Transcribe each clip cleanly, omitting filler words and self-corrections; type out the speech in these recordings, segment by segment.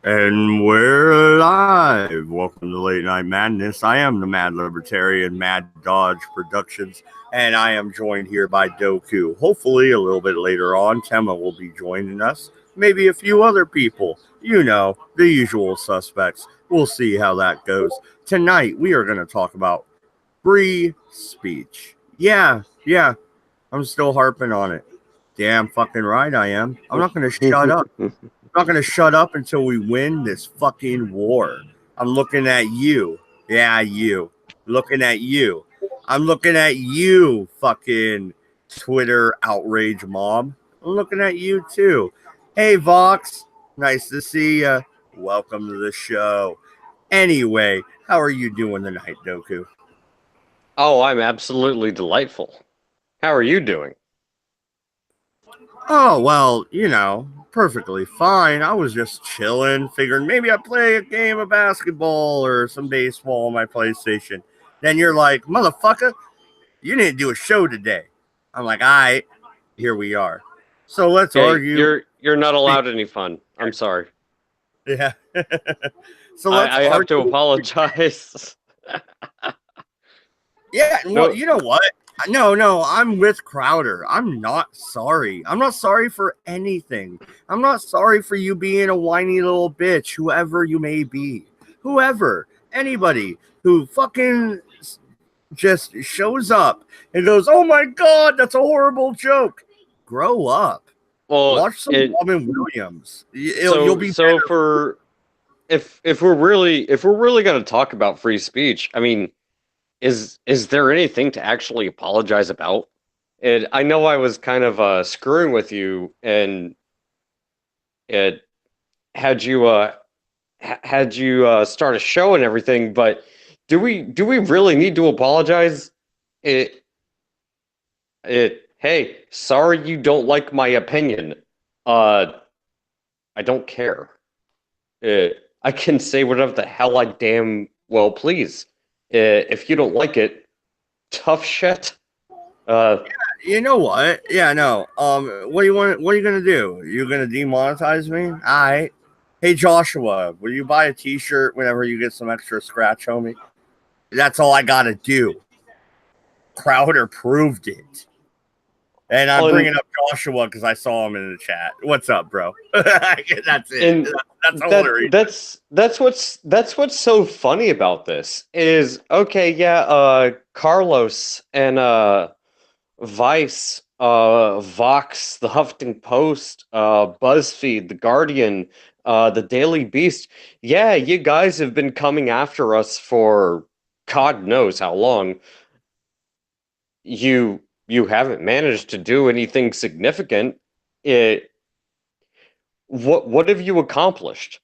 And we're live. Welcome to Late Night Madness. I am the Mad Libertarian, Mad Dodge Productions, and I am joined here by Doku. Hopefully, a little bit later on, Tema will be joining us. Maybe a few other people. You know, the usual suspects. We'll see how that goes. Tonight, we are going to talk about free speech. Yeah, I'm still harping on it. Damn fucking right I am. I'm not going to shut up. I'm not going to shut up until we win this fucking war. I'm looking at you. Yeah, you. Looking at you. I'm looking at you, fucking Twitter outrage mob. I'm looking at you too. Hey, Vox. Nice to see you. Welcome to the show. Anyway, how are you doing tonight, Doku? Oh, I'm absolutely delightful. How are you doing? Oh, well, perfectly fine. I was just chilling, figuring maybe I'd play a game of basketball or some baseball on my PlayStation. Then you're like, motherfucker, you didn't do a show today. I'm like, all right, here we are. So let's argue. You're not allowed any fun. I'm sorry. Yeah. So let's I have to apologize. Yeah, well, you know what? No, I'm with Crowder. I'm not sorry. I'm not sorry for anything. I'm not sorry for you being a whiny little bitch, whoever you may be. Whoever, anybody who fucking just shows up and goes, "Oh my God, that's a horrible joke." Grow up. Well, watch some Robin Williams. You'll be so better. If we're really going to talk about free speech, I mean, is there anything to actually apologize about? And I know I was kind of screwing with you, and it had you start a show and everything, but do we really need to apologize? Hey, sorry you don't like my opinion. I don't care. I can say whatever the hell I damn well please. If you don't like it, tough shit. Yeah, you know what? Yeah, no. What do you want? What are you gonna do? You're gonna demonetize me? All right. Hey Joshua, will you buy a T-shirt whenever you get some extra scratch, homie? That's all I gotta do. Crowder proved it. And I'm bringing up Joshua because I saw him in the chat. What's up, bro? That's it. That's what's so funny about this is, okay, yeah, Carlos and Vice, Vox, the Huffington Post, BuzzFeed, The Guardian, the Daily Beast. Yeah, you guys have been coming after us for God knows how long. You haven't managed to do anything significant. What have you accomplished?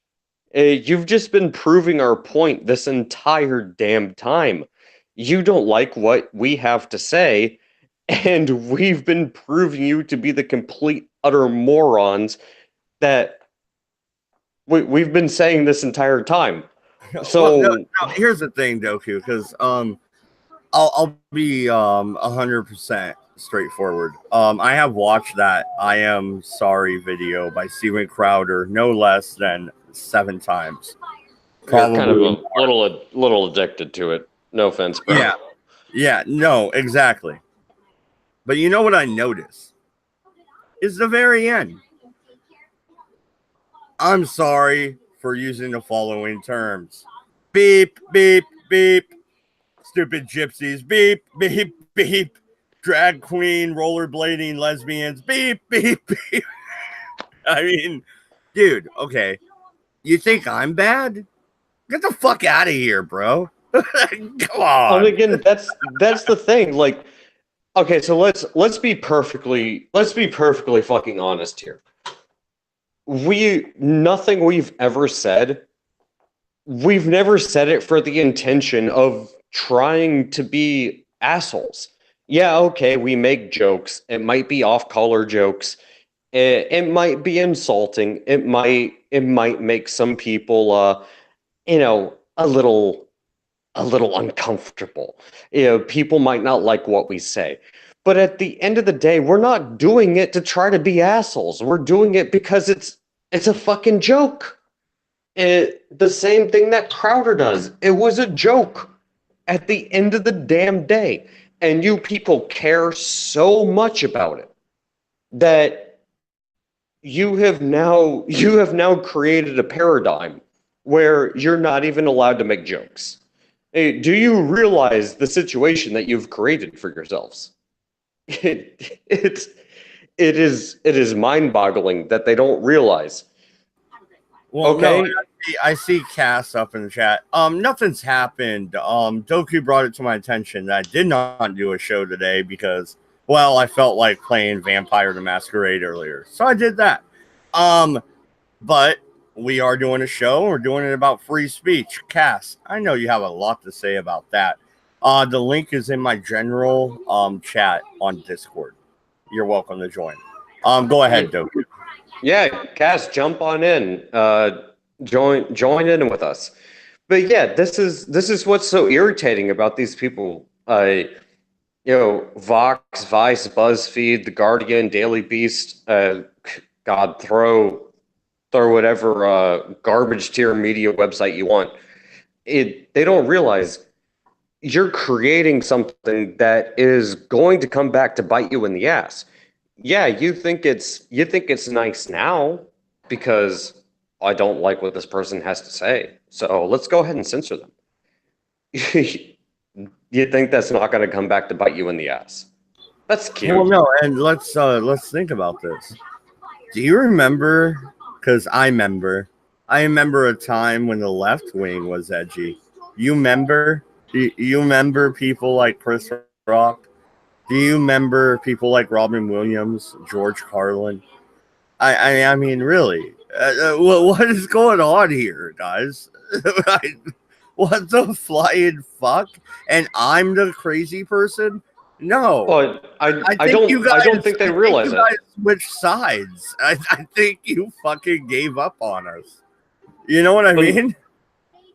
You've just been proving our point this entire damn time. You don't like what we have to say, and we've been proving you to be the complete utter morons that we've been saying this entire time. So well, no, here's the thing, Doku, because I'll be 100% straightforward. I have watched that I Am Sorry video by Steven Crowder no less than 7 times. Probably kind of a little addicted to it. No offense, bro. Yeah, no, exactly. But you know what I noticed? Is the very end. I'm sorry for using the following terms. Beep, beep, beep. Stupid gypsies. Beep, beep, beep. Drag queen, rollerblading, lesbians. Beep, beep, beep. I mean, dude, okay. You think I'm bad? Get the fuck out of here, bro. Come on. And again, that's the thing. Like, okay, so let's be perfectly fucking honest here. Nothing we've ever said, we've never said it for the intention of trying to be assholes. Yeah, okay, we make jokes. It might be off-color jokes. It might be insulting. It might make some people a little uncomfortable. People might not like what we say. But at the end of the day, we're not doing it to try to be assholes. We're doing it because It's a fucking joke. The same thing that Crowder does. It was a joke at the end of the damn day. And you people care so much about it that you have now created a paradigm where you're not even allowed to make jokes. Hey, do you realize the situation that you've created for yourselves? It's it is mind-boggling that they don't realize. Well, Okay, no, I see Cass up in the chat. Nothing's happened. Doku brought it to my attention that I did not do a show today because, well, I felt like playing Vampire the Masquerade earlier, so I did that. But we are doing a show. We're doing it about free speech. Cass, I know you have a lot to say about that. The link is in my general chat on Discord. You're welcome to join. Go ahead, Doku. yeah, Cass, jump on in. Join in with us. But yeah, this is what's so irritating about these people. Vox, Vice, BuzzFeed, The Guardian, Daily Beast. God, throw whatever garbage tier media website you want. They don't realize you're creating something that is going to come back to bite you in the ass. Yeah, you think it's nice now because I don't like what this person has to say. So let's go ahead and censor them. You think that's not going to come back to bite you in the ass? That's cute. Well, no, and let's think about this. Do you remember? Because I remember a time when the left wing was edgy. You remember? You remember people like Chris Rock? Do you remember people like Robin Williams, George Carlin? I mean, really, what is going on here, guys? What the flying fuck? And I'm the crazy person? No. Well, I don't think they realize it. You guys switched sides. I think you fucking gave up on us. You know what I mean?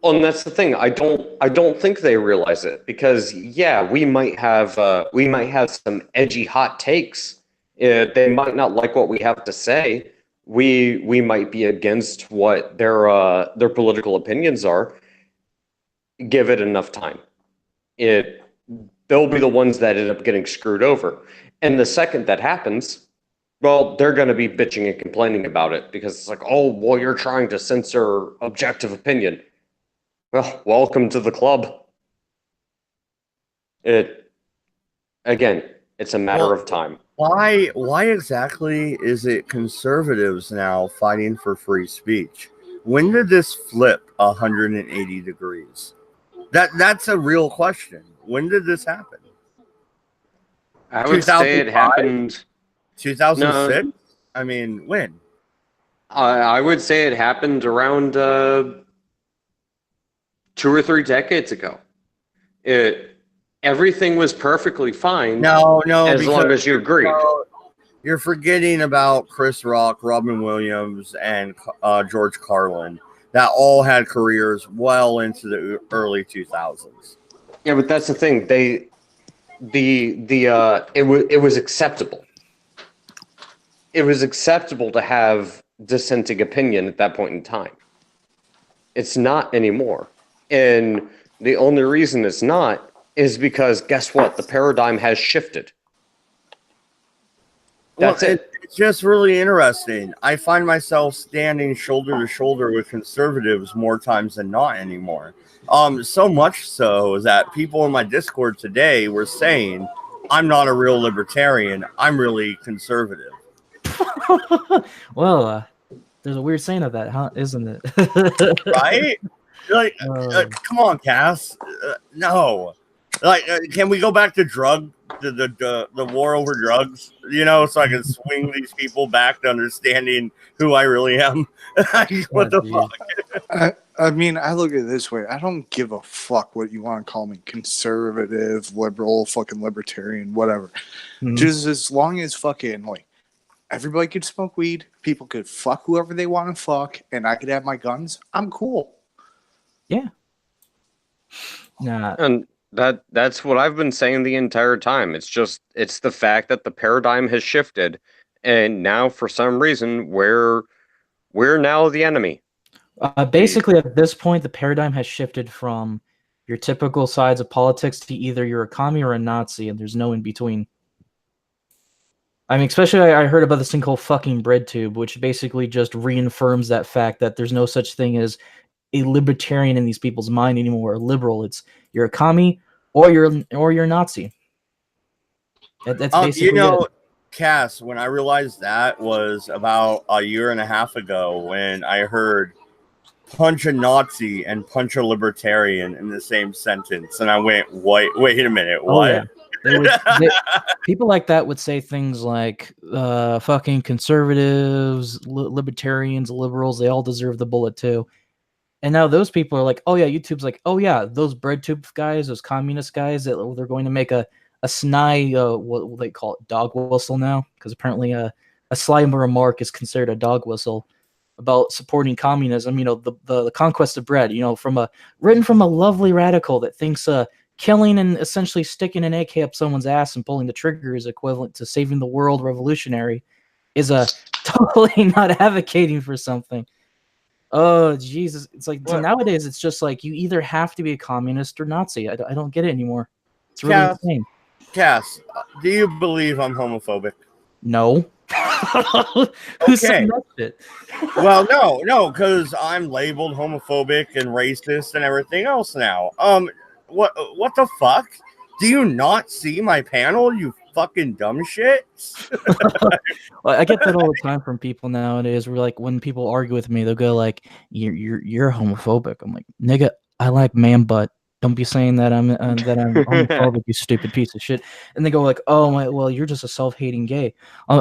Well, and that's the thing. I don't think they realize it because yeah, we might have some edgy hot takes. They might not like what we have to say. We might be against what their political opinions are. Give it enough time. They'll be the ones that end up getting screwed over. And the second that happens, well, they're going to be bitching and complaining about it because it's like, oh, well, you're trying to censor objective opinion. Well, welcome to the club. Again, it's a matter of time. Why exactly is it conservatives now fighting for free speech? When did this flip 180 degrees? That's a real question. When did this happen? I would say it happened 2006? No. I mean, when? I would say it happened around 2 or 3 decades ago. Everything was perfectly fine. No, as long as you agreed. You're forgetting about Chris Rock, Robin Williams, and George Carlin that all had careers well into the early 2000s. Yeah, but that's the thing. It was acceptable. It was acceptable to have dissenting opinion at that point in time. It's not anymore. And the only reason it's not is because guess what? The paradigm has shifted. That's it. It's just really interesting. I find myself standing shoulder to shoulder with conservatives more times than not anymore. So much so that people in my Discord today were saying, I'm not a real libertarian. I'm really conservative. Well, there's a weird saying of that, huh? Isn't it? Right? Like, come on, Cass. No. Like, can we go back to the war over drugs? You know, so I can swing these people back to understanding who I really am. What the fuck? I mean, I look at it this way. I don't give a fuck what you want to call me. Conservative, liberal, fucking libertarian, whatever. Mm-hmm. Just as long as fucking, like, everybody could smoke weed, people could fuck whoever they want to fuck, and I could have my guns, I'm cool. Yeah. Nah. And that's what I've been saying the entire time. It's the fact that the paradigm has shifted, and now for some reason we're We're now the enemy. Basically, at this point, the paradigm has shifted from your typical sides of politics to either you're a commie or a Nazi, and there's no in between. I mean, especially I heard about this thing called fucking bread tube, which basically just reaffirms that fact that there's no such thing as a libertarian in these people's mind anymore. A liberal, it's you're a commie or you're a Nazi. That's basically it. Cass, when I realized that was about a year and a half ago when I heard punch a Nazi and punch a libertarian in the same sentence. And I went, wait a minute, what? Oh, yeah. People like that would say things like, fucking conservatives, libertarians, liberals, they all deserve the bullet too. And now those people are like, oh yeah, YouTube's like, oh yeah, those bread tube guys, those communist guys, they're going to make a snide, what they call it, dog whistle now, because apparently a sly remark is considered a dog whistle about supporting communism. You know, the conquest of bread. You know, written from a lovely radical that thinks killing and essentially sticking an AK up someone's ass and pulling the trigger is equivalent to saving the world revolutionary, is totally not advocating for something. Oh Jesus! It's like so nowadays it's just like you either have to be a communist or Nazi. I don't get it anymore. It's really insane. Cass, do you believe I'm homophobic? No. Who said that shit? Well, no, because I'm labeled homophobic and racist and everything else now. What the fuck? Do you not see my panel, you fucking dumb shit? Well, I get that all the time from people nowadays. Where like when people argue with me, they'll go like, "You're homophobic." I'm like, "Nigga, I like man butt. Don't be saying that I'm homophobic, you stupid piece of shit." And they go like, "Oh my, well, you're just a self-hating gay."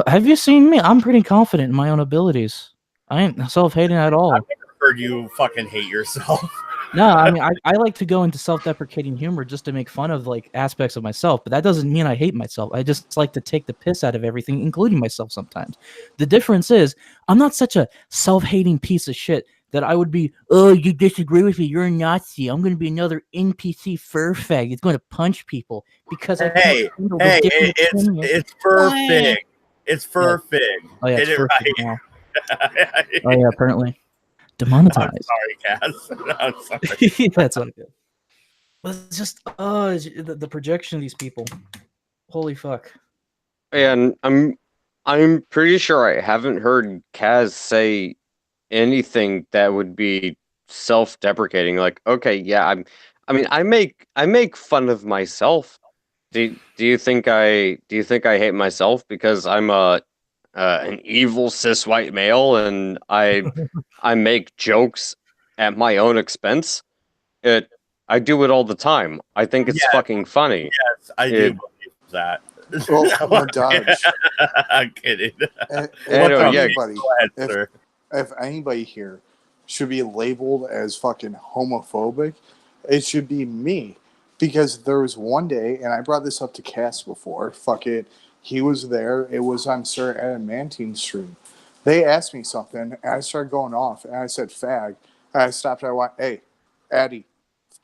Have you seen me? I'm pretty confident in my own abilities. I ain't self-hating at all. I've never heard you fucking hate yourself. No, I mean, I like to go into self-deprecating humor just to make fun of like aspects of myself, but that doesn't mean I hate myself. I just like to take the piss out of everything, including myself sometimes. The difference is I'm not such a self-hating piece of shit that I would be, oh, you disagree with me, you're a Nazi. I'm going to be another NPC fur fag. It's going to punch people because it's fur fig. It's fur fig. Oh, yeah, Get it right. Now. Oh, yeah, apparently. Demonetized. I'm sorry, Cass. I'm sorry. That's not good. But it's just the projection of these people. Holy fuck. And I'm pretty sure I haven't heard Kaz say anything that would be self-deprecating. Like, okay, yeah, I make fun of myself. Do you think I hate myself because I'm an evil cis white male and I make jokes at my own expense? I do it all the time. I think it's fucking funny. Yes, I do believe that. Well, Dodge. I'm kidding. If anybody here should be labeled as fucking homophobic, it should be me. Because there was one day, and I brought this up to Cass before, he was there, it was on Sir Adamantine stream. They asked me something, and I started going off, and I said fag. And I stopped, I went, hey, Addy,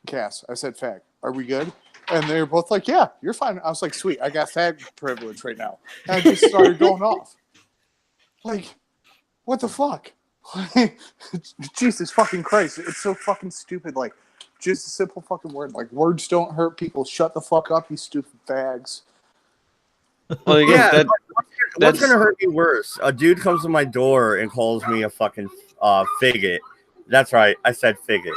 Cass, I said fag. Are we good? And they were both like, yeah, you're fine. I was like, sweet, I got fag privilege right now. And I just started going off. Like, what the fuck? Jesus fucking Christ. It's so fucking stupid. Like, just a simple fucking word. Like, words don't hurt people. Shut the fuck up, you stupid fags. Well, yeah, what's going to hurt me worse? A dude comes to my door and calls me a fucking faggot. That's right. I said faggot.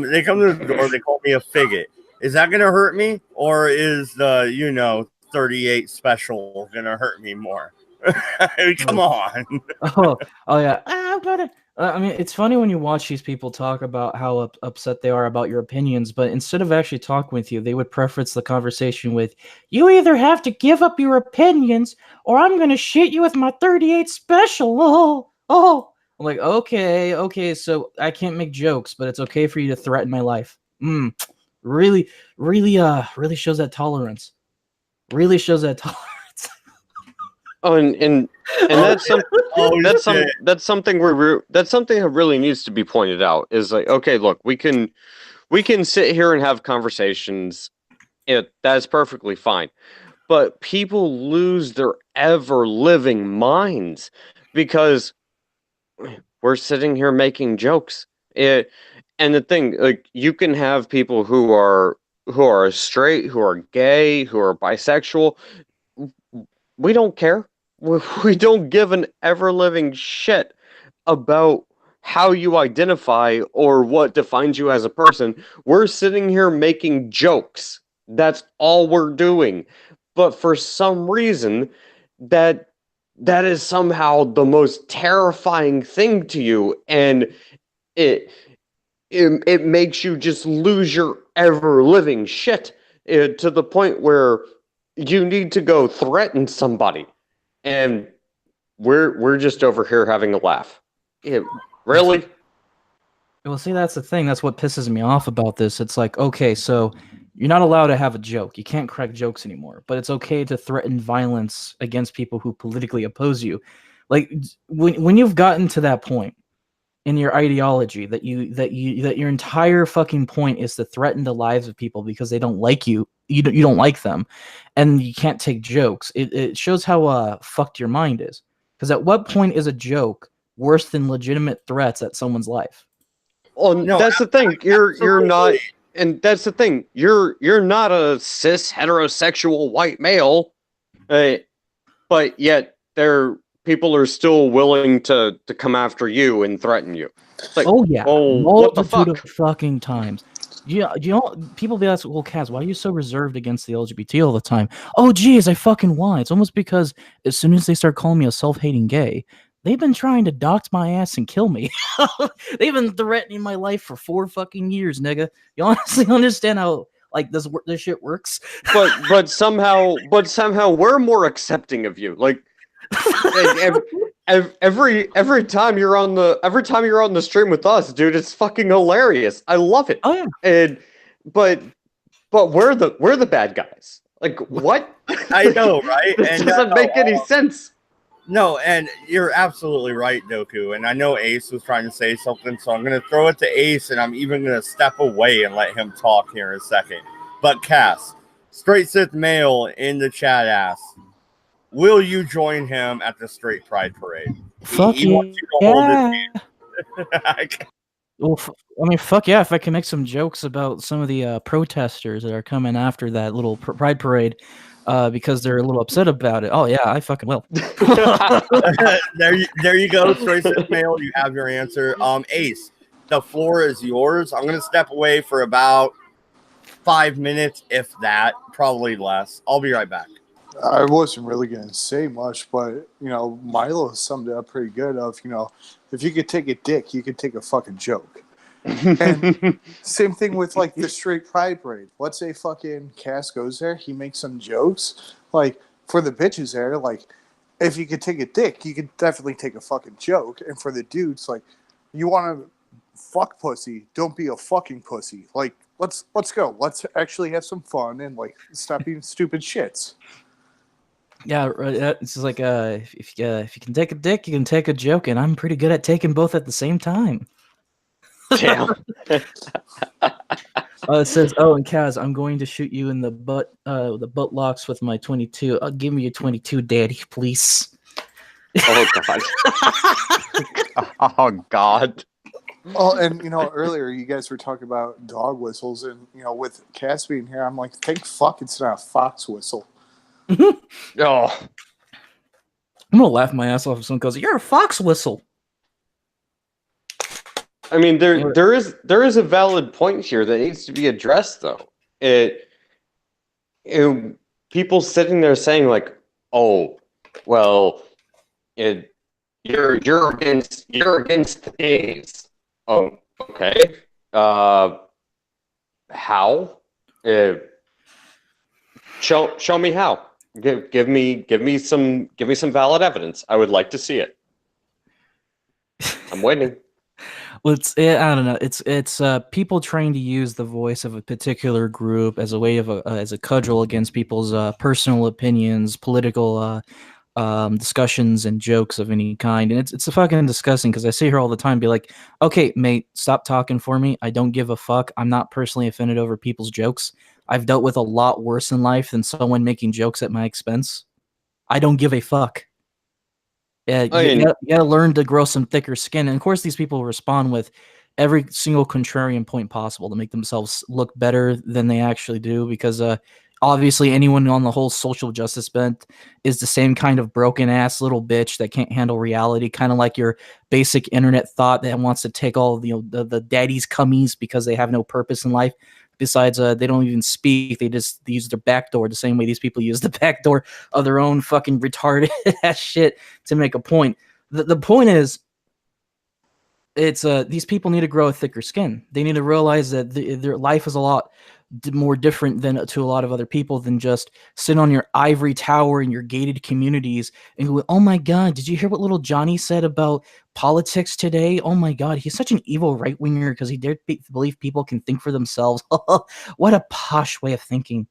They come to the door, they call me a faggot. Is that going to hurt me? Or is the, 38 special going to hurt me more? I mean, come on. Oh yeah. I'm gonna. I mean, it's funny when you watch these people talk about how upset they are about your opinions, but instead of actually talking with you, they would preface the conversation with, "You either have to give up your opinions, or I'm gonna shit you with my 38 special." Oh. I'm like, okay, so I can't make jokes, but it's okay for you to threaten my life. Really shows that tolerance. Really shows that tolerance. Oh, and that's something that really needs to be pointed out. Is like, okay, look, we can sit here and have conversations. That's perfectly fine, but people lose their ever living minds because we're sitting here making jokes. And the thing, like, you can have people who are straight, who are gay, who are bisexual. We don't care. We don't give an ever-living shit about how you identify or what defines you as a person. We're sitting here making jokes. That's all we're doing. But for some reason, that is somehow the most terrifying thing to you, and it it makes you just lose your ever living shit, to the point where you need to go threaten somebody, and we're just over here having a laugh. Really? Well, see, that's the thing. That's what pisses me off about this. It's like, okay, so you're not allowed to have a joke. You can't crack jokes anymore. But it's okay to threaten violence against people who politically oppose you. Like when you've gotten to that point in your ideology that your entire fucking point is to threaten the lives of people because they don't like you. You don't like them, and you can't take jokes. It shows how fucked your mind is. Because at what point is a joke worse than legitimate threats at someone's life? Well, no, that's the thing. You're not, and that's the thing. You're not a cis heterosexual white male, but yet people are still willing to come after you and threaten you. It's like, oh yeah, what the fuck? Of fucking times. You know, people be asking, well, Kaz, why are you so reserved against the LGBT all the time? Oh, geez, I fucking why? It's almost because as soon as they start calling me a self-hating gay, they've been trying to dox my ass and kill me. They've been threatening my life for 4 fucking years, nigga. You honestly understand how like this shit works? But somehow we're more accepting of you. Like every time you're on the stream with us, dude, it's fucking hilarious. I love it. Oh yeah. And but we're the bad guys. Like, what? I know, right? This doesn't make any sense. No, and you're absolutely right, Doku. And I know Ace was trying to say something, so I'm going to throw it to Ace, and I'm even going to step away and let him talk here in a second. But Cass, Straight Sith Male in the chat asks, will you join him at the Straight Pride Parade? Fuck he wants you to hold his hand. Well, I mean, fuck yeah, if I can make some jokes about some of the protesters that are coming after that little Pride Parade, because they're a little upset about it. Oh yeah, I fucking will. there you go, Straight Sith Male. You have your answer. Ace, the floor is yours. I'm gonna step away for about 5 minutes, if that, probably less. I'll be right back. I wasn't really gonna say much, but Milo summed it up pretty good. If you could take a dick, you could take a fucking joke. And same thing with like the Straight Pride Parade. Let's say fucking Cass goes there, he makes some jokes. Like for the bitches there, like if you could take a dick, you could definitely take a fucking joke. And for the dudes, like you want to fuck pussy, don't be a fucking pussy. Like let's go. Let's actually have some fun and like stop being stupid shits. Yeah, it's just like if you can take a dick, you can take a joke, and I'm pretty good at taking both at the same time. Damn. It says, "Oh, and Kaz, I'm going to shoot you in the butt locks with my 22. Give me your 22, Daddy, please." Oh God. Oh God. Oh, and earlier you guys were talking about dog whistles, and with Cass being here, I'm like, thank fuck it's not a fox whistle. Oh. I'm gonna laugh my ass off if someone goes, "You're a fox whistle." I mean, there is a valid point here that needs to be addressed, though. People sitting there saying like, "Oh, well, you're against the gays." Oh, okay. How? Show me how. Give me some valid evidence. I would like to see it. I'm waiting. Well, I don't know. It's people trying to use the voice of a particular group as a way of as a cudgel against people's personal opinions, political discussions, and jokes of any kind. And it's fucking disgusting because I sit here all the time, and be like, okay, mate, stop talking for me. I don't give a fuck. I'm not personally offended over people's jokes. I've dealt with a lot worse in life than someone making jokes at my expense. I don't give a fuck. Yeah, you gotta learn to grow some thicker skin. And of course, these people respond with every single contrarian point possible to make themselves look better than they actually do. Because obviously, anyone on the whole social justice bent is the same kind of broken ass little bitch that can't handle reality, kind of like your basic internet thought that wants to take all the daddy's cummies because they have no purpose in life. Besides, they don't even speak. They use their back door the same way these people use the back door of their own fucking retarded ass shit to make a point. The point is, it's these people need to grow a thicker skin. They need to realize that their life is a lot more different than to a lot of other people than just sit on your ivory tower in your gated communities and go, oh my God, did you hear what little Johnny said about politics today? Oh my God, he's such an evil right-winger because he dared believe people can think for themselves. What a posh way of thinking.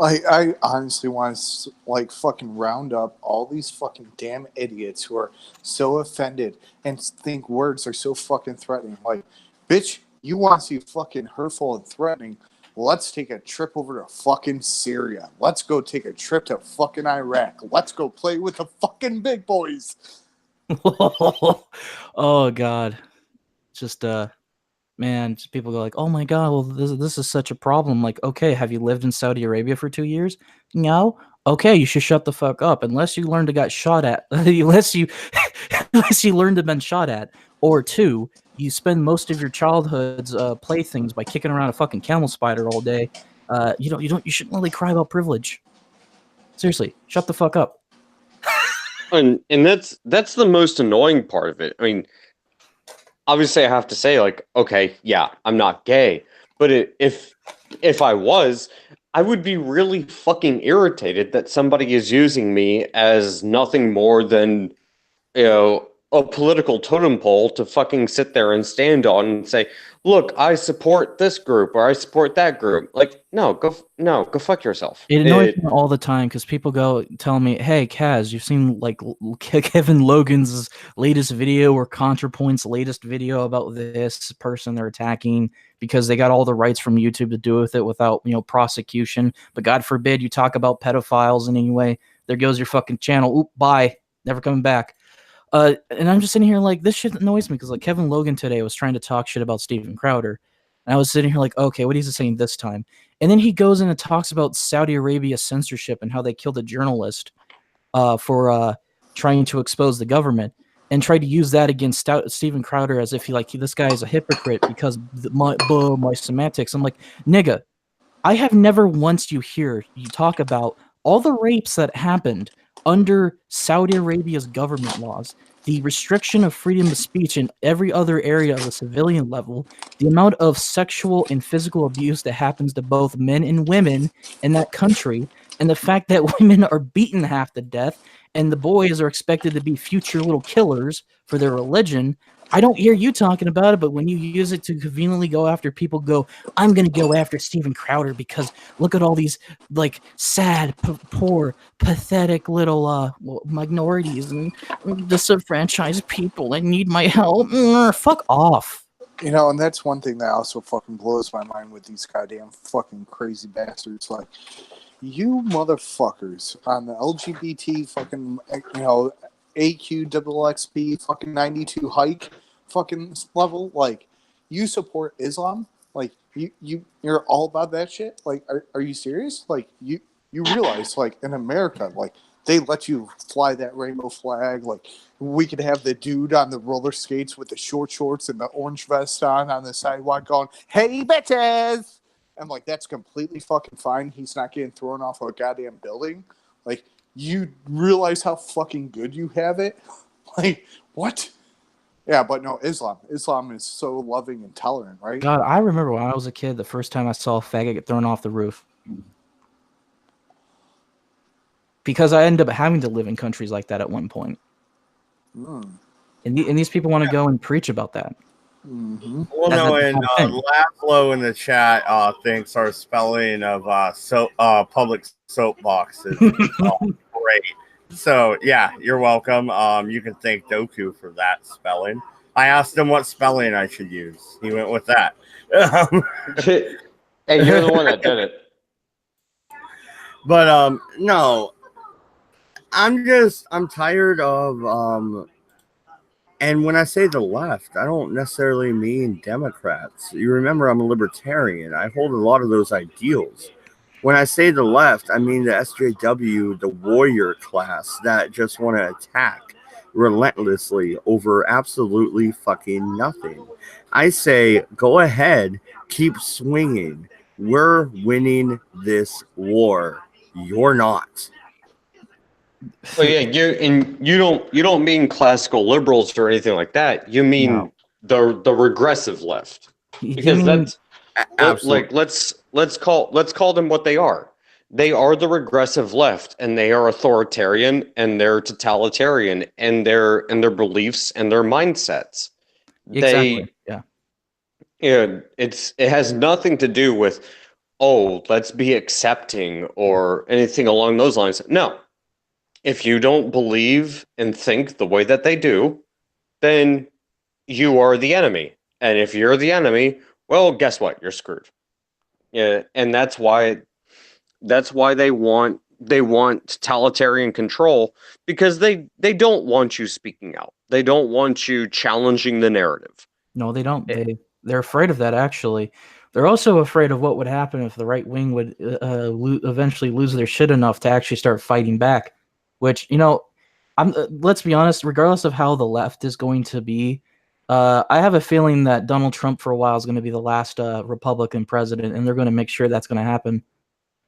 I honestly want to like fucking round up all these fucking damn idiots who are so offended and think words are so fucking threatening. Like, bitch, you want to see fucking hurtful and threatening? Let's take a trip over to fucking Syria. Let's go take a trip to fucking Iraq. Let's go play with the fucking big boys. Oh God, just man, just people go like, oh my God, well this is such a problem. Like, okay, have you lived in Saudi Arabia for 2 years? No. Okay, you should shut the fuck up unless you learn to get shot at. unless you learn to been shot at, or two, you spend most of your childhood's playthings by kicking around a fucking camel spider all day. You shouldn't really cry about privilege. Seriously, shut the fuck up. And that's the most annoying part of it. I mean, obviously I have to say, like, okay, yeah, I'm not gay, but if I was, I would be really fucking irritated that somebody is using me as nothing more than, a political totem pole to fucking sit there and stand on and say, look, I support this group or I support that group. Like, no, go fuck yourself. It annoys me all the time because people go tell me, hey, Kaz, you've seen like Kevin Logan's latest video or ContraPoint's latest video about this person they're attacking because they got all the rights from YouTube to do with it without, prosecution. But God forbid you talk about pedophiles in any way. There goes your fucking channel. Oop, bye. Never coming back. And I'm just sitting here like, this shit annoys me because like Kevin Logan today was trying to talk shit about Steven Crowder. And I was sitting here like, okay, what is he saying this time? And then he goes in and talks about Saudi Arabia censorship and how they killed a journalist for trying to expose the government and tried to use that against Steven Crowder as if this guy is a hypocrite because my semantics. I'm like, nigga, I have never once you talk about all the rapes that happened under Saudi Arabia's government laws, the restriction of freedom of speech in every other area of the civilian level, the amount of sexual and physical abuse that happens to both men and women in that country, and the fact that women are beaten half to death, and the boys are expected to be future little killers for their religion. I don't hear you talking about it, but when you use it to conveniently go after people, go, I'm going to go after Steven Crowder because look at all these like sad, poor, pathetic little minorities and disenfranchised people that need my help. Fuck off. And that's one thing that also fucking blows my mind with these goddamn fucking crazy bastards. Like, you motherfuckers on the LGBT fucking, AQXXP fucking 92 hike fucking level, like, you support Islam? Like, you're all about that shit? Like, are you serious? Like, you realize, like, in America, like, they let you fly that rainbow flag. Like, we could have the dude on the roller skates with the short shorts and the orange vest on the sidewalk going, hey, bitches! And, like, that's completely fucking fine. He's not getting thrown off a goddamn building. Like, you realize how fucking good you have it? Like, what? Yeah, but no, Islam is so loving and tolerant, right? God, I remember when I was a kid, the first time I saw a faggot get thrown off the roof. Because I ended up having to live in countries like that at one point. And these people want to go and preach about that. Mm-hmm. Well, no, and Laszlo in the chat thinks our spelling of public soapbox is great. So, yeah, you're welcome. You can thank Doku for that spelling. I asked him what spelling I should use. He went with that. Hey, you're the one that did it. But, no, I'm tired of and when I say the left, I don't necessarily mean Democrats. You remember I'm a libertarian. I hold a lot of those ideals. When I say the left, I mean the SJW, the warrior class that just want to attack relentlessly over absolutely fucking nothing. I say, go ahead, keep swinging. We're winning this war. You're not. Well, yeah, you don't mean classical liberals or anything like that. You mean the regressive left, because that's Absolutely. let's call them what they are. They are the regressive left, and they are authoritarian, and they're totalitarian, and their beliefs and their mindsets. Exactly. Yeah. It has nothing to do with, oh, let's be accepting or anything along those lines. No. If you don't believe and think the way that they do, then you are the enemy. And if you're the enemy, well, guess what? You're screwed. Yeah, and that's why they want totalitarian control, because they don't want you speaking out. They don't want you challenging the narrative. No, they don't. They're afraid of that, actually. They're also afraid of what would happen if the right wing would eventually lose their shit enough to actually start fighting back. Which, let's be honest, regardless of how the left is going to be, I have a feeling that Donald Trump for a while is going to be the last Republican president, and they're going to make sure that's going to happen.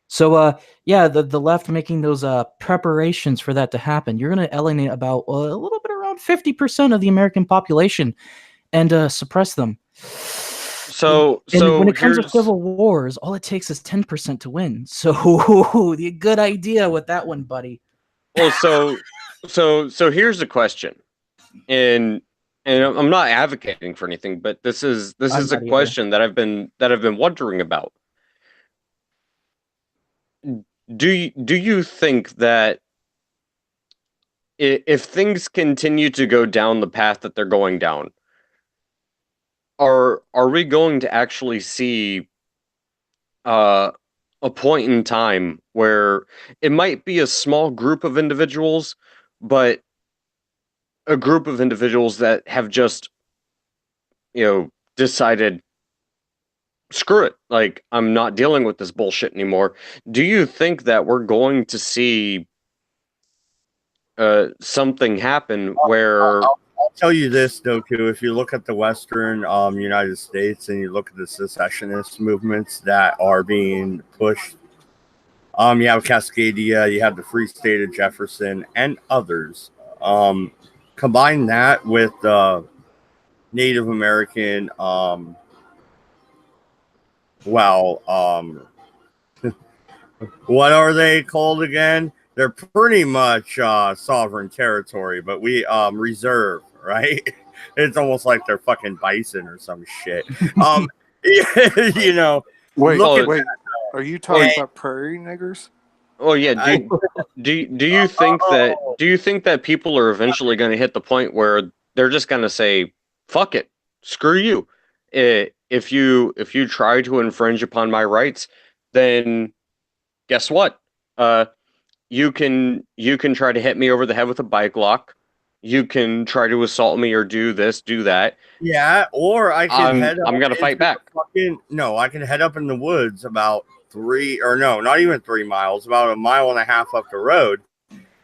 So, yeah, the left making those preparations for that to happen, you're going to alienate about a little bit around 50% of the American population and suppress them. So when it comes to civil wars, all it takes is 10% to win. So, the good idea with that one, buddy. Well, so here's the question, and I'm not advocating for anything, but this is a question that I've been wondering about. Do you think that if things continue to go down the path that they're going down, are we going to actually see a point in time where it might be a small group of individuals, but a group of individuals that have just, decided, screw it, like, I'm not dealing with this bullshit anymore? Do you think that we're going to see something happen where... I'll tell you this, Doku. If you look at the Western United States and you look at the secessionist movements that are being pushed, you have Cascadia, you have the Free State of Jefferson, and others. Combine that with Native American, what are they called again? They're pretty much sovereign territory, but we reserve, right? It's almost like they're fucking bison or some shit. Wait. Are you talking about prairie niggers? Oh yeah. Do you think that people are eventually going to hit the point where they're just going to say, "Fuck it, screw you"? If you try to infringe upon my rights, then guess what? You can try to hit me over the head with a bike lock. You can try to assault me or do this, do that. Yeah, or I can I'm gonna fight back. I can head up in the woods about not even 3 miles, about a mile and a half up the road,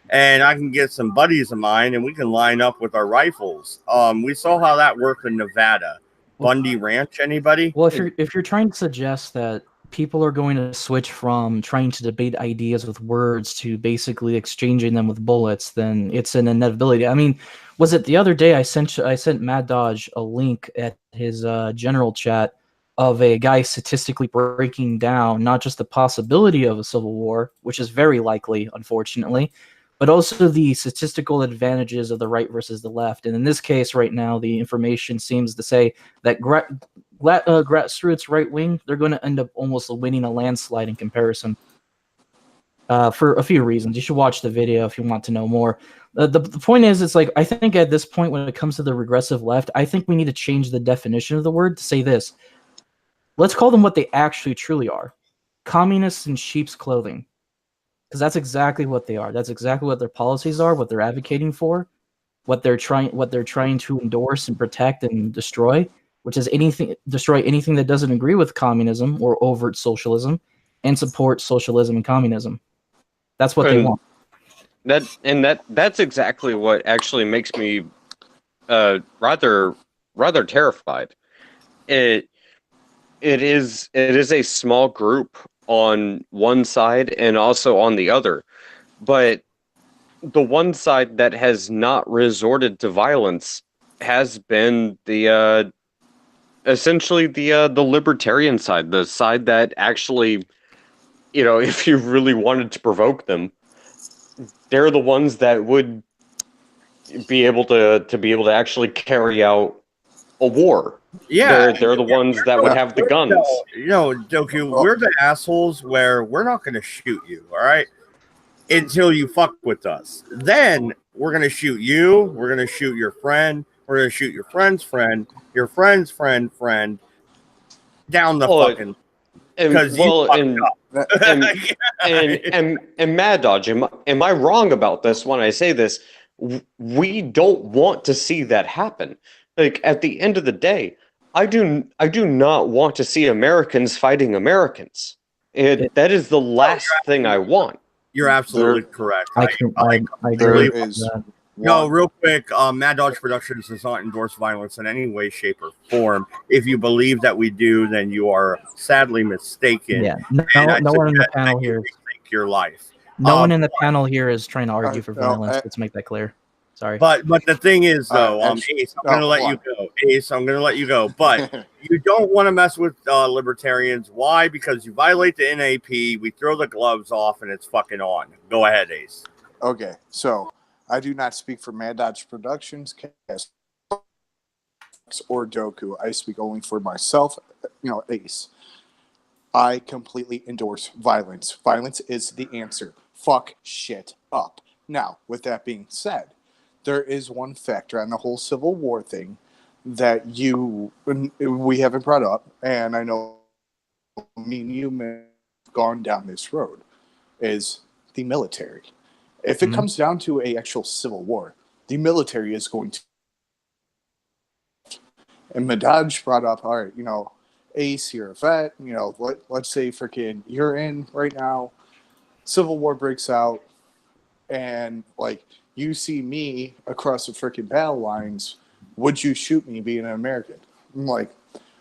and I can get some buddies of mine, and we can line up with our rifles. We saw how that worked in Nevada. Bundy Ranch, anybody? Well, if you're trying to suggest that people are going to switch from trying to debate ideas with words to basically exchanging them with bullets, then it's an inevitability. I mean, was it the other day I sent Mad Dodge a link at his general chat of a guy statistically breaking down not just the possibility of a civil war, which is very likely, unfortunately, but also the statistical advantages of the right versus the left. And in this case right now, the information seems to say that grassroots right wing, they're going to end up almost winning a landslide in comparison. For a few reasons. You should watch the video if you want to know more. The point is, it's like, I think at this point when it comes to the regressive left, I think we need to change the definition of the word to say this. Let's call them what they actually truly are. Communists in sheep's clothing. because that's exactly what they are. That's exactly what their policies are, what they're advocating for, what they're trying to endorse and protect and destroy, which is destroy anything that doesn't agree with communism or overt socialism, and support socialism and communism. That's what they want. That's exactly what actually makes me rather terrified. It is a small group on one side and also on the other, but the one side that has not resorted to violence has been the essentially the libertarian side, the side that actually, if you really wanted to provoke them, they're the ones that would be able to actually carry out a war. Yeah, they're the ones that would have the guns. Doku, we're the assholes where we're not going to shoot you, all right? Until you fuck with us. Then we're going to shoot you. We're going to shoot your friend. We're going to shoot your friend's friend, your friend's friend, down the fucking. Because and Mad Dodge, am I wrong about this when I say this? We don't want to see that happen. Like, at the end of the day, I do not want to see Americans fighting Americans. That is the last thing I want. You're absolutely correct. I agree with that. No, real quick, Mad Dodge Productions does not endorse violence in any way, shape, or form. If you believe that we do, then you are sadly mistaken. Yeah, no one in the panel here. Your life. No one in the panel here is trying to argue for violence. Let's make that clear. Sorry. But the thing is, though, Ace, I'm going to let you go. Ace, I'm going to let you go. But you don't want to mess with libertarians. Why? Because you violate the NAP. We throw the gloves off, and it's fucking on. Go ahead, Ace. Okay, so I do not speak for Mad Dodge Productions, or Doku. I speak only for myself, Ace. I completely endorse violence. Violence is the answer. Fuck shit up. Now, with that being said, there is one factor on the whole Civil War thing that we haven't brought up, and I know me and you may have gone down this road, is the military. If it comes down to an actual civil war, the military is going to. And Madaj brought up, all right, Ace, you're a vet, let's say freaking you're in right now, civil war breaks out, and you see me across the freaking battle lines, would you shoot me being an American? I'm like,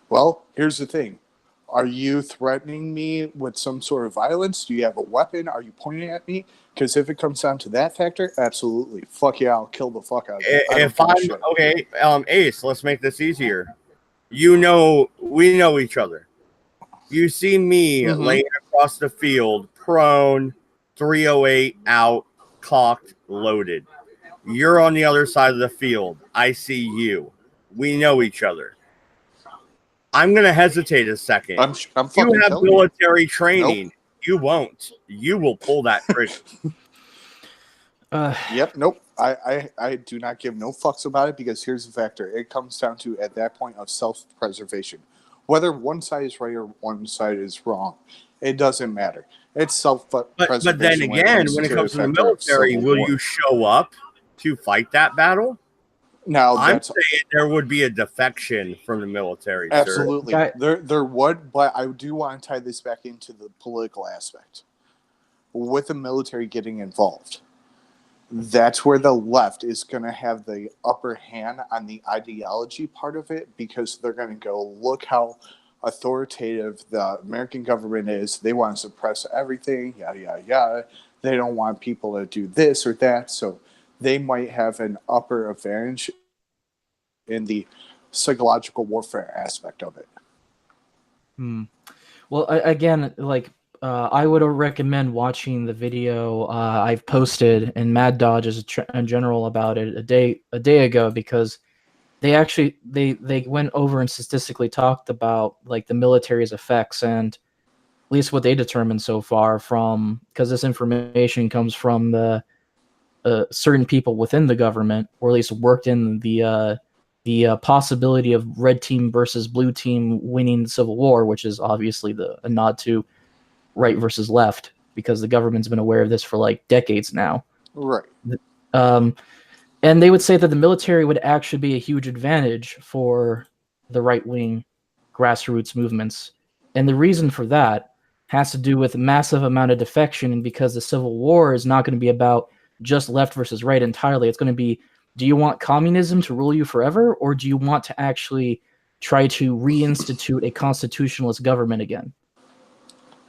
well, here's the thing. Are you threatening me with some sort of violence? Do you have a weapon? Are you pointing at me? Because if it comes down to that factor, absolutely. Fuck yeah, I'll kill the fuck out of you. Ace, let's make this easier. We know each other. You see me laying across the field, prone, 308 out, cocked, loaded. You're on the other side of the field. I see you. We know each other. I'm going to hesitate a second. I'm you have military training. Nope. You won't. You will pull that trigger. Yep. Nope. I do not give no fucks about it, because here's the factor. It comes down to, at that point, of self-preservation. Whether one side is right or one side is wrong, it doesn't matter. It's self-preservation. But then again, when it comes to the military, will you show up to fight that battle? Now, I'm saying there would be a defection from the military. Absolutely. Sir. There would, but I do want to tie this back into the political aspect. With the military getting involved, that's where the left is going to have the upper hand on the ideology part of it, because they're going to go, look how authoritative the American government is. They want to suppress everything, yada, yada, yada. They don't want people to do this or that, so they might have an upper advantage in the psychological warfare aspect of it. Well, again, I would recommend watching the video I've posted in Mad Dodge in general about it a day ago, because they actually they went over and statistically talked about the military's effects, and at least what they determined so far, because this information comes from the certain people within the government, or at least worked in the possibility of red team versus blue team winning the Civil War, which is obviously a nod to right versus left. because the government's been aware of this for like decades now. Right. And they would say that the military would actually be a huge advantage for the right-wing grassroots movements. And the reason for that has to do with a massive amount of defection, and because the Civil War is not going to be about just left versus right entirely. It's going to be, do you want communism to rule you forever, or do you want to actually try to reinstitute a constitutionalist government again?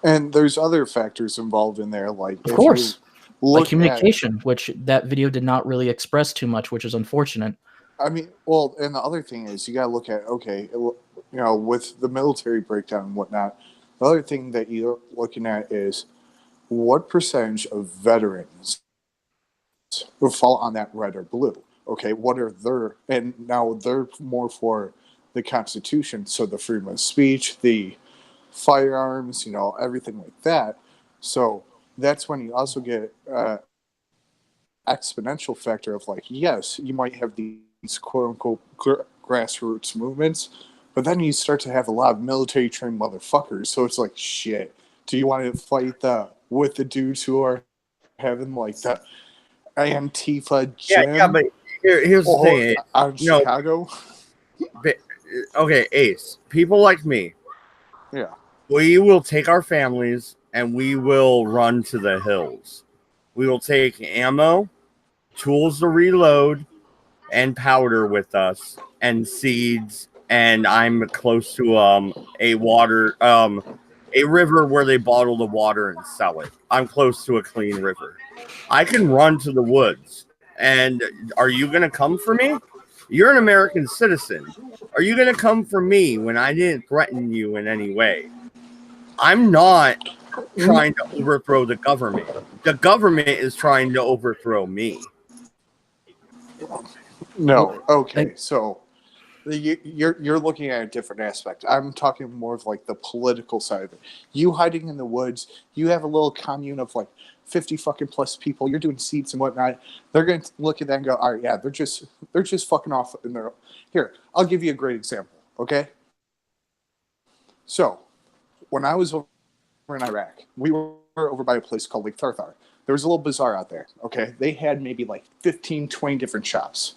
And there's other factors involved in there, like of course. Like communication, at, which that video did not really express too much, which is unfortunate. I mean, well, and the other thing is you got to look at, okay, you know, with the military breakdown and whatnot, the other thing that you're looking at is what percentage of veterans will fall on that red or blue. Okay, what are their, and now they're more for the Constitution, so the freedom of speech, the firearms, you know, everything like that. So that's when you also get exponential factor of like, yes, you might have these quote unquote grassroots movements, but then you start to have a lot of military trained motherfuckers. So it's like, shit, do you want to fight with the dudes who are having like the Antifa gym? Yeah, but here's the thing. Out of Chicago? Okay, Ace, people like me, yeah, we will take our families and we will run to the hills. We will take ammo, tools to reload, and powder with us, and seeds. And I'm close to a river where they bottle the water and sell it. I'm close to a clean river. I can run to the woods. And are you going to come for me? You're an American citizen. Are you going to come for me when I didn't threaten you in any way? I'm not trying to overthrow the government. The government is trying to overthrow me. No. Okay. So you're looking at a different aspect. I'm talking more of like the political side of it. You hiding in the woods, you have a little commune of like 50 fucking plus people. You're doing seats and whatnot. They're going to look at that and go, all right, yeah, they're just fucking off in their. Here, I'll give you a great example. Okay. So when I was over in Iraq, we were over by a place called Lake Tarthar. There was a little bazaar out there. Okay. They had maybe like 15, 20 different shops.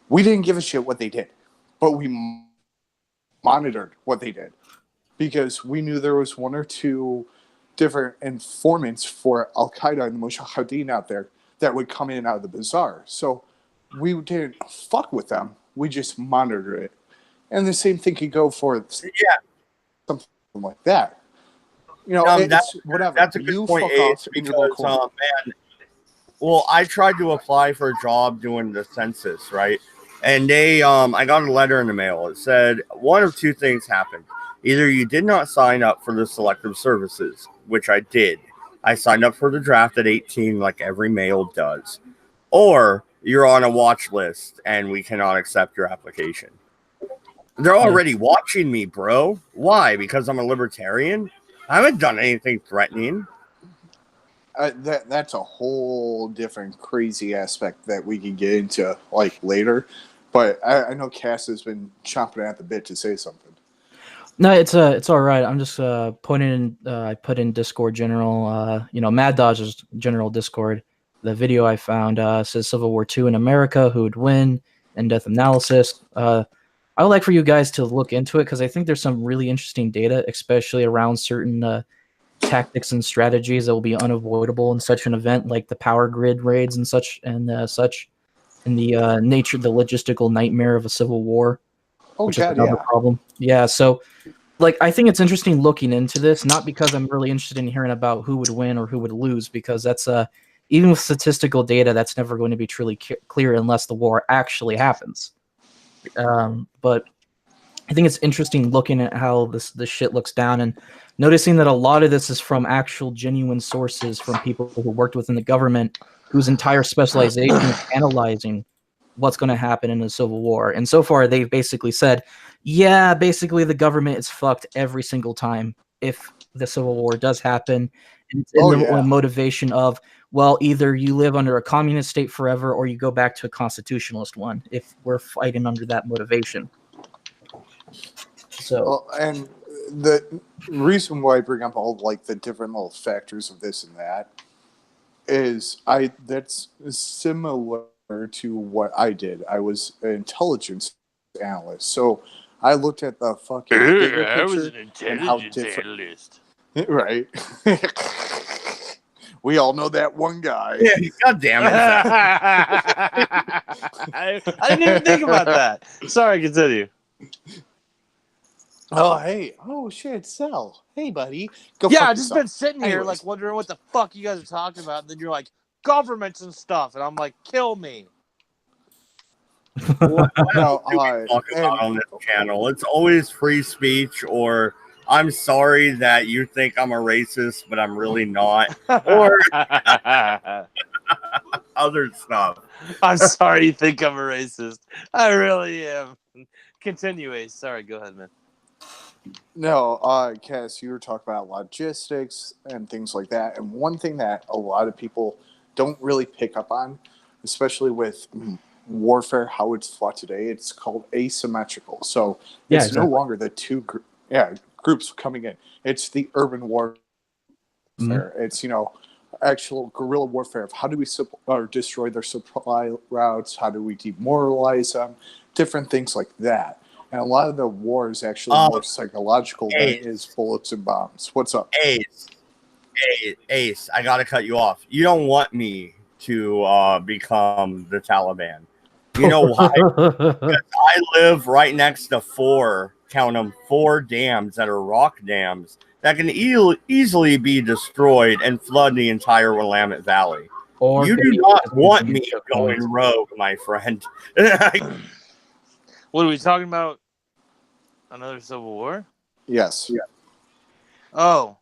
We didn't give a shit what they did, but we monitored what they did because we knew there was one or two different informants for Al-Qaeda and the Mujahideen out there that would come in and out of the bazaar. So we didn't fuck with them. We just monitored it. And the same thing could go for something like that. You know, it's whatever. That's a good point, Ace, because, man, well, I tried to apply for a job doing the census, right? And I got a letter in the mail. It said one of two things happened. Either you did not sign up for the selective services, which I did. I signed up for the draft at 18 like every male does. Or you're on a watch list and we cannot accept your application. They're already watching me, bro. Why? Because I'm a libertarian? I haven't done anything threatening. That's a whole different crazy aspect that we can get into like later. But I know Cass has been chomping at the bit to say something. No, it's all right. I'm just putting in. I put in Discord general. Mad Dodge's general Discord. The video I found says Civil War II in America, who would win, in-depth analysis. I would like for you guys to look into it because I think there's some really interesting data, especially around certain tactics and strategies that will be unavoidable in such an event, like the power grid raids and such, and the logistical nightmare of a civil war. Oh, which God, is another problem. Yeah, so like I think it's interesting looking into this, not because I'm really interested in hearing about who would win or who would lose, because that's even with statistical data, that's never going to be truly clear unless the war actually happens. But I think it's interesting looking at how this shit looks down and noticing that a lot of this is from actual genuine sources from people who worked within the government whose entire specialization is analyzing what's going to happen in a civil war. And so far, they've basically said, yeah, basically the government is fucked every single time if the civil war does happen. And it's in the motivation of, well, either you live under a communist state forever or you go back to a constitutionalist one if we're fighting under that motivation. So, and the reason why I bring up all like the different little factors of this and that is that's similar to what I did. I was an intelligence analyst, so I looked at the fucking bigger picture. I was an and how intelligence different, analyst. right? We all know that one guy. Yeah, God damn it. I didn't even think about that. Sorry, continue. Oh, hey. Oh, shit, Sal. Hey, buddy. Go Yeah, fuck I've just yourself. been sitting here Anyways. like wondering what the fuck you guys are talking about, and then you're like governments and stuff, and I'm like, kill me. What No, do we talk about on this channel? It's always free speech, or I'm sorry that you think I'm a racist, but I'm really not, or other stuff. I'm sorry you think I'm a racist. I really am. Continue, Ace. Sorry, go ahead, man. No, Cass, you were talking about logistics and things like that. And one thing that a lot of people don't really pick up on, especially with warfare, how it's fought today, it's called asymmetrical. So it's no longer the two groups coming in. It's the urban warfare. It's, actual guerrilla warfare of how do we destroy their supply routes, how do we demoralize them, different things like that. And a lot of the war is actually more psychological than it is bullets and bombs. What's up? Ace, I gotta cut you off. You don't want me to become the Taliban. You know why? Because I live right next to four dams that are rock dams that can easily be destroyed and flood the entire Willamette Valley. Or you do not want me going rogue, my friend. What are we talking about? Another civil war? Yes. Yeah. Oh.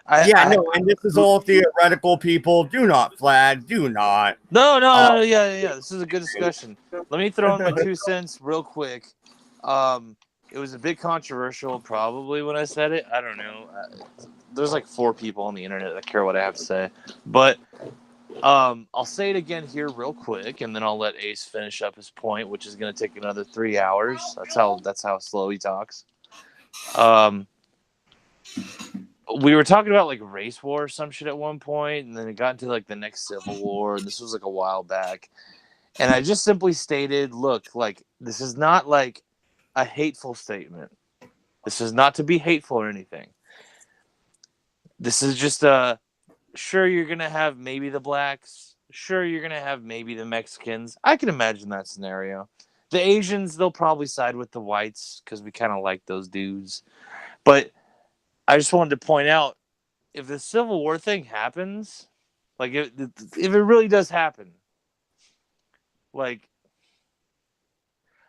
No, and this is all theoretical, people. Do not flag. Do not. No, yeah. This is a good discussion. Let me throw in my 2 cents real quick. It was a bit controversial, probably, when I said it. I don't know. There's like 4 people on the internet that care what I have to say. But I'll say it again here real quick, and then I'll let Ace finish up his point, which is going to take another 3 hours. That's how slow he talks. We were talking about like race war or some shit at one point, and then it got into like the next civil war, and this was like a while back. And I just simply stated, look, like this is not like a hateful statement. This is not to be hateful or anything. This is just sure, you're going to have maybe the blacks. Sure, you're going to have maybe the Mexicans. I can imagine that scenario. The Asians, they'll probably side with the whites because we kind of like those dudes. But I just wanted to point out, if the Civil War thing happens, like if it really does happen, like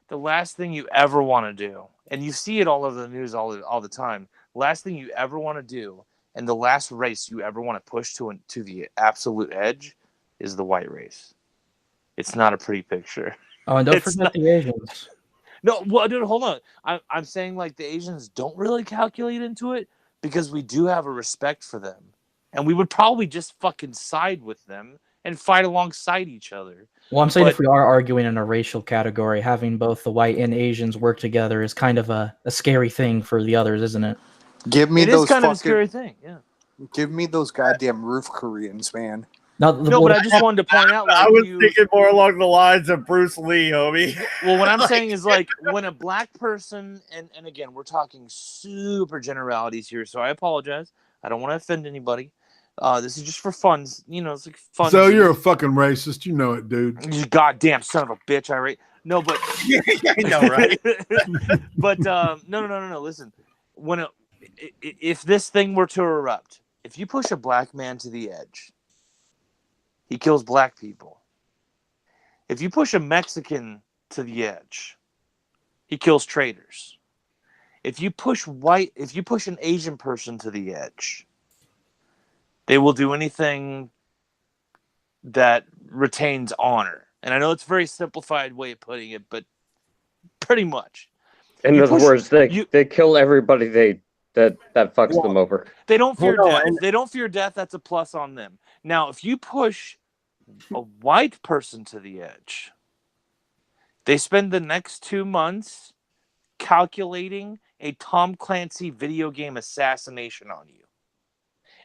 the last thing you ever want to do, and you see it all over the news all the time, last thing you ever want to do, and the last race you ever want to push to the absolute edge is the white race. It's not a pretty picture. Oh, and don't forget the Asians. No, well, dude, hold on. I'm saying like the Asians don't really calculate into it because we do have a respect for them. And we would probably just fucking side with them and fight alongside each other. Well, I'm saying if we are arguing in a racial category, having both the white and Asians work together is kind of a scary thing for the others, isn't it? Give me it those is kind of a scary thing, yeah. Give me those goddamn roof Koreans, man. No, but I just wanted to point out. Like, I was thinking more along the lines of Bruce Lee, homie. Well, what I'm saying is like when a black person, and again, we're talking super generalities here, so I apologize. I don't want to offend anybody. This is just for fun. It's like fun. So you're a fucking racist. You know it, dude. You goddamn son of a bitch. No, but yeah, I know, right? But no. Listen, if this thing were to erupt, if you push a black man to the edge, he kills black people. If you push a Mexican to the edge, he kills traitors. If you push an Asian person to the edge, they will do anything that retains honor. And I know it's a very simplified way of putting it, but pretty much. In other words, they kill everybody that fucks them over. They don't fear death. They don't fear death. That's a plus on them. Now, if you push a white person to the edge, they spend the next 2 months calculating a Tom Clancy video game assassination on you.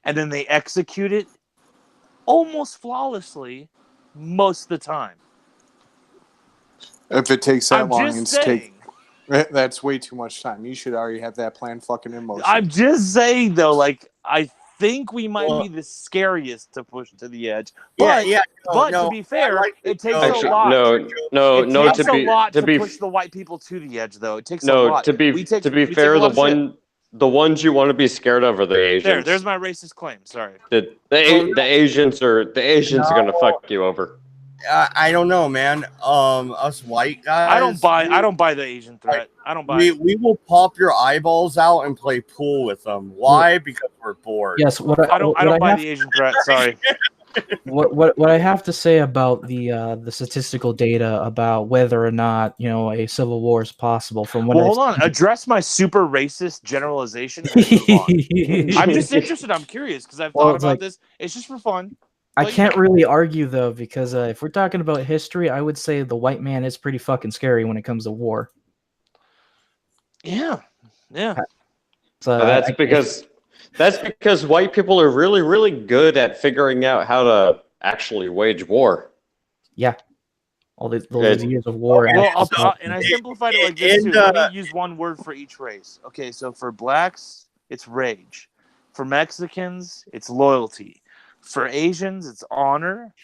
And then they execute it almost flawlessly most of the time. If it takes that I'm long, just saying. that's way too much time. You should already have that plan fucking in motion. I'm just saying, though, like, I think we might be the scariest to push to the edge. But, to be fair, it takes a lot. It takes a lot to push the white people to the edge, though. It takes a lot. To be fair, the ones you want to be scared of are the Asians. There's my racist claim. Sorry. The Asians are gonna fuck you over. I don't know, man. Us white guys. I don't buy the Asian threat. I don't buy it. We will pop your eyeballs out and play pool with them. Why? Because we're bored. Yes. I don't buy the Asian threat. Sorry. What I have to say about the statistical data about whether or not a civil war is possible from what hold on, address my super racist generalization. I'm just interested. I'm curious because I've thought about this. It's just for fun. I can't really argue though because if we're talking about history, I would say the white man is pretty fucking scary when it comes to war. Yeah. So that's because white people are really, really good at figuring out how to actually wage war. Yeah. All those years of war. Well, and I simplified it like this too. Let me use one word for each race. Okay, so for blacks, it's rage. For Mexicans, it's loyalty. For Asians, it's honor.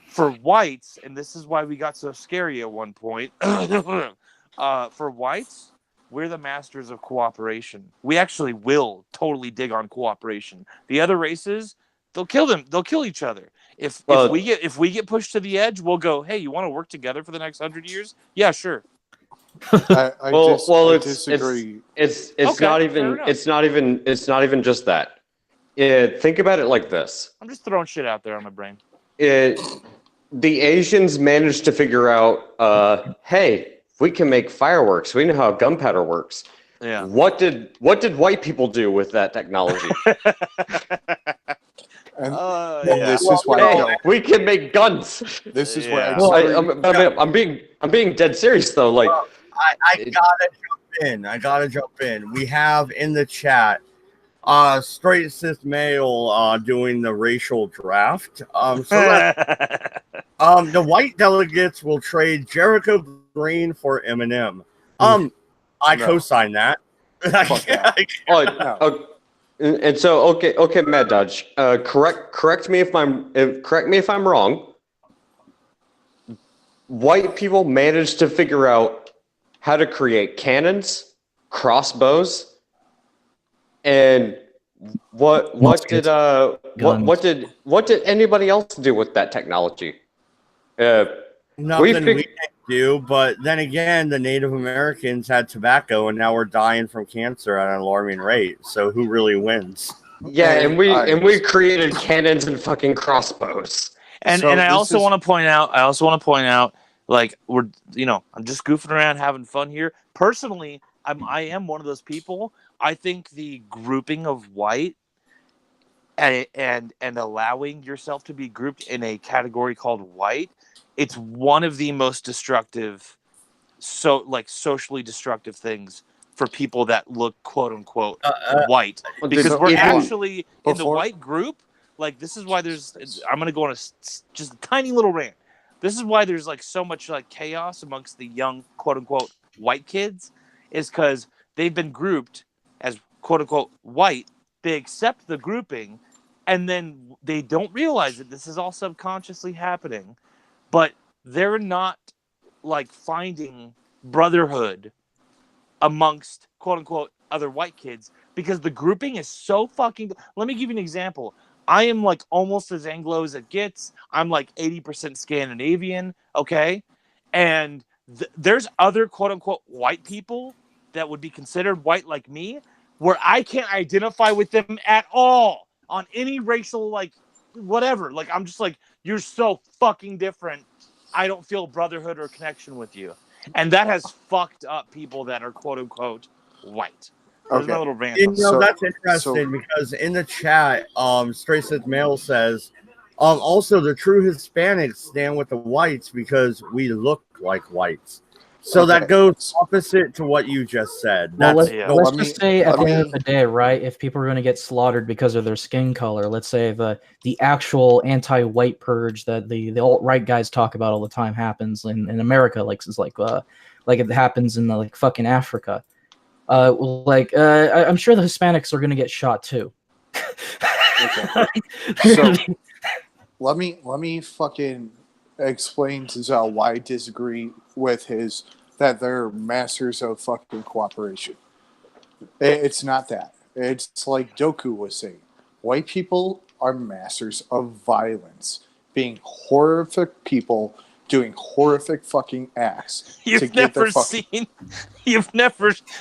For whites, and this is why we got so scary at one point, for whites, we're the masters of cooperation. We actually will totally dig on cooperation. The other races, they'll kill them. They'll kill each other. If we get pushed to the edge, we'll go, hey, you want to work together for the next 100 years? Yeah, sure. I disagree. It's not even just that. Think about it like this. I'm just throwing shit out there on my brain. The Asians managed to figure out, hey, we can make fireworks. We know how gunpowder works. Yeah. What did white people do with that technology? This is why we can make guns. This is where I'm being dead serious though. Like, I gotta jump in. We have in the chat straight cis male doing the racial draft. The white delegates will trade Jericho Green for Eminem. I co-sign that. And so okay, Mad Dodge. Correct me if I'm wrong. White people managed to figure out how to create cannons, crossbows, and what did anybody else do with that technology? Nothing we can do, but then again, the Native Americans had tobacco, and now we're dying from cancer at an alarming rate. So who really wins? Yeah, and we created cannons and fucking crossbows. And I also want to point out, like I'm just goofing around, having fun here. Personally, I am one of those people. I think the grouping of white and allowing yourself to be grouped in a category called white, it's one of the most destructive, socially destructive things for people that look quote unquote white, because we're actually in the white group. Like, this is why I'm going to go on just a tiny little rant. This is why there's like so much like chaos amongst the young quote unquote white kids, is because they've been grouped as quote unquote white. They accept the grouping, and then they don't realize that this is all subconsciously happening, but they're not like finding brotherhood amongst quote unquote other white kids, because the grouping is so fucking. Let me give you an example. I am like almost as Anglo as it gets. I'm like 80% Scandinavian, okay? And there's other quote unquote white people that would be considered white like me, where I can't identify with them at all on any racial, like, whatever. Like, I'm just like, you're so fucking different. I don't feel brotherhood or connection with you. And that has fucked up people that are quote unquote white. There's my little rant. That's interesting because in the chat, Straight Cis Male says, also the true Hispanics stand with the whites because we look like whites. So Okay. that goes opposite to what you just said. Well, That's Yeah. let's let just me- say at let the end of me- the day, right? If people are going to get slaughtered because of their skin color, let's say the actual anti-white purge that the alt-right guys talk about all the time happens in America, like it happens in like fucking Africa. I'm sure the Hispanics are going to get shot too. Okay. So let me fucking explain to Zell why I disagree with his that they're masters of fucking cooperation. It's not that. It's like Doku was saying. White people are masters of violence, being horrific people doing horrific fucking acts to You've get their never fucking.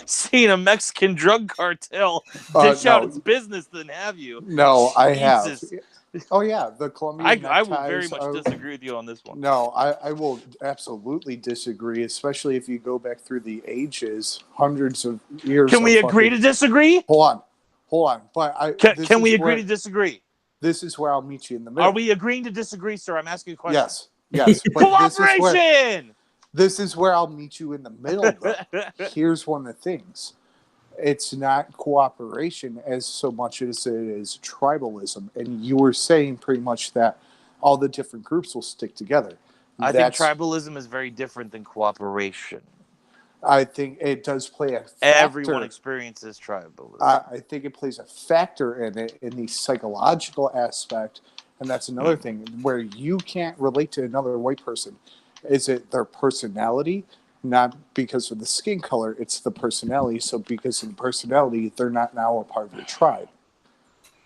seen a Mexican drug cartel dish out its business, then have you? No, I have. Jesus. Oh yeah, the Colombian I will very neckties much are- disagree with you on this one. No, I will absolutely disagree, especially if you go back through the ages, hundreds of years. Can we of agree to fucking- disagree? Hold on. But Can we agree to disagree? This is where I'll meet you in the middle. Are we agreeing to disagree, sir? I'm asking a question. Yes. But Cooperation! this is where I'll meet you in the middle, though. Here's one of the things. It's not cooperation as so much as it is tribalism. And you were saying pretty much that all the different groups will stick together. I think tribalism is very different than cooperation. I think it does play a factor. Everyone experiences tribalism. I think it plays a factor in it, in the psychological aspect. And that's another thing where you can't relate to another white person. Is it their personality? Not because of the skin color, it's the personality. So because of the personality, they're not now a part of your tribe.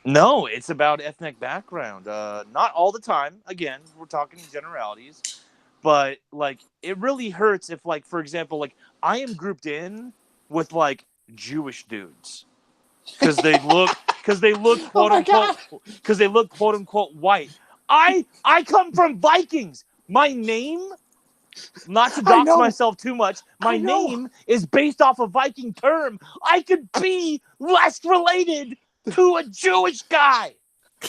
No, it's about ethnic background. Not all the time. Again, we're talking generalities. But, like, it really hurts if, like, for example, like, I am grouped in with, like, Jewish dudes. Because they look quote unquote white. I come from Vikings. My name, not to dox myself too much, my name is based off a Viking term. I could be less related to a Jewish guy.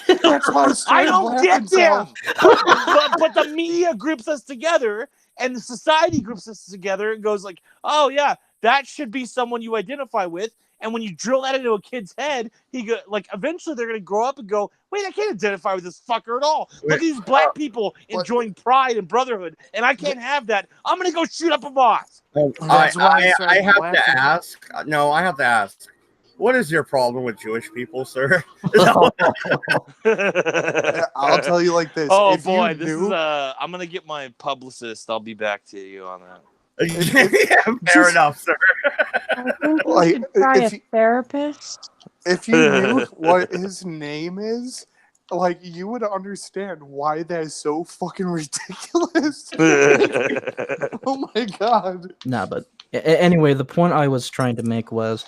That's why I don't get them. But the media groups us together, and the society groups us together, and goes like, "Oh yeah, that should be someone you identify with." And when you drill that into a kid's head, eventually they're gonna grow up and go, "Wait, I can't identify with this fucker at all. Look at these black people enjoying pride and brotherhood, and I can't have that. I'm gonna go shoot up a boss." I have to ask. No, I have to ask. What is your problem with Jewish people, sir? I'll tell you like this. Oh if boy, you this knew, is I'm gonna get my publicist. I'll be back to you on that. Yeah, fair enough, sir. I think you Like, should try if a you- therapist. if you knew what his name is, like you would understand why that is so fucking ridiculous. Oh my god. Nah, but anyway, the point I was trying to make was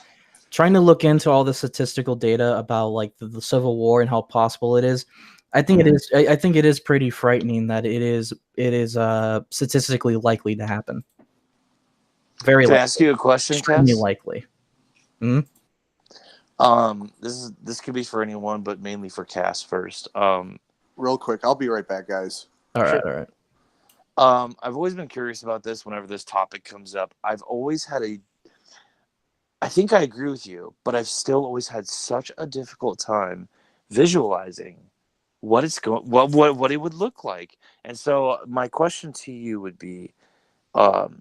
trying to look into all the statistical data about like the Civil War and how possible it is. I think it is. I think it is pretty frightening that it is statistically likely to happen. Very Can I likely. ask you a question, Extremely Cass? likely. This could be for anyone, but mainly for Cass first. Real quick, I'll be right back, guys. All right, Sure. all right. I've always been curious about this whenever this topic comes up. I've always had I think I agree with you, but I've still always had such a difficult time visualizing what it would look like. And so my question to you would be,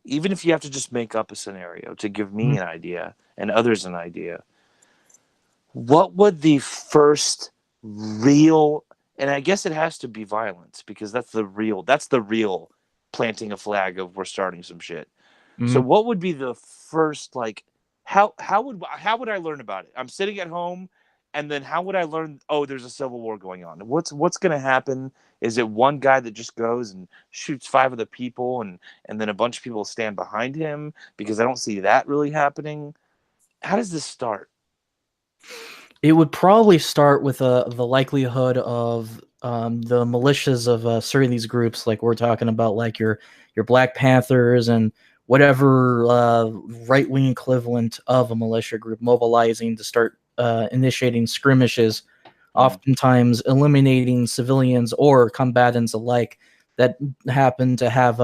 even if you have to just make up a scenario to give me an idea and others an idea, what would the first real, and I guess it has to be violence because that's the real planting a flag of we're starting some shit. So what would be the first, like, how would I learn about it? I'm sitting at home, and then how would I learn, oh, there's a civil war going on? What's going to happen? Is it one guy that just goes and shoots 5 of the people, and then a bunch of people stand behind him? Because I don't see that really happening. How does this start? It would probably start with the likelihood of the militias of certain of these groups, like we're talking about, like your Black Panthers and whatever right-wing equivalent of a militia group mobilizing to start initiating skirmishes, oftentimes eliminating civilians or combatants alike that happen to have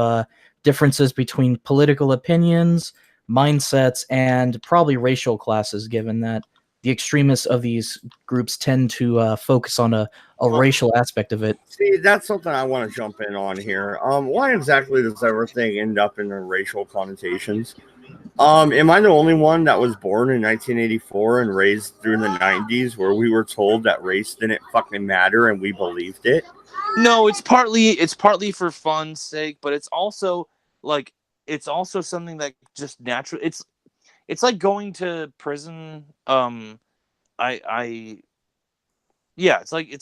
differences between political opinions, mindsets, and probably racial classes, given that the extremists of these groups tend to focus on a racial aspect of it. See, that's something I want to jump in on here. Why exactly does everything end up in the racial connotations? Am I the only one that was born in 1984 and raised through the 90s where we were told that race didn't fucking matter and we believed it? No, it's partly for fun's sake, but it's also something that just naturally it's like going to prison. It's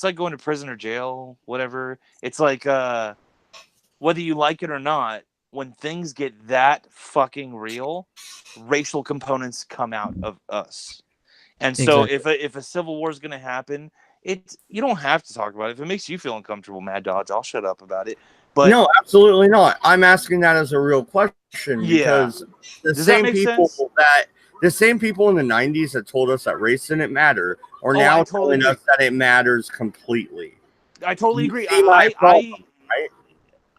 like going to prison or jail, whatever. It's like whether you like it or not, when things get that fucking real, racial components come out of us. And so if a civil war is going to happen, you don't have to talk about it. If it makes you feel uncomfortable, Mad Dodge, I'll shut up about it. But no, absolutely not. I'm asking that as a real question because the same people in the 90s that told us that race didn't matter are now telling us that it matters completely. I totally agree.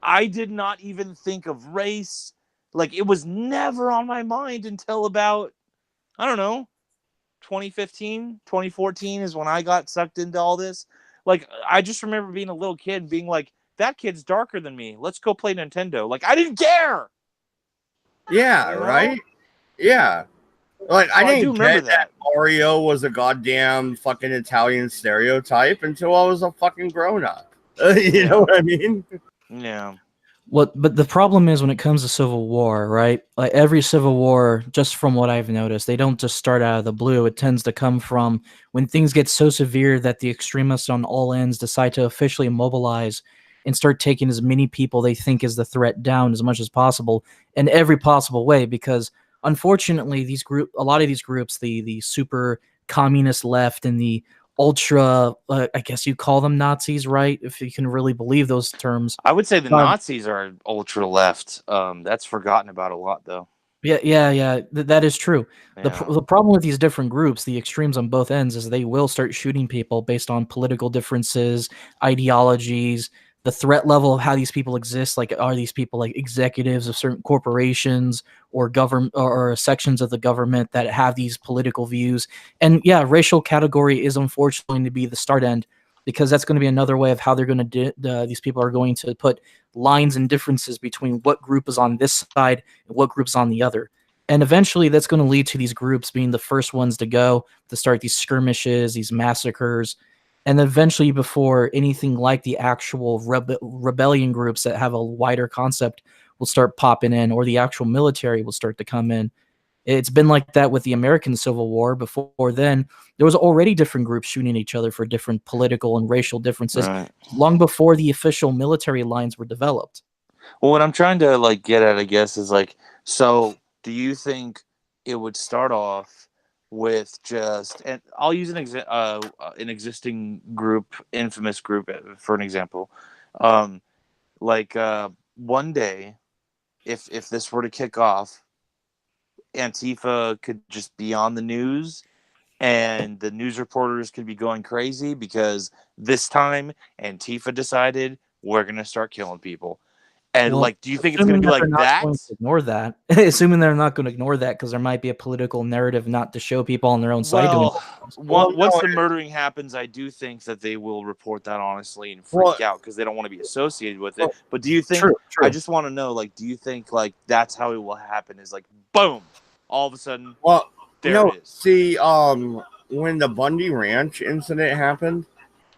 I did not even think of race. Like, it was never on my mind until about, I don't know, 2015, 2014 is when I got sucked into all this. Like, I just remember being a little kid being like, that kid's darker than me. Let's go play Nintendo. Like, I didn't care. Yeah, right? Yeah. Like, so I didn't get that Mario was a goddamn fucking Italian stereotype until I was a fucking grown-up. You know what I mean? Yeah. But the problem is when it comes to civil war, right? Like every civil war, just from what I've noticed, they don't just start out of the blue. It tends to come from when things get so severe that the extremists on all ends decide to officially mobilize and start taking as many people they think is the threat down as much as possible in every possible way. Because unfortunately, a lot of these groups, the super communist left and the ultra, I guess you call them Nazis, right? If you can really believe those terms. I would say the Nazis are ultra left. That's forgotten about a lot, though. Yeah. That is true. Yeah. The problem with these different groups, the extremes on both ends, is they will start shooting people based on political differences, ideologies, the threat level of how these people exist. Like, are these people like executives of certain corporations or government or sections of the government that have these political views? And yeah, racial category is unfortunately going to be the start end, because that's going to be another way of how they're going to these people are going to put lines and differences between what group is on this side and what group's on the other. And eventually that's going to lead to these groups being the first ones to go to start these skirmishes, these massacres. And eventually, before anything like the actual rebellion groups that have a wider concept will start popping in, or the actual military will start to come in. It's been like that with the American Civil War. Before then, there was already different groups shooting each other for different political and racial differences, long before the official military lines were developed. Well, what I'm trying to get at, I guess, is so do you think it would start off with just, and I'll use an existing group, infamous group for an example. One day, if this were to kick off, Antifa could just be on the news and the news reporters could be going crazy because this time Antifa decided we're going to start killing people. And do you think it's going to be like that? Going to ignore that, assuming they're not going to ignore that, because there might be a political narrative not to show people on their own side. Once the murdering happens, I do think that they will report that honestly and freak out because they don't want to be associated with it. But do you think? True. I just want to know, do you think that's how it will happen? Is boom, all of a sudden. Well, there it is. See, when the Bundy Ranch incident happened,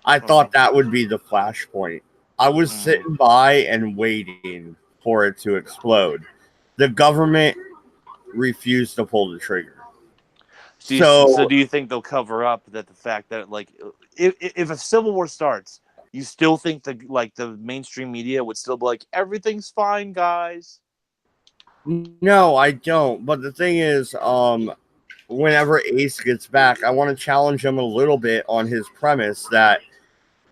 I thought that would be the flashpoint. I was sitting by and waiting for it to explode. The government refused to pull the trigger. So do you think they'll cover up the fact that if a civil war starts, you still think the mainstream media would still be like, everything's fine, guys? No, I don't. But the thing is, whenever Ace gets back, I want to challenge him a little bit on his premise that,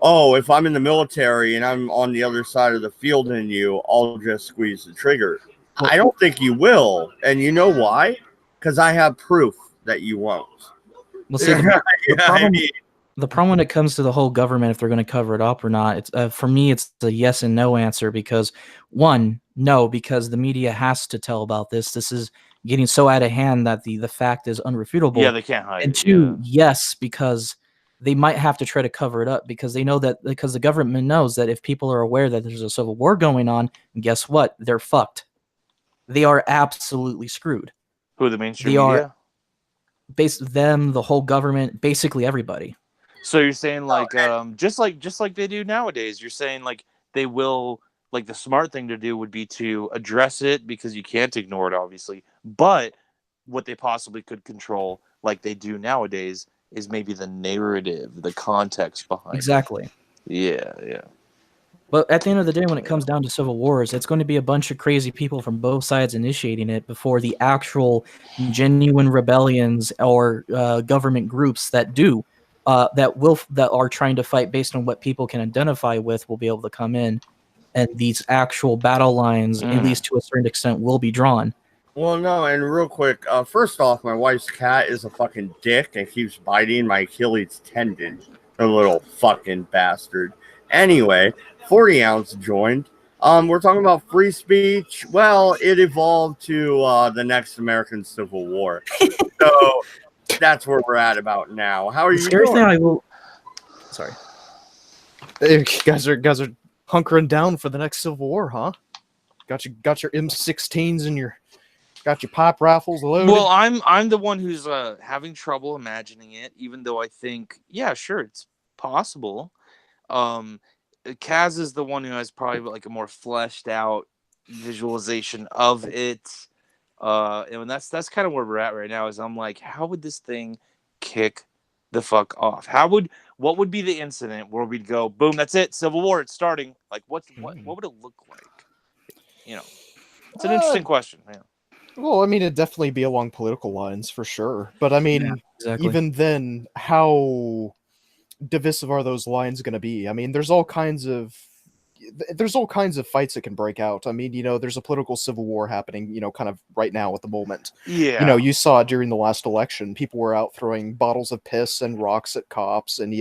if I'm in the military and I'm on the other side of the field than you, I'll just squeeze the trigger. I don't think you will. And you know the problem when it comes to the whole government, if they're going to cover it up or not, it's for me, it's a yes and no answer because no, because the media has to tell about this. This is getting so out of hand that the fact is unrefutable. Yeah, they can't hide And it. two, yes, because they might have to try to cover it up because they know that because the government knows that if people are aware that there's a civil war going on, guess what? They're fucked. They are absolutely screwed. Who, the mainstream They media? are them, the whole government, basically everybody. So you're saying like just like they do nowadays, you're saying like they will, like the smart thing to do would be to address it because you can't ignore it obviously, but what they possibly could control like they do nowadays is maybe the narrative, the context behind Exactly. it. Yeah. But at the end of the day, when it comes down to civil wars, it's going to be a bunch of crazy people from both sides initiating it before the actual genuine rebellions or government groups that are trying to fight based on what people can identify with will be able to come in, and these actual battle lines, at least to a certain extent, will be drawn. Well, no, and real quick, first off, my wife's cat is a fucking dick and keeps biting my Achilles tendon. A little fucking bastard. Anyway, 40 ounce joined. We're talking about free speech. Well, it evolved to the next American Civil War. So that's where we're at about now. How are you doing? Sorry. Hey, guys are hunkering down for the next Civil War, huh? Got your M16s and got your pipe rifles loaded. Well, I'm the one who's having trouble imagining it, even though I think, yeah, sure, it's possible. Kaz is the one who has probably like a more fleshed out visualization of it. And that's kind of where we're at right now. Is I'm like, how would this thing kick the fuck off? What would be the incident where we'd go, boom, that's it, Civil War, it's starting? Like, what would it look like? You know, it's an interesting question. Yeah. Well, I mean, it'd definitely be along political lines for sure. But I mean, exactly. Even then, how divisive are those lines going to be? I mean, there's all kinds of fights that can break out. I mean, there's a political civil war happening, kind of right now at the moment. Yeah. You saw it during the last election. People were out throwing bottles of piss and rocks at cops, and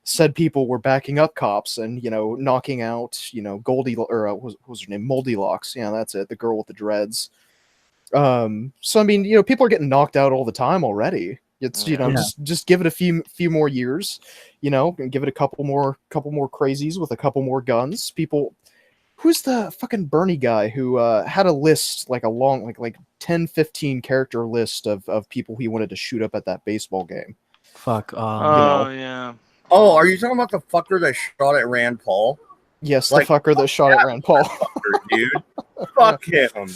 said people were backing up cops and knocking out Goldie, or what was her name, Moldilocks. Yeah, that's it, the girl with the dreads. So I mean, people are getting knocked out all the time already. It's just give it a few more years, and give it a couple more crazies with a couple more guns. People, who's the fucking Bernie guy who had a list, like a long like 10, 15 character list of people he wanted to shoot up at that baseball game? Fuck. Yeah. Oh, are you talking about the fucker that shot at Rand Paul? Yes, the fucker that shot at Rand Paul. Fucker, dude. Fuck him.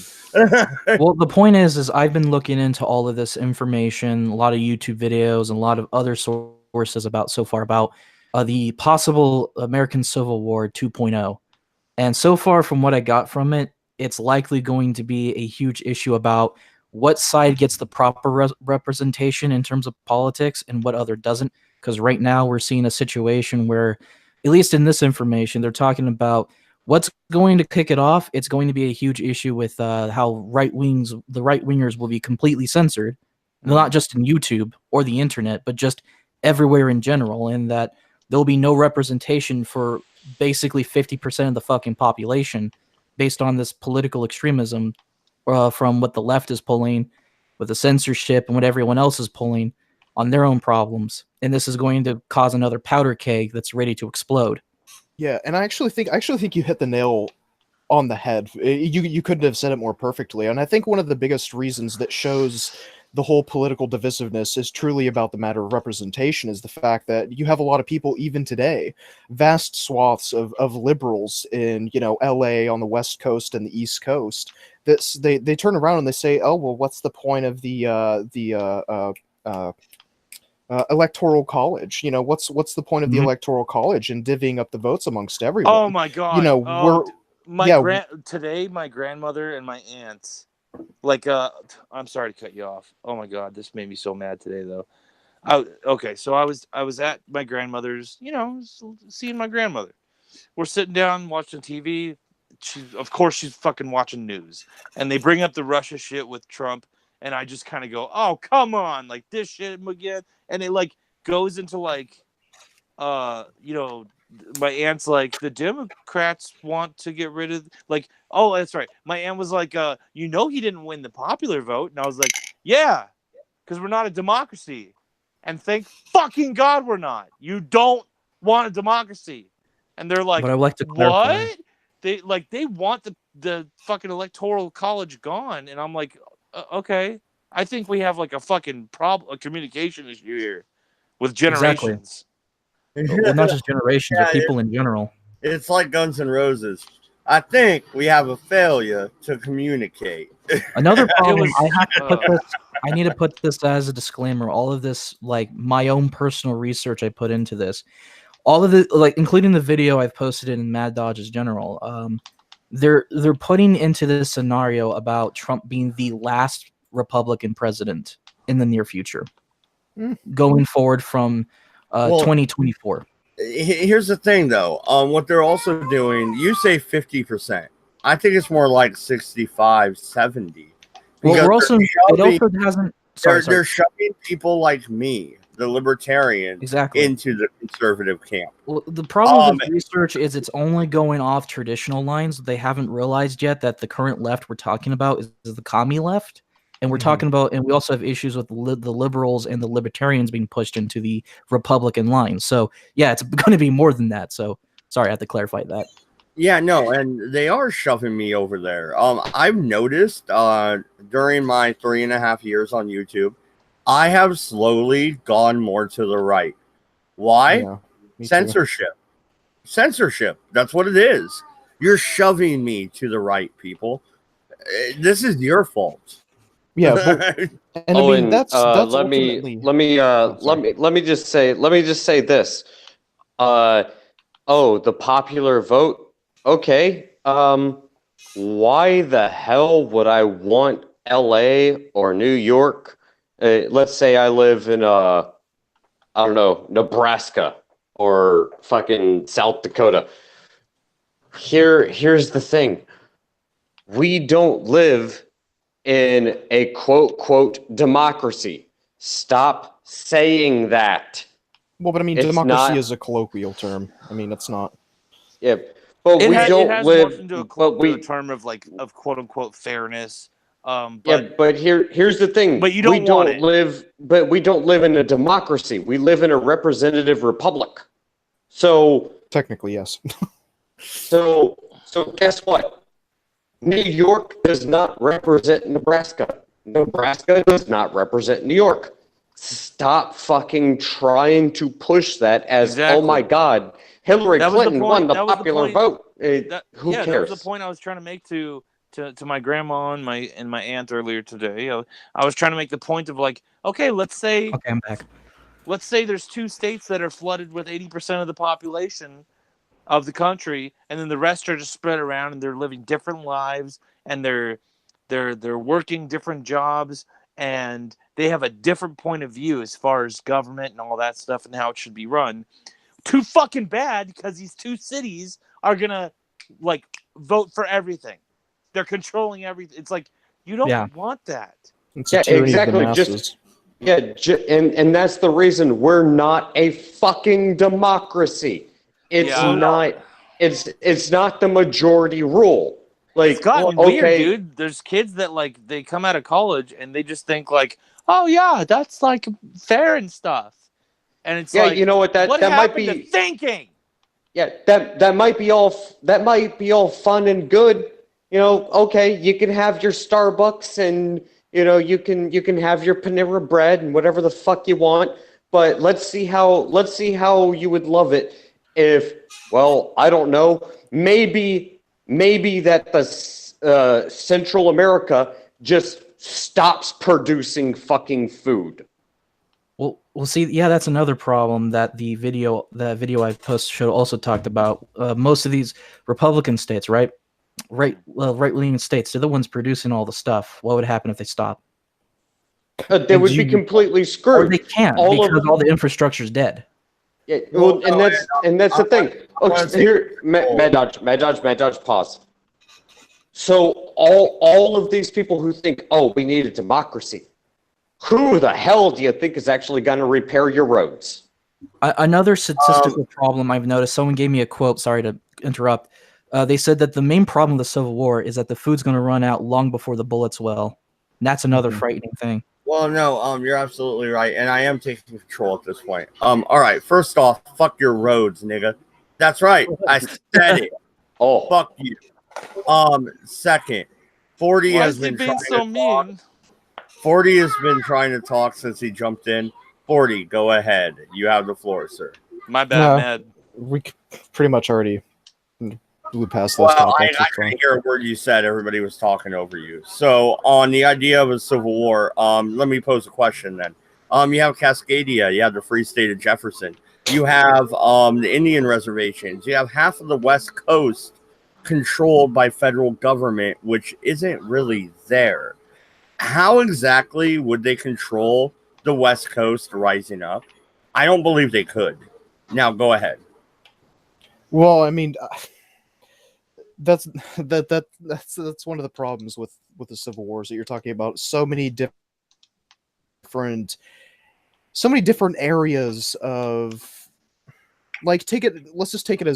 Well, the point is I've been looking into all of this information, a lot of YouTube videos, and a lot of other sources about the possible American Civil War 2.0. And so far, from what I got from it, it's likely going to be a huge issue about what side gets the proper representation in terms of politics and what other doesn't. Because right now we're seeing a situation where, at least in this information, they're talking about what's going to kick it off. It's going to be a huge issue with how the right wingers will be completely censored, not just in YouTube or the internet, but just everywhere in general, and that there'll be no representation for basically 50% of the fucking population based on this political extremism from what the left is pulling with the censorship and what everyone else is pulling on their own problems. And this is going to cause another powder keg that's ready to explode. Yeah, and I actually think you hit the nail on the head. You couldn't have said it more perfectly. And I think one of the biggest reasons that shows the whole political divisiveness is truly about the matter of representation is the fact that you have a lot of people, even today, vast swaths of liberals in, LA on the West Coast and the East Coast, that they turn around and they say, oh, well, what's the point of the electoral college? What's the point of the electoral college and divvying up the votes amongst everyone? Oh my god! Today my grandmother and my aunts, I'm sorry to cut you off. Oh my god, this made me so mad today though. So I was at my grandmother's, seeing my grandmother. We're sitting down watching TV. She's fucking watching news, and they bring up the Russia shit with Trump. And I just kind of go, oh, come on, like this shit again. And it goes into my aunt's like, the Democrats want to get rid of, like, oh, that's right. My aunt was like, he didn't win the popular vote. And I was like, yeah, because we're not a democracy. And thank fucking God we're not. You don't want a democracy. And they're like, But I would like to clarify. what? They want the fucking electoral college gone. And I'm like, okay. I think we have like a fucking a communication issue here with generations. Well, not just generations, but people in general. It's like Guns N' Roses. I think we have a failure to communicate. Another problem, I need to put this as a disclaimer. All of this, like my own personal research I put into this, all of the, like, including the video I've posted in Mad Dodge's general, they're putting into this scenario about Trump being the last Republican president in the near future, going forward from 2024. Here's the thing, though. What they're also doing, you say 50%. I think it's more like 65, 70. Well, it also hasn't. They're shoving people like me, the libertarian, into the conservative camp. Well, the problem with research is it's only going off traditional lines. They haven't realized yet that the current left we're talking about is the commie left. And we're talking about, and we also have issues with the liberals and the libertarians being pushed into the Republican line. So, yeah, it's going to be more than that. So, sorry, I have to clarify that. Yeah, no, and they are shoving me over there. I've noticed during my 3.5 years on YouTube, I have slowly gone more to the right. Why? Yeah, censorship. Censorship. That's what it is. You're shoving me to the right, people. This is your fault. Yeah, but, and I mean that's let me just say this. The popular vote. Okay. Why the hell would I want LA or New York? Let's say I live in Nebraska or fucking South Dakota. Here's the thing. We don't live in a quote democracy. Stop saying that. Well, but I mean, democracy is a colloquial term. I mean, it's not. Yeah, but we don't live into a colloquial term of quote unquote fairness. But here's the thing. But we don't live in a democracy. We live in a representative republic. So technically, yes. so guess what? New York does not represent Nebraska. Nebraska does not represent New York. Stop fucking trying to push that as, oh my God, Hillary Clinton won the popular vote. Who cares? That was the point I was trying to make to my grandma and my aunt earlier today. I was trying to make the point of like, okay, let's say I'm back. Let's say there's 2 states that are flooded with 80% of the population of the country, and then the rest are just spread around, and they're living different lives, and they're working different jobs, and they have a different point of view as far as government and all that stuff and how it should be run. Too fucking bad, because these 2 cities are gonna like vote for everything. They're controlling everything. It's like you don't want that. Exactly. And that's the reason we're not a fucking democracy. It's not the majority rule. Like, it's gotten weird, dude. There's kids that like they come out of college and they just think like, oh yeah, that's like fair and stuff. And it's like, you know what that might be thinking. Yeah, that might be all fun and good. You know, okay, you can have your Starbucks and you can have your Panera bread and whatever the fuck you want. But let's see how you would love it if, well, I don't know, maybe that the Central America just stops producing fucking food. Well, see, yeah, that's another problem that the video I posted also talked about. Most of these Republican states, right-leaning states, they're the ones producing all the stuff. What would happen if they stop? They would be completely screwed. Or they can't because all the infrastructure is dead. Yeah, well, and that's the thing. Okay, here, Mad Dodge, pause. So all of these people who think, oh, we need a democracy, who the hell do you think is actually going to repair your roads? Another statistical problem I've noticed. Someone gave me a quote. Sorry to interrupt. They said that the main problem with the Civil War is that the food's going to run out long before the bullets will. And that's another frightening thing. Well, no, you're absolutely right, and I am taking control at this point. All right, first off, fuck your roads, nigga. That's right, I said it. Oh, Fuck you. Second, 40 Why has is he been being trying so to talk. mean? 40 has been trying to talk since he jumped in. 40, go ahead. You have the floor, sir. My bad, No. Mad. We pretty much already blew past those Well, I topics. It's fine. didn't hear a word you said. Everybody was talking over you. So, on the idea of a civil war, let me pose a question then. You have Cascadia, you have the Free State of Jefferson, you have the Indian reservations, you have half of the West Coast controlled by federal government, which isn't really there. How exactly would they control the West Coast rising up? I don't believe they could. Now, go ahead. Well, I mean, that's one of the problems with the Civil Wars that you're talking about. So many different areas of, like, let's just take it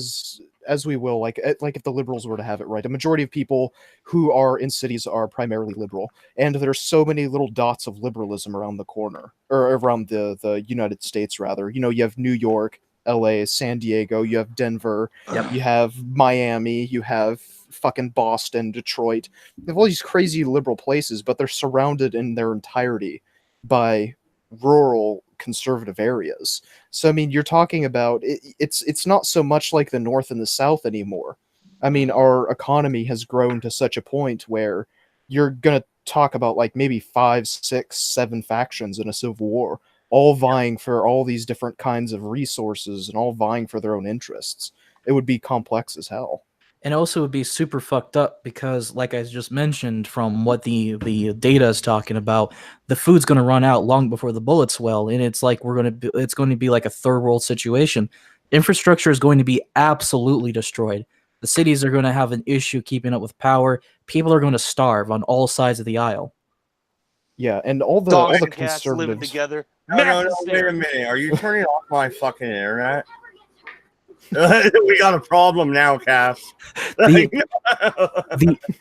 as we will, like if the liberals were to have it right. A majority of people who are in cities are primarily liberal, and there's so many little dots of liberalism around the corner, or around the United States, rather. You know, you have New York, LA, San Diego, you have Denver, you have Miami, you have fucking Boston, Detroit. You have all these crazy liberal places, but they're surrounded in their entirety by rural conservative areas. So I mean, you're talking about it's not so much like the North and the South anymore. I mean, our economy has grown to such a point where you're gonna talk about like maybe 5, 6, 7 factions in a civil war, all vying for all these different kinds of resources and all vying for their own interests. It would be complex as hell. And also would be super fucked up because, like I just mentioned, from what the data is talking about, the food's going to run out long before the bullets will, and it's like it's going to be like a third world situation. Infrastructure is going to be absolutely destroyed. The cities are going to have an issue keeping up with power. People are going to starve on all sides of the aisle. Yeah, and all the Dogs and cats conservatives living together. No, Mass wait a hysteria. minute. Are you turning off my fucking internet? We got a problem now, Cass. I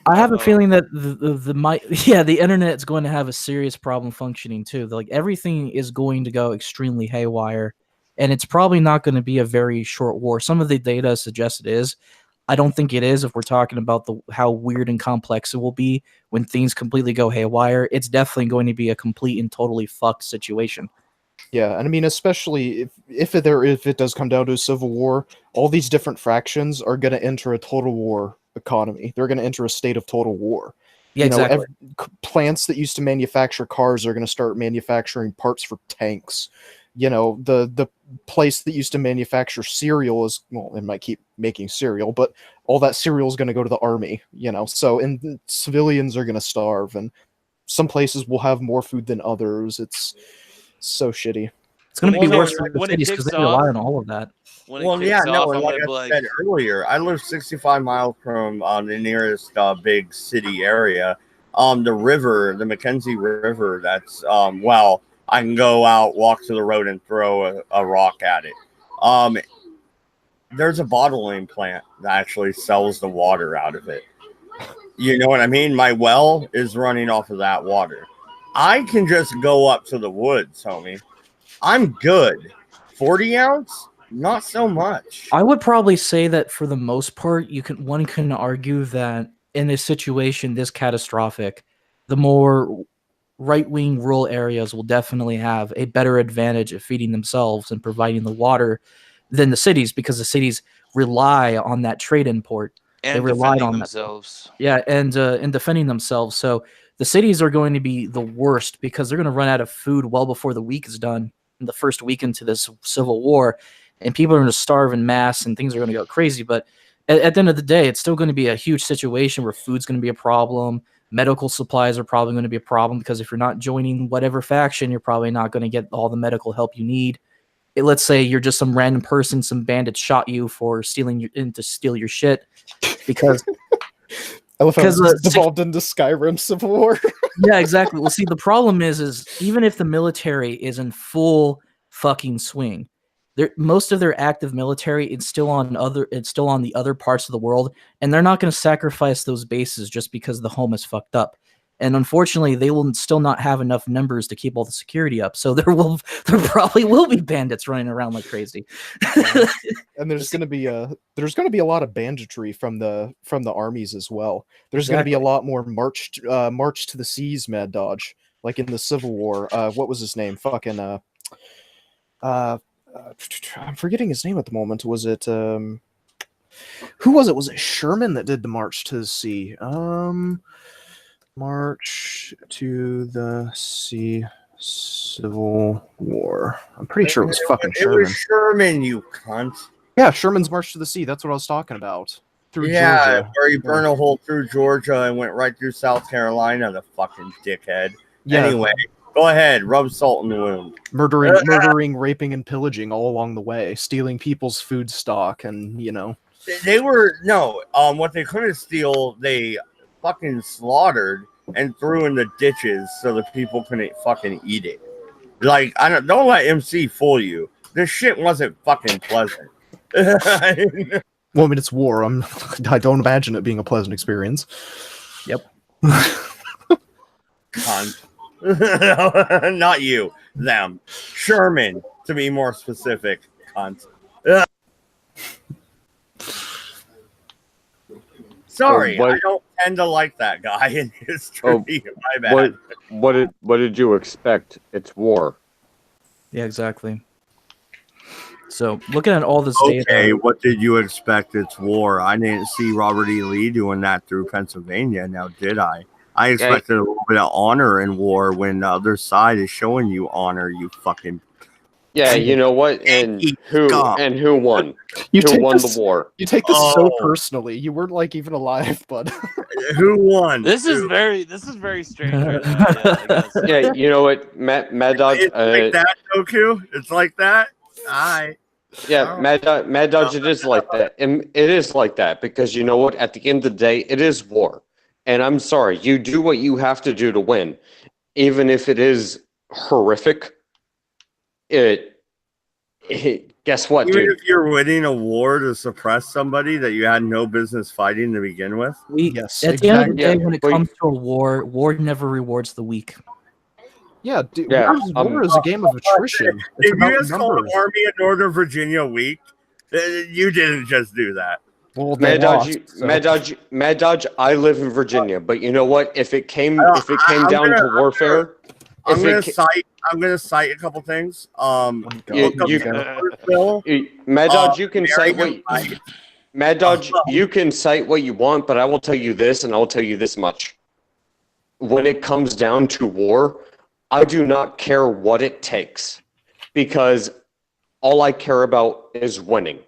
have a feeling that the internet's going to have a serious problem functioning too. Like everything is going to go extremely haywire, and it's probably not going to be a very short war. Some of the data suggests it is. I don't think it is if we're talking about how weird and complex it will be when things completely go haywire. It's definitely going to be a complete and totally fucked situation. Yeah, and I mean, especially if it does come down to a civil war, all these different fractions are going to enter a total war economy. They're going to enter a state of total war. Yeah, exactly. Plants that used to manufacture cars are going to start manufacturing parts for tanks. You know, the place that used to manufacture cereal is, well, it might keep making cereal, but all that cereal is going to go to the army. You know, so and civilians are going to starve, and some places will have more food than others. It's so shitty. It's going to be worse for the when it cities because kicks they rely off- on all of that. When it Well, kicks yeah, no, off, and I'm like gonna I be said earlier, I live 65 miles from the nearest big city area. The river, the Mackenzie River, that's, well, I can go out, walk to the road, and throw a rock at it. There's a bottling plant that actually sells the water out of it. You know what I mean? My well is running off of that water. I can just go up to the woods, homie. I'm good. 40 ounce? Not so much. I would probably say that for the most part, one can argue that in a situation this catastrophic, the more right-wing rural areas will definitely have a better advantage of feeding themselves and providing the water than the cities, because the cities rely on that trade import. and they relied defending on themselves. Yeah, and defending themselves. So the cities are going to be the worst because they're going to run out of food well before the week is done, in the first week into this civil war, and people are going to starve in mass and things are going to go crazy. But at the end of the day, it's still going to be a huge situation where food's going to be a problem. Medical supplies are probably going to be a problem because if you're not joining whatever faction, you're probably not going to get all the medical help you need. Let's say you're just some random person, some bandit shot you for steal your shit because I love how it's devolved into Skyrim Civil War. Yeah, exactly. Well, see, the problem is even if the military is in full fucking swing, most of their active military it's still on the other parts of the world, and they're not going to sacrifice those bases just because the home is fucked up. And unfortunately, they will still not have enough numbers to keep all the security up. So there probably will be bandits running around like crazy. And there's going to be a lot of banditry from the armies as well. There's going to be a lot more march to the seas, Mad Dodge, like in the Civil War. What was his name? Fucking I'm forgetting his name at the moment. Was it who was it? Was it Sherman that did the march to the sea? March to the Sea Civil War. I'm pretty sure it was fucking Sherman. It was Sherman, you cunt. Yeah, Sherman's March to the Sea. That's what I was talking about. Through Georgia. Where he Yeah. burned a hole through Georgia and went right through South Carolina, the fucking dickhead. Yeah. Anyway, go ahead, rub salt in the wound. Murdering, raping, and pillaging all along the way, stealing people's food stock, and They were what they couldn't steal, they fucking slaughtered and threw in the ditches so the people couldn't fucking eat it. Like, don't let MC fool you. This shit wasn't fucking pleasant. Well, I mean, it's war. I don't imagine it being a pleasant experience. Yep. Cunt. Not you, them. Sherman, to be more specific, cunt. Sorry, I don't tend to like that guy in history. My bad. What did you expect? It's war. Yeah, exactly. So looking at all this Okay, data, what did you expect? It's war. I didn't see Robert E. Lee doing that through Pennsylvania. Now, did I? I expected a little bit of honor in war when the other side is showing you honor. You fucking. Yeah, you know what? And who won? Who won the war? You take this so personally. You weren't like even alive, bud. Who won? This is very strange right now. Yeah, I guess. Yeah, you know what, Mad Dodge. It's like that, Goku. It's like that. Yeah, Mad Dodge. It is like that. And it is like that because you know what? At the end of the day, it is war. And I'm sorry, you do what you have to do to win, even if it is horrific. Guess what, Even dude? if you're winning a war to suppress somebody that you had no business fighting to begin with. Yes. At the end of the day, Yeah, when it comes to a war never rewards the weak. Yeah, dude, Yeah, war is a game of attrition. It's Did you about just call the numbers. army of Northern Virginia weak? You didn't just do that. Well, they lost, so- Mad Dodge. I live in Virginia, but you know what? If it came down to warfare, I'm gonna cite a couple things. Mad Dodge, you can cite what Mad Dodge, you can cite what you want, but I will tell you this, and I will tell you this much: when it comes down to war, I do not care what it takes, because all I care about is winning.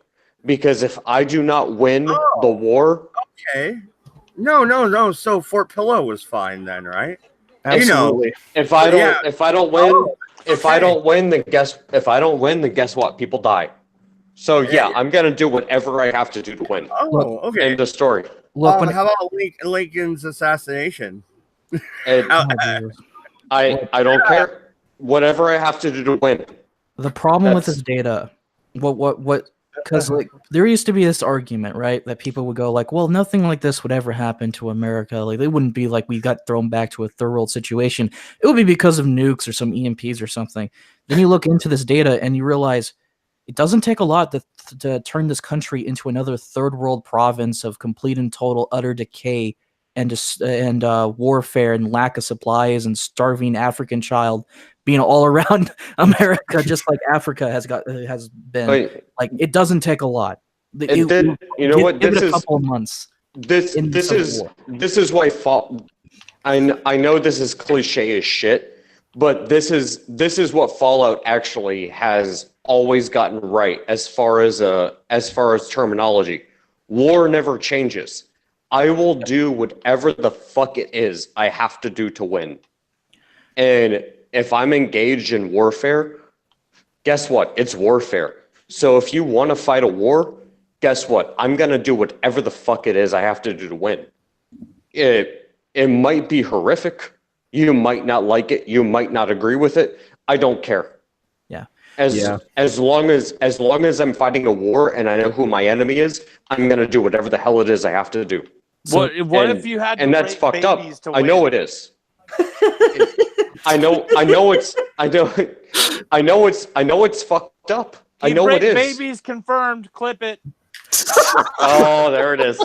Because if I do not win the war, okay, no. So Fort Pillow was fine then, right? Absolutely. if I don't win, then guess what? People die. So yeah, I'm gonna do whatever I have to do to win. Oh, okay. End of story. Look, how about Lincoln's assassination? And I don't care. Whatever I have to do to win. the problem with this data, because like there used to be this argument, right, that people would go like, well, nothing like this would ever happen to America. Like they wouldn't be like we got thrown back to a third world situation. It would be because of nukes or some EMPs or something. Then you look into this data and you realize it doesn't take a lot to turn this country into another third world province of complete and total utter decay and warfare and lack of supplies and starving African child being all around America, just like Africa has been. Like it doesn't take a lot. You know what? Give it a couple of months. This is why I know this is cliche as shit, but this is what Fallout actually has always gotten right as far as terminology. War never changes. I will do whatever the fuck it is I have to do to win. And if I'm engaged in warfare, guess what? It's warfare. So if you want to fight a war, guess what? I'm going to do whatever the fuck it is I have to do to win. It might be horrific. You might not like it. You might not agree with it. I don't care. Yeah. as long as I'm fighting a war and I know who my enemy is, I'm gonna do whatever the hell it is I have to do. What if you had to and that's rape fucked up. babies to I know win? it is. I know it's fucked up. I Keep know it rape is. babies confirmed. Clip it. Oh, there it is.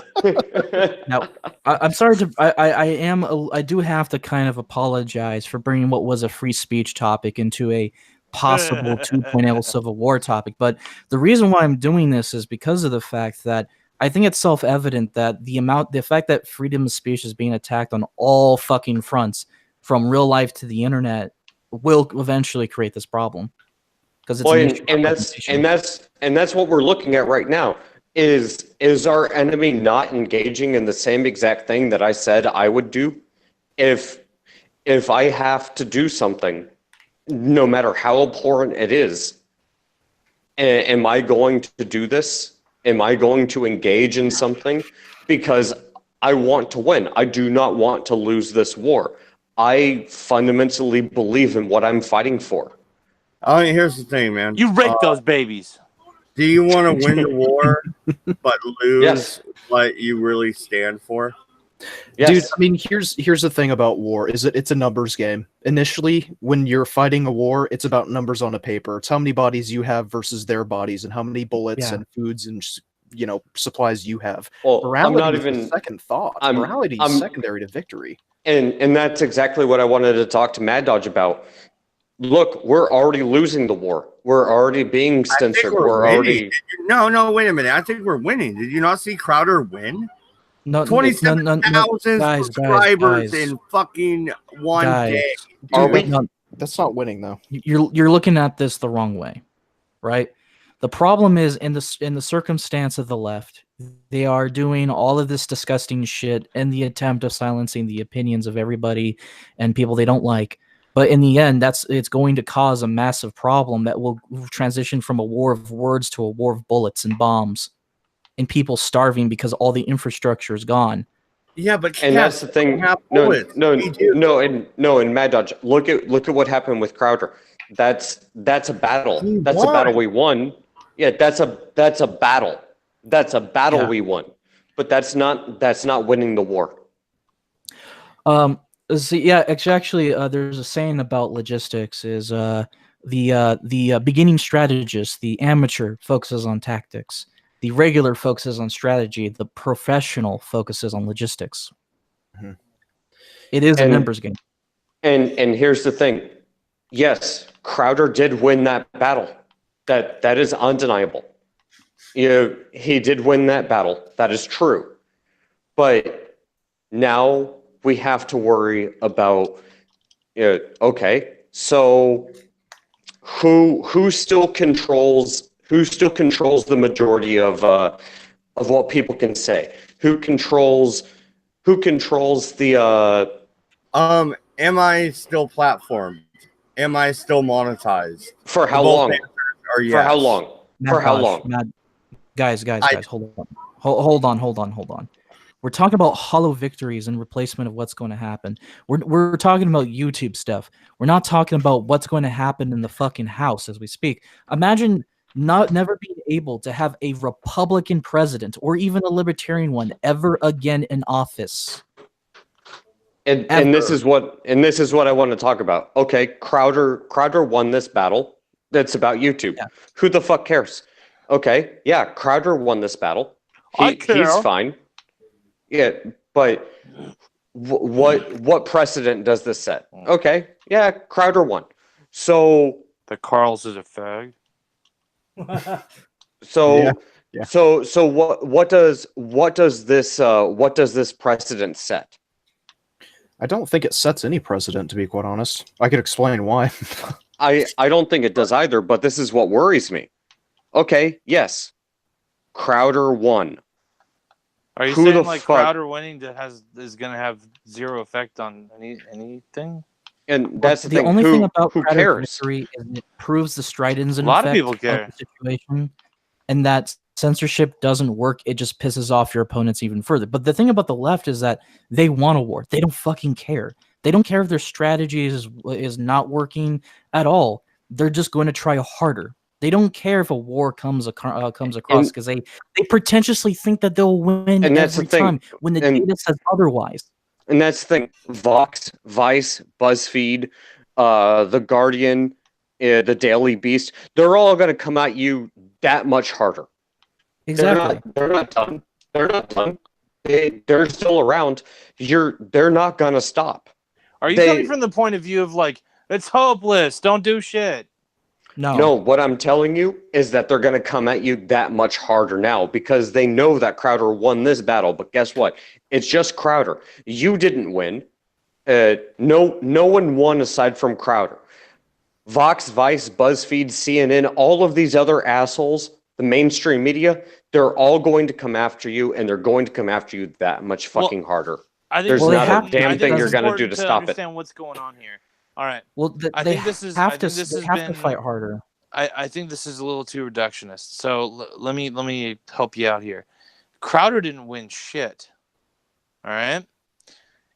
Now, I'm sorry to. I do have to kind of apologize for bringing what was a free speech topic into a possible 2.0 Civil War topic. But the reason why I'm doing this is because of the fact that I think it's self-evident that the fact that freedom of speech is being attacked on all fucking fronts, from real life to the internet, will eventually create this problem. Because it's an issue and that's what we're looking at right now. Is our enemy not engaging in the same exact thing that I said I would do? If I have to do something, no matter how abhorrent it is, am I going to do this? Am I going to engage in something? Because I want to win. I do not want to lose this war. I fundamentally believe in what I'm fighting for. Oh, here's the thing, man. You rape those babies. Do you want to win the war but lose Yes. what you really stand for? Yes. Dude, I mean, here's the thing about war is it's a numbers game. Initially, when you're fighting a war, it's about numbers on a paper. It's how many bodies you have versus their bodies, and how many bullets and foods and supplies you have. Well, Morality I'm not is even a second thought. I'm- Morality I'm- is secondary to victory. And that's exactly what I wanted to talk to Mad Dodge about. Look, we're already losing the war. We're already being censored. We're already. No, wait a minute. I think we're winning. Did you not see Crowder win? No, 27,000 guys, subscribers in fucking one day. Are we? That's not winning though. You're looking at this the wrong way, right? The problem is in the circumstance of the left, they are doing all of this disgusting shit in the attempt of silencing the opinions of everybody and people they don't like. But in the end, it's going to cause a massive problem that will transition from a war of words to a war of bullets and bombs, and people starving because all the infrastructure is gone. Yeah, but And that's the thing. No, and Mad Dodge. Look at what happened with Crowder. That's a battle. That's a battle we won. Yeah, that's a battle. That's a battle we won. But that's not winning the war. So actually, there's a saying about logistics is the beginning strategist, the amateur focuses on tactics, the regular focuses on strategy, the professional focuses on logistics. Mm-hmm. It is a numbers game. And here's the thing. Yes, Crowder did win that battle. That is undeniable. He did win that battle. That is true. But now we have to worry about, okay, so who still controls the majority of what people can say? Who controls the am I still platformed? Am I still monetized? For how long? Yes. For how long? For how long? Guys, hold on. We're talking about hollow victories and replacement of what's going to happen. We're talking about YouTube stuff. We're not talking about what's going to happen in the fucking house as we speak. Imagine never being able to have a Republican president or even a Libertarian one ever again in office. And this is what I want to talk about. Okay, Crowder won this battle. That's about YouTube. Yeah. Who the fuck cares? Okay, yeah, Crowder won this battle. He's fine. Yeah, but what precedent does this set? Okay, yeah, Crowder won. So the Carl's is a fag. So what does this precedent set? I don't think it sets any precedent, to be quite honest. I could explain why. I don't think it does either, but this is what worries me. Okay, yes, Crowder won. Are you saying like Crowder winning is going to have zero effect on anything? And that's the thing. Only thing about who Crowder's cares? victory is it proves the stridens and a lot of people care. The situation, and that censorship doesn't work. It just pisses off your opponents even further. But the thing about the left is that they want a war. They don't fucking care. They don't care if their strategy is not working at all. they're just going to try harder. They don't care if a war comes across because they pretentiously think that they'll win And that's the every thing. time when the And- data says otherwise. And that's the thing. Vox, Vice, BuzzFeed, The Guardian, the Daily Beast, they're all going to come at you that much harder. Exactly. They're not done. They're not done. They're still around. They're not going to stop. Are you coming from the point of view of like, it's hopeless, don't do shit? No, what I'm telling you is that they're going to come at you that much harder now because they know that Crowder won this battle. But guess what? It's just Crowder. You didn't win. No one won aside from Crowder. Vox, Vice, BuzzFeed, CNN, all of these other assholes, the mainstream media, they're all going to come after you, and they're going to come after you that much fucking harder. I think There's not a damn thing you're going to do to stop it. Understand what's going on here. All right. Well, they have to fight harder. I think this is a little too reductionist. So let me help you out here. Crowder didn't win shit. All right.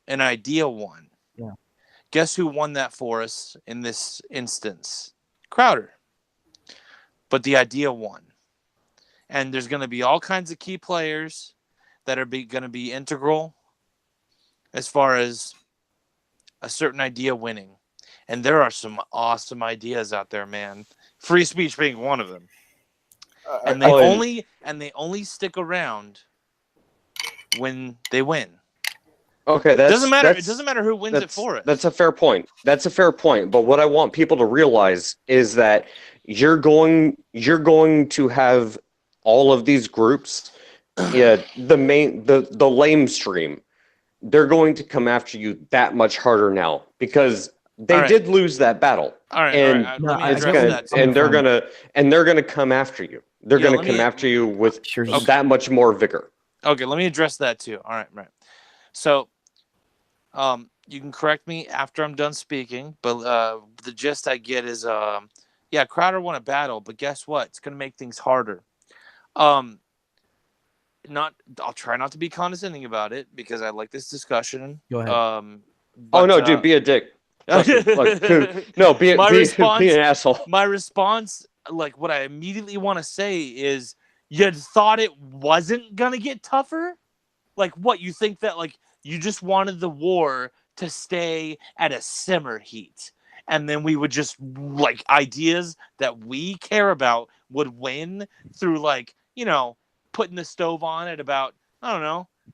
An idea won. Yeah. Guess who won that for us in this instance? Crowder. But the idea won. And there's going to be all kinds of key players that are going to be integral as far as a certain idea winning. And there are some awesome ideas out there, man. Free speech being one of them. And they only stick around when they win. Okay, it doesn't matter. It doesn't matter who wins it for us. That's a fair point. That's a fair point. But what I want people to realize is that you're going to have all of these groups. Yeah, the lame stream. They're going to come after you that much harder now because they did lose that battle. All right, and let me address that. And they're gonna come after you. They're gonna come after you with that much more vigor. Okay, let me address that too. All right. So, you can correct me after I'm done speaking, but the gist I get is, Crowder won a battle, but guess what? It's gonna make things harder. I'll try not to be condescending about it because I like this discussion. Go ahead. Dude, be a dick. Be an asshole. My response, like what I immediately want to say is, you thought it wasn't gonna get tougher? Like what, you think that like you just wanted the war to stay at a simmer heat and then we would just like ideas that we care about would win through like, putting the stove on at about,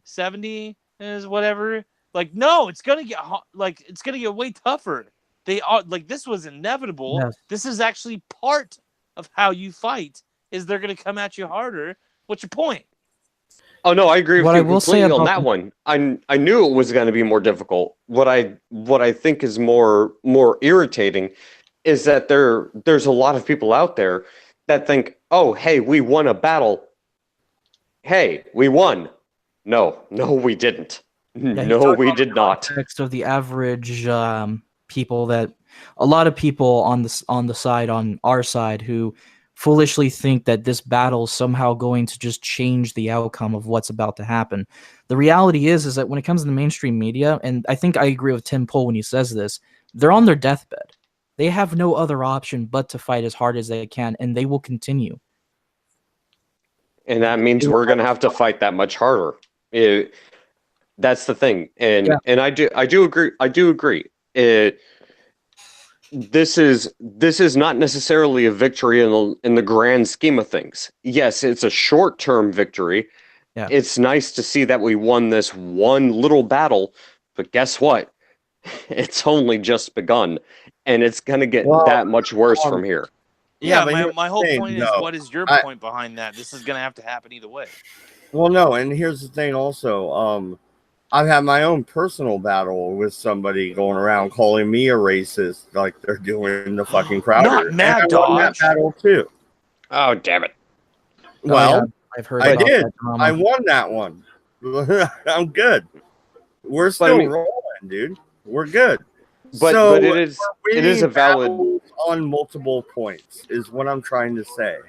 70 is whatever. Like, no, it's gonna get hot. Like, it's gonna get way tougher. They are like, this was inevitable. Yes. This is actually part of how you fight. Is they're gonna come at you harder? What's your point? Oh no, I agree with What you I will say completely on about- that one. I knew it was going to be more difficult. What I think is more irritating is that there's a lot of people out there that think, oh, hey, we won a battle. Hey, we won. No, we didn't. No, we did not. Context of the average people, that a lot of people on our side who foolishly think that this battle is somehow going to just change the outcome of what's about to happen. The reality is that when it comes to the mainstream media, and I think I agree with Tim Pool when he says this, they're on their deathbed. They have no other option but to fight as hard as they can, and they will continue. And that means we're going to have to fight that much harder. That's the thing. And I do agree. This is not necessarily a victory in the grand scheme of things. Yes, it's a short-term victory. Yeah. It's nice to see that we won this one little battle, but guess what? It's only just begun, and it's going to get that much worse from here. Yeah, my whole point is, what is your point behind that? This is going to have to happen either way. Well, no, and here's the thing also. I've had my own personal battle with somebody going around calling me a racist, like they're doing the fucking Crowder. Not Mad Dog. I won that battle too. Oh, damn it! Well, I've heard. I about did. that drama. I won that one. I'm good. We're still rolling, dude. We're good. But it is a valid on multiple points is what I'm trying to say.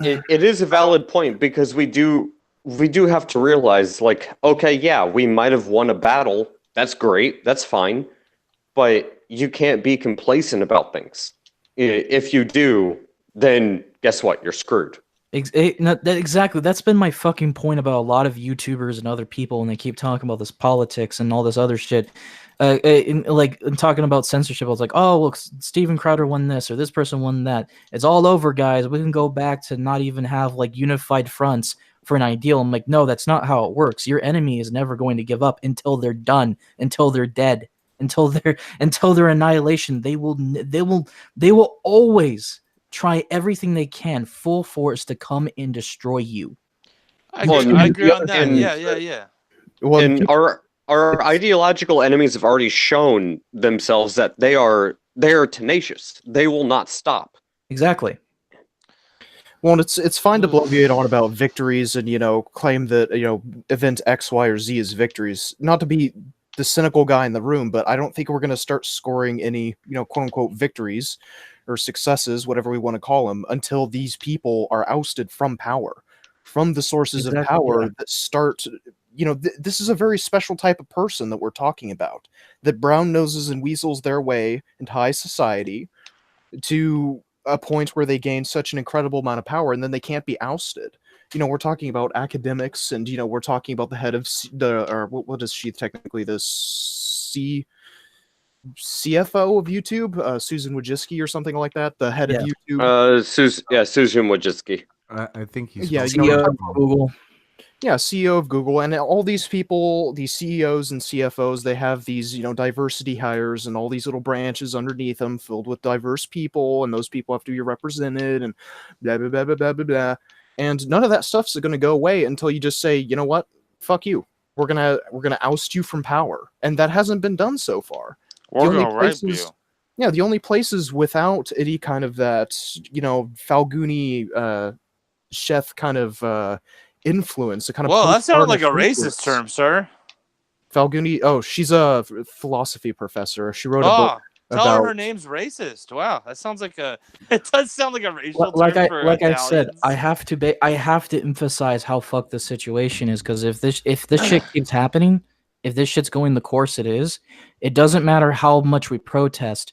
It is a valid point because we do have to realize, like, okay, yeah, we might have won a battle. That's great. That's fine. But you can't be complacent about things. If you do, then guess what? You're screwed. Exactly. That's been my fucking point about a lot of YouTubers and other people, and they keep talking about this politics and all this other shit. Talking about censorship, I was like, oh, look, Steven Crowder won this, or this person won that. It's all over, guys. We can go back to not even have like unified fronts for an ideal. I'm like, no, that's not how it works. Your enemy is never going to give up until they're done, until they're dead, until their annihilation. They will always try everything they can, full force, to come and destroy you. I agree on that. Yeah. Well, And our ideological enemies have already shown themselves that they are tenacious. They will not stop. Exactly. Well, it's fine to bloviate on about victories and claim that event X, Y, or Z is victories. Not to be the cynical guy in the room, but I don't think we're going to start scoring any quote unquote victories or successes, whatever we want to call them, until these people are ousted from power, from the sources of power that start. This is a very special type of person that we're talking about, that brown noses and weasels their way into high society to a point where they gain such an incredible amount of power, and then they can't be ousted. We're talking about academics, and we're talking about the head of what is she technically, the CFO of YouTube, Susan Wojcicki or something like that, the head of YouTube. Susan Wojcicki. I think he's CEO of Google. Yeah, CEO of Google, and all these people, these CEOs and CFOs, they have these, diversity hires and all these little branches underneath them filled with diverse people, and those people have to be represented, and blah blah blah blah blah blah blah. And none of that stuff's going to go away until you just say, you know what, fuck you. We're gonna oust you from power, and that hasn't been done so far. We're gonna rape you. Yeah, the only places without any kind of that, Falguni chef kind of influence, a kind of that sounded like a influence. racist term, sir. Falguni, she's a philosophy professor. She wrote a book tell her name's racist. Wow, that sounds like it does sound like a racial term for like I said, Italians. I have to emphasize how fucked the situation is, because if this shit keeps happening, if this shit's going the course it is, it doesn't matter how much we protest.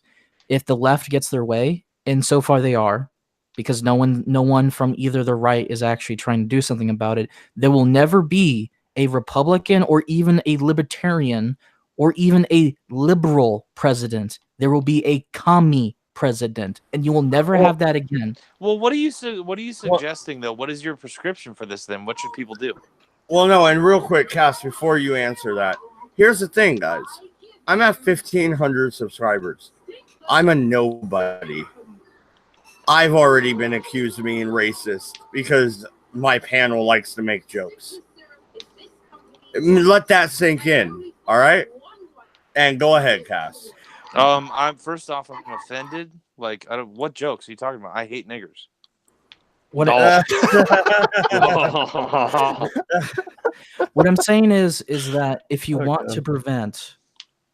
If the left gets their way, and so far they are, because no one from either the right is actually trying to do something about it, there will never be a Republican or even a Libertarian or even a liberal president. There will be a commie president, and you will never have that again. Well, what are you suggesting though? What is your prescription for this then? What should people do? Well, no, and real quick, Cass, before you answer that, here's the thing, guys. I'm at 1,500 subscribers. I'm a nobody. I've already been accused of being racist because my panel likes to make jokes. Let that sink in, all right? And go ahead, Cass. I'm offended. Like, what jokes are you talking about? I hate niggers. What I'm saying is that if you want to prevent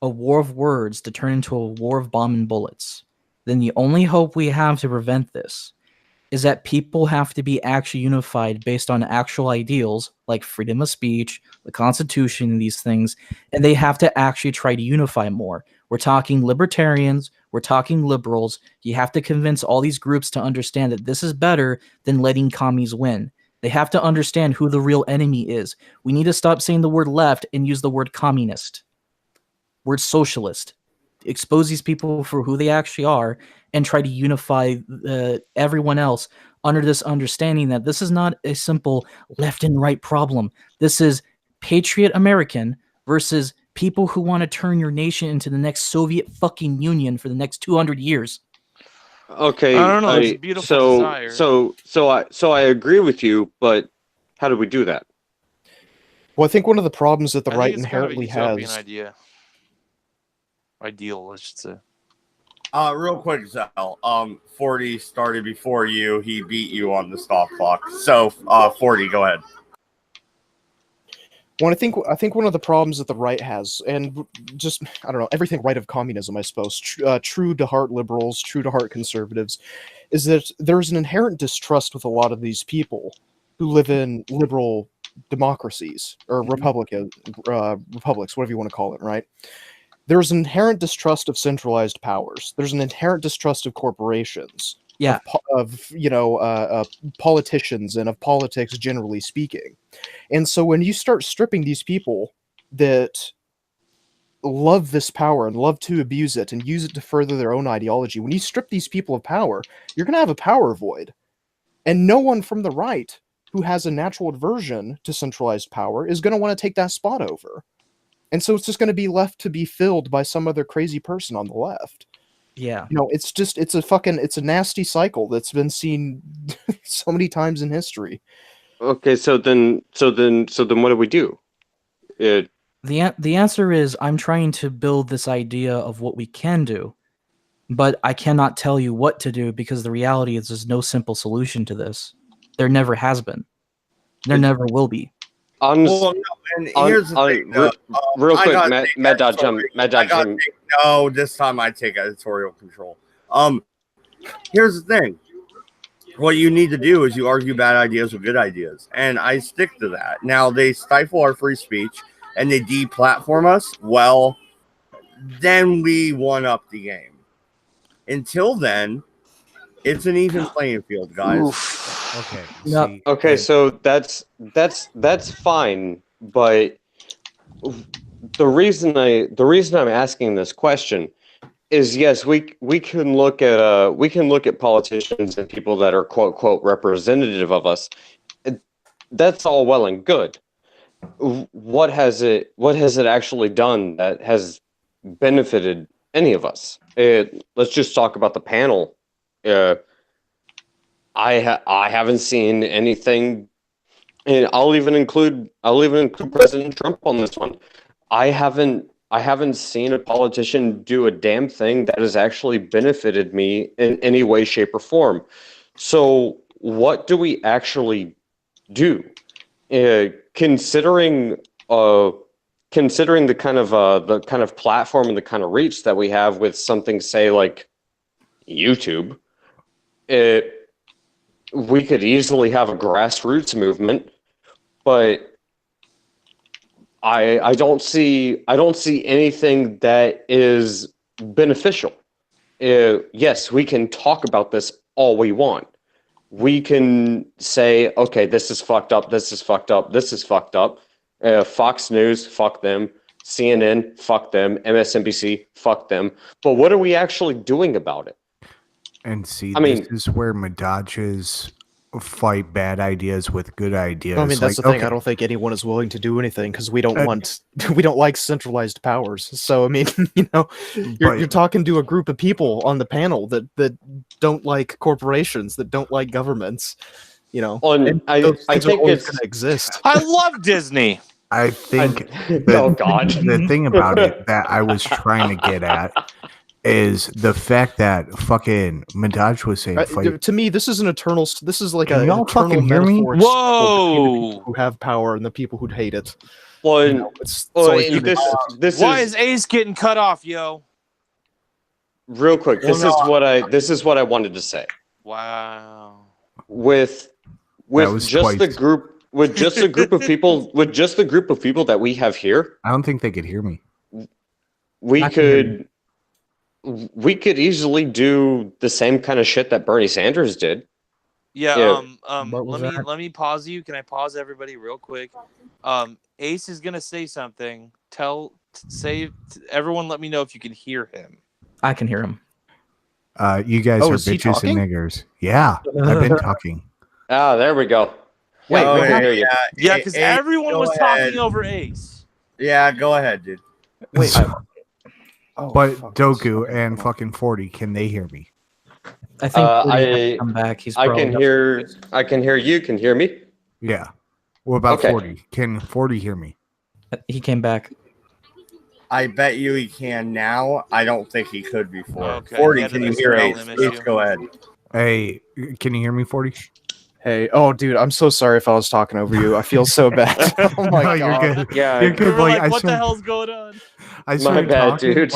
a war of words to turn into a war of bomb and bullets, then the only hope we have to prevent this is that people have to be actually unified based on actual ideals like freedom of speech, the Constitution, and these things, and they have to actually try to unify more. We're talking libertarians, we're talking liberals. You have to convince all these groups to understand that this is better than letting commies win. They have to understand who the real enemy is. We need to stop saying the word left and use the word communist, word socialist. Expose these people for who they actually are and try to unify everyone else under this understanding that this is not a simple left and right problem. This is patriot American versus people who want to turn your nation into the next Soviet fucking Union for the next 200 years. Okay, I don't know. It's a beautiful desire. So I agree with you, but how do we do that? Well, I think one of the problems that the right it's inherently kind of a has. utopian ideal, I should say. Real quick, Zell. 40 started before you. He beat you on the stop clock. So, 40, go ahead. Well, I think one of the problems that the right has, and just, I don't know, everything right of communism, I suppose, true to heart liberals, true to heart conservatives, is that there's an inherent distrust with a lot of these people who live in liberal democracies, or republics, whatever you want to call it, right? there's an inherent distrust of centralized powers. There's an inherent distrust of corporations. Yeah. Of politicians and of politics generally speaking. And so when you start stripping these people that love this power and love to abuse it and use it to further their own ideology, when you strip these people of power, you're going to have a power void. And no one from the right who has a natural aversion to centralized power is going to want to take that spot over. And so it's just going to be left to be filled by some other crazy person on the left. Yeah. It's a nasty cycle that's been seen so many times in history. Okay, so then what do we do? The answer is I'm trying to build this idea of what we can do, but I cannot tell you what to do because the reality is there's no simple solution to this. There never has been. There never will be. Well, no, and here's the thing. Real quick, Mad Dodge Jim. No, this time I take editorial control. Here's the thing. What you need to do is you argue bad ideas with good ideas, and I stick to that. Now they stifle our free speech and they deplatform us. Well, then we one up the game. Until then, it's an even playing field, guys. Oof. Okay. No. See, Okay, so that's fine, but the reason I'm asking this question is, yes, we can look at politicians and people that are quote unquote representative of us. That's all well and good. What has it actually done that has benefited any of us? Let's just talk about the panel. I haven't seen anything, and I'll even include President Trump on this one. I haven't seen a politician do a damn thing that has actually benefited me in any way, shape, or form. So what do we actually do? Considering the kind of platform and the kind of reach that we have with something, say, like YouTube, we could easily have a grassroots movement, but I don't see anything that is beneficial. Yes, we can talk about this all we want. We can say, okay, this is fucked up, this is fucked up, this is fucked up. Fox News, fuck them. CNN, fuck them. MSNBC, fuck them. But what are we actually doing about it? And see, this is where Madodges fight bad ideas with good ideas. I mean, that's the thing. I don't think anyone is willing to do anything because we don't we don't like centralized powers. So, I mean, you're talking to a group of people on the panel that don't like corporations, that don't like governments. I think it's going to exist. I love Disney. I think oh God, the thing about it that I was trying to get at is the fact that fucking Madodge was saying, to me, this is an eternal. This is like Can an y'all eternal fucking hear me? metaphor Whoa! between the people who have power and the people who hate it. Well, Why is Ace getting cut off, yo? Real quick, this is what I wanted to say. Wow. With just a group of people that we have here, I don't think they could hear me. We could easily do the same kind of shit that Bernie Sanders did. Yeah. Let me pause you. Can I pause everybody real quick? Ace is gonna say something. Everyone. Let me know if you can hear him. I can hear him. You guys are bitches and niggers. Yeah, I've been talking. Ah, there we go. Wait, yeah, because everyone was talking over Ace. Yeah, go ahead, dude. Wait. But Doku and fucking 40, can they hear me? I think I come back. I can hear you. Can hear me? Yeah. What about 40? Can 40 hear me? He came back. I bet you he can now. I don't think he could before. Okay. 40, can you hear Ace? Ace, go ahead. Hey, can you hear me, 40? Hey, dude, I'm so sorry if I was talking over you. I feel so bad. Oh my God. You're good. Yeah, you're good. What the hell's going on? I started bad, talking, dude.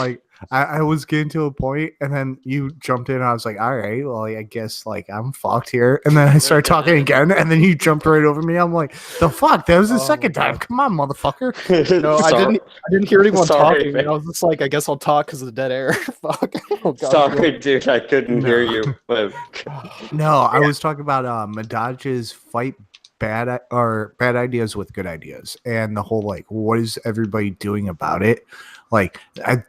I was getting to a point, and then you jumped in. And I was like, all right, well, I guess like I'm fucked here. And then I started talking again, and then you jumped right over me. I'm like, the fuck? That was the second time. Come on, motherfucker. No, I Sorry. didn't hear anyone Sorry, talking. man. I was just like, I guess I'll talk because of the dead air. Fuck. Oh, God. Sorry, dude, I couldn't No. hear you. But No, I was talking about Madaj's fight bad ideas with good ideas, and the whole like, what is everybody doing about it? Like, I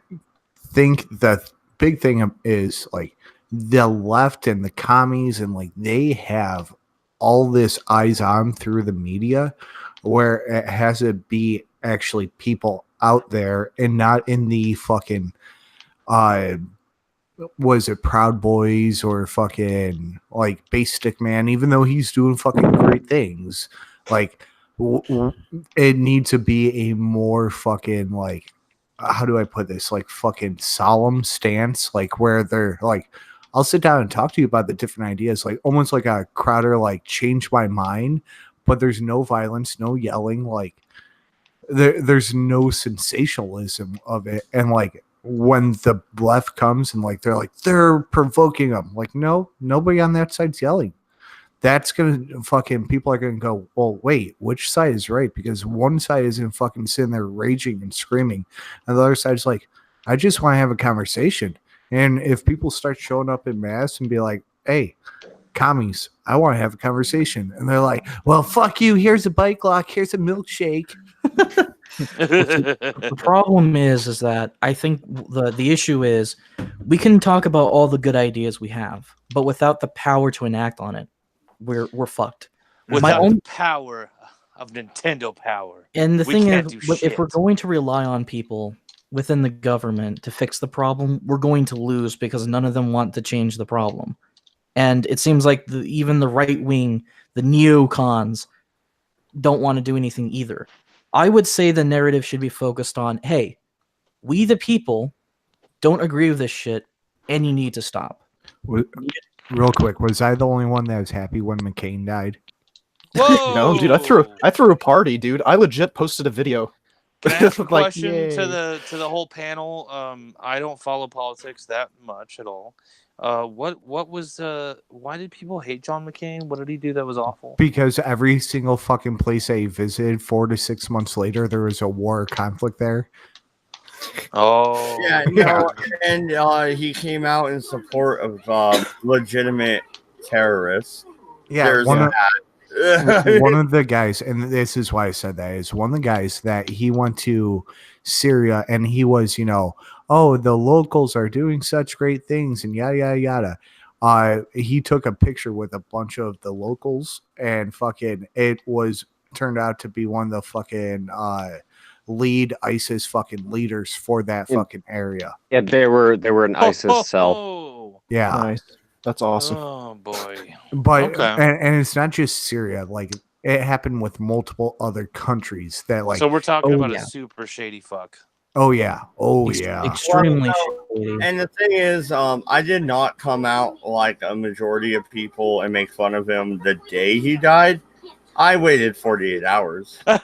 think the big thing is like the left and the commies, and like they have all this eyes on through the media, where it has to be actually people out there and not in the fucking was it Proud Boys or fucking like Bass Stick Man, even though he's doing fucking great things. Like it needs to be a more fucking like, how do I put this, like fucking solemn stance, like where they're like, I'll sit down and talk to you about the different ideas, like almost like a Crowder, like change my mind, but there's no violence, no yelling, like there's no sensationalism of it. And like when the left comes and like they're provoking them, like no, nobody on that side's yelling. That's gonna fucking, people are gonna go, well, wait, which side is right? Because one side isn't fucking sitting there raging and screaming, and the other side's like, I just want to have a conversation. And if people start showing up in mass and be like, hey, commies, I want to have a conversation, and they're like, well, fuck you, here's a bike lock, here's a milkshake. The problem is that I think the issue is we can talk about all the good ideas we have, but without the power to enact on it, we're fucked. Without the power of Nintendo power. And the we thing can't is, do if shit. we're going to rely on people within the government to fix the problem, we're going to lose because none of them want to change the problem. And it seems like even the right wing, the neocons, don't want to do anything either. I would say the narrative should be focused on, hey, we the people don't agree with this shit, and you need to stop. Real quick, was I the only one that was happy when McCain died? Whoa! No, dude, I threw a party, dude. I legit posted a video. Can I ask a Like, question yay. to the whole panel? I don't follow politics that much at all. What was why did people hate John McCain? What did he do that was awful? Because every single fucking place I visited 4 to 6 months later, there was a war or conflict there. Oh Yeah, no, and he came out in support of legitimate terrorists. Yeah, There's one that. of the guys, and this is why I said that, is one of the guys that he went to Syria, and he was, oh, the locals are doing such great things, and yada yada yada. He took a picture with a bunch of the locals, and fucking it turned out to be one of the fucking lead ISIS fucking leaders for that fucking area. yeah, they were an ISIS cell. Yeah. Nice. That's awesome. Oh boy. But Okay. and it's not just Syria, like it happened with multiple other countries that like, So we're talking oh, about yeah. a super shady fuck. oh yeah, yeah. Extremely Well, shady. And the thing is, I did not come out like a majority of people and make fun of him the day he died. I waited 48 hours. Oh,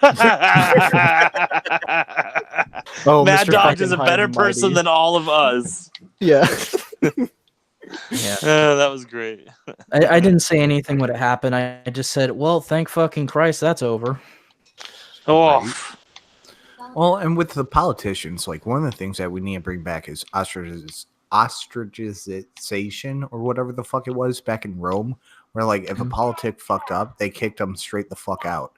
Mad Mr. Dog is a fucking better high and person mighty. than all of us. Yeah. Yeah. That was great. I didn't say anything would happen. I just said, well, thank fucking Christ that's over. Oh, Well, and with the politicians, like one of the things that we need to bring back is ostracization or whatever the fuck it was back in Rome, where like if a politic fucked up, they kicked them straight the fuck out.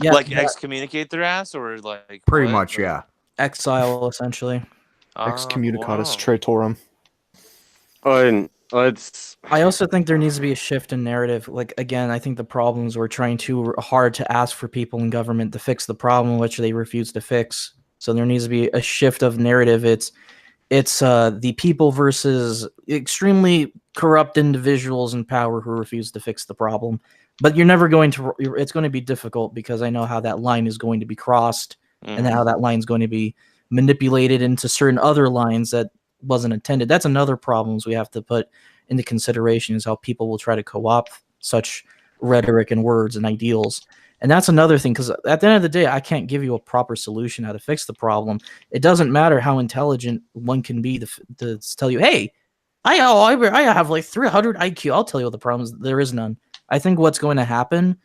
Yeah, like excommunicate their ass or like Pretty what? much, yeah. exile essentially. Excommunicatus Wow. traitorum. And let's. I also think there needs to be a shift in narrative. Like again, I think the problems we're trying too hard to ask for people in government to fix the problem, which they refuse to fix. So there needs to be a shift of narrative. It's the people versus extremely corrupt individuals in power who refuse to fix the problem. But you're never going to. It's going to be difficult because I know how that line is going to be crossed and how that line is going to be manipulated into certain other lines that wasn't intended. That's another problems we have to put into consideration is how people will try to co-opt such rhetoric and words and ideals. And that's another thing, because at the end of the day, I can't give you a proper solution how to fix the problem. It doesn't matter how intelligent one can be to tell you, hey, I have like 300 IQ. I'll tell you what the problem is. There is none. I think what's going to happen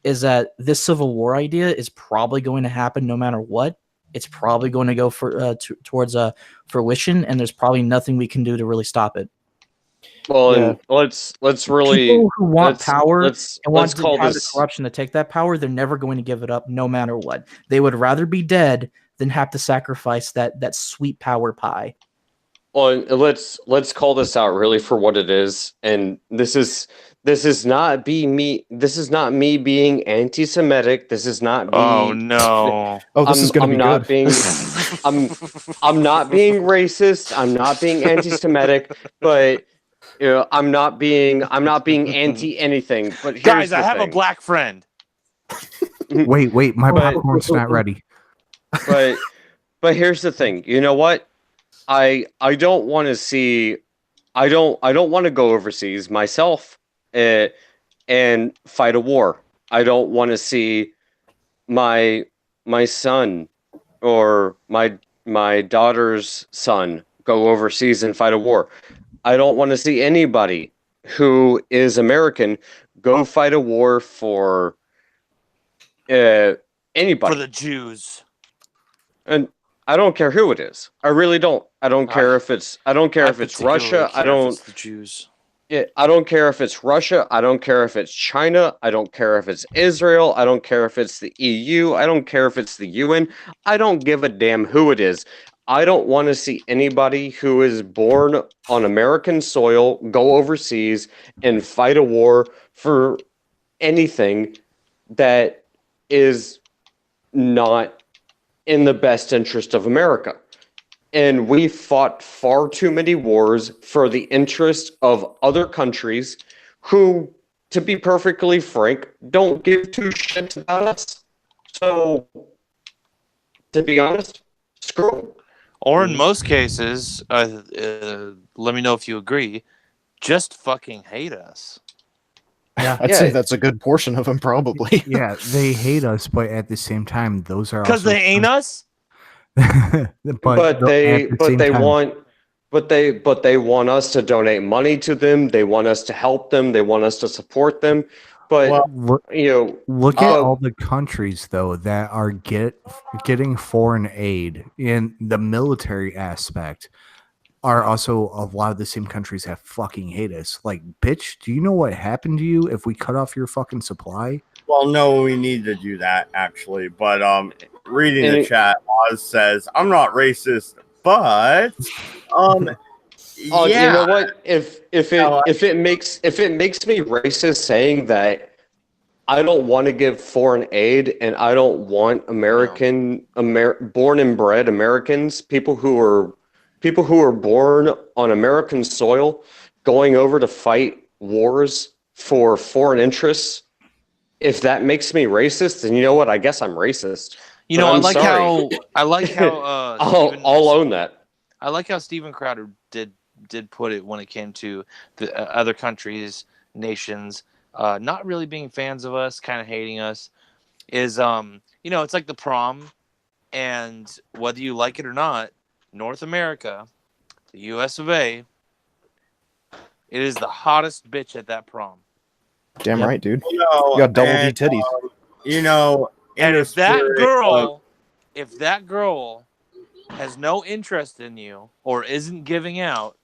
is that this civil war idea is probably going to happen no matter what. It's probably going to go towards fruition, and there's probably nothing we can do to really stop it. Well, and let's really people who want power and want let's call to have this the corruption to take that power. They're never going to give it up, no matter what. They would rather be dead than have to sacrifice that sweet power pie. Well, let's call this out really for what it is, and this is not me being anti-Semitic. This is not me. Oh no! This is going to be good. I'm not being racist. I'm not being anti-Semitic, but I'm not being anti anything. But guys, I have a black friend. Wait, my popcorn's not ready. But here's the thing. You know what? I don't want to see. I don't want to go overseas myself and fight a war. I don't want to see my son or my daughter's son go overseas and fight a war. I don't want to see anybody who is American go fight a war for anybody. For the Jews. And I don't care who it is. I really don't. I don't care if it's Russia. I don't. It's the Jews. I don't care if it's Russia. I don't care if it's China. I don't care if it's Israel. I don't care if it's the EU. I don't care if it's the UN. I don't give a damn who it is. I don't want to see anybody who is born on American soil go overseas and fight a war for anything that is not in the best interest of America. And we fought far too many wars for the interest of other countries who, to be perfectly frank, don't give two shits about us. So, to be honest, screw them. Or in most cases, let me know if you agree, just fucking hate us. Yeah, I'd say that's a good portion of them, probably. Yeah, they hate us, but at the same time, those are because they ain't us. but they want us to donate money to them. They want us to help them. They want us to support them. But look at all the countries though that are getting foreign aid in the military aspect are also a lot of the same countries that fucking hate us. Like, bitch, do you know what happened to you if we cut off your fucking supply? Well, no, we need to do that actually. But reading the chat, Oz says, "I'm not racist, but yeah. You know what? If it makes me racist saying that I don't want to give foreign aid and I don't want born and bred Americans, people who are born on American soil, going over to fight wars for foreign interests. If that makes me racist, then you know what? I guess I'm racist. You know, I like how I'll own that. I like how Steven Crowder did put it when it came to the other countries, nations, not really being fans of us, kind of hating us. Is it's like the prom, and whether you like it or not, North America, the US of A, it is the hottest bitch at that prom. Damn right, dude. You know, you got double D titties. And if that girl has no interest in you or isn't giving out,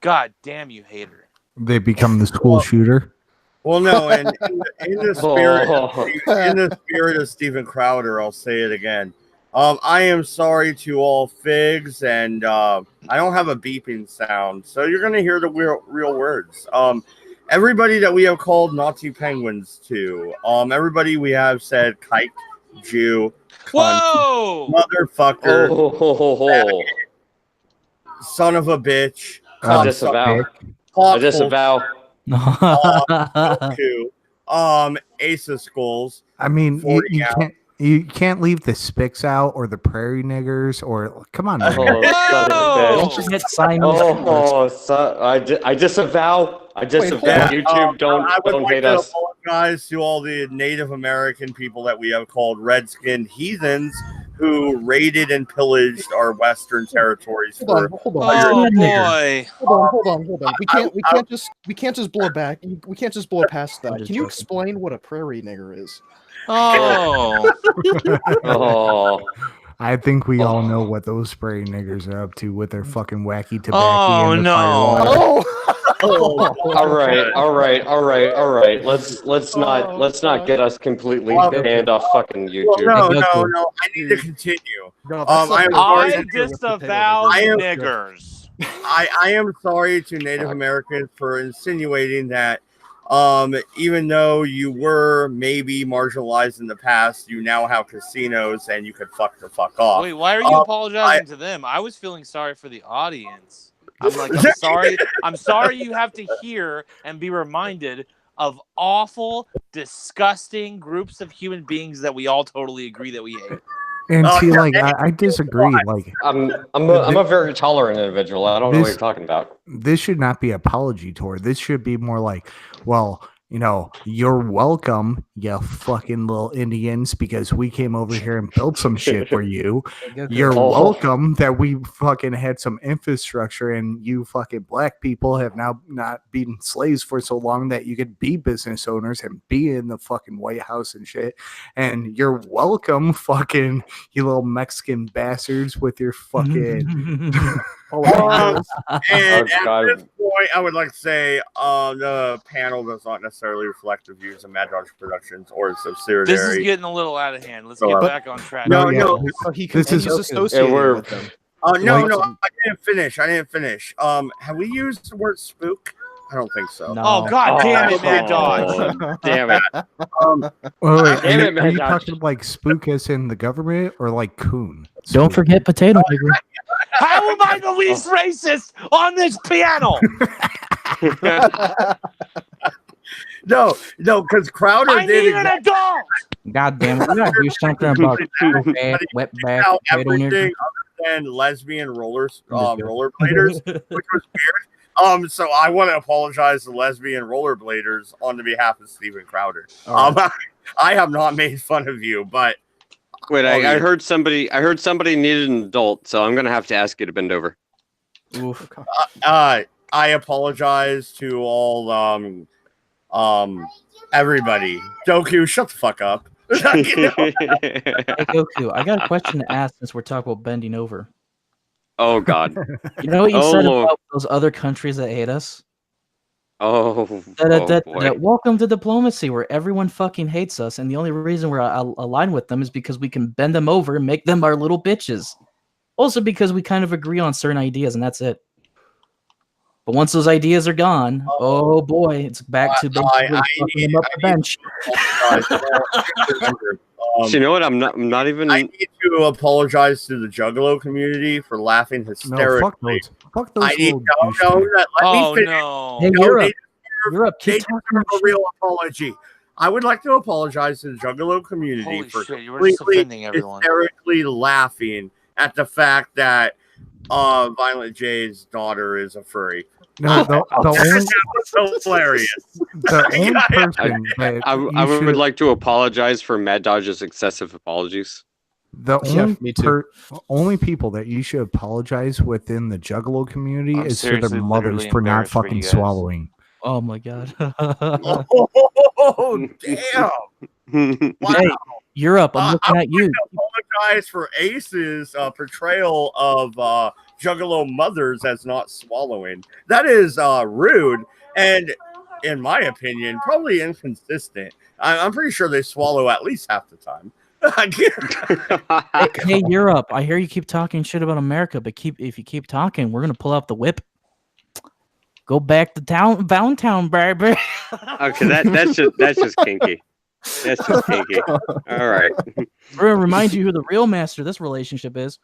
god damn, you hate her. They become the school shooter. Well, no, and in the spirit of Steven Crowder, I'll say it again. I am sorry to all figs, and I don't have a beeping sound, so you're gonna hear the real words. Everybody that we have called Nazi penguins to, everybody we have said kike, Jew, cunt, motherfucker, son of a bitch, I disavow. Ace of Skulls. I mean, you can't leave the Spics out or the Prairie Niggers or come on. Man. Don't forget Simon. I disavow. YouTube, don't hate us. apologize to all the Native American people that we have called red-skinned heathens who raided and pillaged our Western territories. Hold on. Oh boy! Hold on. We can't just blow back. We can't just blow past that. Can you explain what a prairie nigger is? Oh, Oh, I think we all know what those prairie niggers are up to with their fucking wacky tobacco Oh, and the no. firewater. all right. Let's not get us completely banned off fucking YouTube. No. I need to continue. I disavow niggers. I am sorry to Native Americans for insinuating that even though you were maybe marginalized in the past, you now have casinos and you could fuck the fuck off. Wait, why are you apologizing to them? I was feeling sorry for the audience. I'm sorry. I'm sorry you have to hear and be reminded of awful, disgusting groups of human beings that we all totally agree that we hate. And see, like, I disagree. Like, I'm a very tolerant individual. I don't know what you're talking about. This should not be apology tour. This should be more like, well, you know, you're welcome, you fucking little Indians, because we came over here and built some shit for you. You're welcome that we fucking had some infrastructure and you fucking black people have now not been slaves for so long that you could be business owners and be in the fucking White House and shit. And you're welcome, fucking, you little Mexican bastards with your fucking... And at this point, I would like to say the panel does not necessarily reflect the views of Mad Dog Productions or its subsidiary. This is getting a little out of hand. Let's get back on track. No. He continues associated with them. No, I didn't finish. Have we used the word spook? I don't think so. No. Oh, god damn it, Mad Dog. Damn it. Are you talking like spook as in the government or like coon? Don't forget potato nigger. How am I the least racist on this piano? No, because Crowder I did need an adult. God damn it. We gotta do something about wet back potato everything nigger. other than lesbian rollerbladers, which was weird. So I want to apologize to lesbian rollerbladers on the behalf of Steven Crowder. Right. I have not made fun of you, but wait, I heard somebody needed an adult, so I'm gonna have to ask you to bend over. Oof. I apologize to all everybody. Doku, shut the fuck up. Hey Goku, I got a question to ask since we're talking about bending over. Oh God. You know what you said about those other countries that hate us? That welcome to diplomacy, where everyone fucking hates us, and the only reason we're aligned with them is because we can bend them over and make them our little bitches. Also because we kind of agree on certain ideas, and that's it. But once those ideas are gone, oh boy, it's back to basically fucking them up the bench. So you know what? I'm not even. I need to apologize to the Juggalo community for laughing hysterically. No, fuck those. Let me finish. No. Hey, Europe, keep talking a real apology. I would like to apologize to the Juggalo community for completely hysterically laughing at the fact that Violent J's daughter is a furry. No, the only, was so hilarious. The only person that I would like to apologize for Mad Dodge's excessive apologies. The only people that you should apologize within the Juggalo community is to their mothers for not fucking swallowing. Oh my god. Oh damn. Wow. Hey, Europe, I'm looking at you. Apologize for Ace's portrayal of Juggalo mothers as not swallowing. That is rude and, in my opinion, probably inconsistent. I'm pretty sure they swallow at least half the time. Hey, Europe, I hear you keep talking shit about America, but if you keep talking, we're gonna pull out the whip. Go back to Downtown, baby. Okay, that's just kinky. That's just kinky. All right. We're gonna remind you who the real master of this relationship is.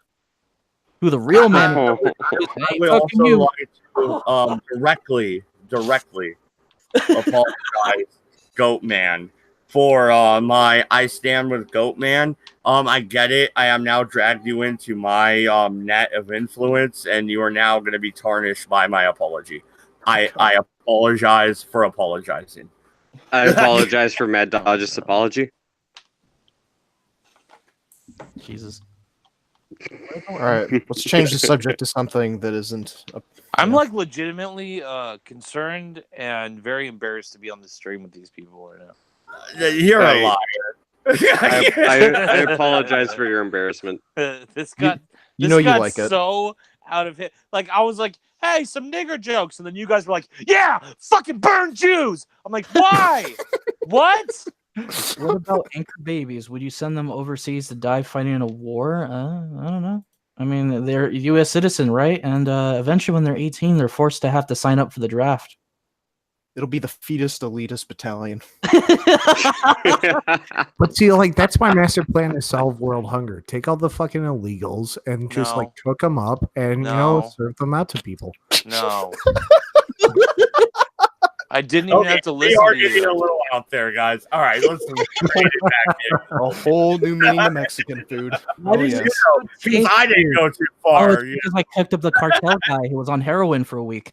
Who the real man is. I would also like to directly apologize, Goat Man, for my I stand with Goat Man. I get it. I am now dragged you into my net of influence, and you are now going to be tarnished by my apology. I apologize for apologizing. I apologize for Mad Dodge's apology. Jesus. All right, let's change the subject to something that isn't. I'm like legitimately concerned and very embarrassed to be on the stream with these people right now. You're a liar. I apologize for your embarrassment. This got You this know you got like it. so out of it. Like I was like, "Hey, some nigger jokes," and then you guys were like, "Yeah, fucking burn Jews." I'm like, "Why? What?" What about anchor babies? Would you send them overseas to die fighting in a war? I don't know. I mean, they're a U.S. citizen, right? And eventually, when they're 18, they're forced to have to sign up for the draft. It'll be the fetus elitist battalion. But see, like that's my master plan to solve world hunger. Take all the fucking illegals and just No. like cook them up and No. serve them out to people. No. I didn't even have to We listen are to getting a you. little out there, guys. All right, let's rein it back in. A whole new meaning to Mexican food. Oh did yes. you- Because I didn't go too Oh, far. it's because I picked up the cartel guy who was on heroin for a week.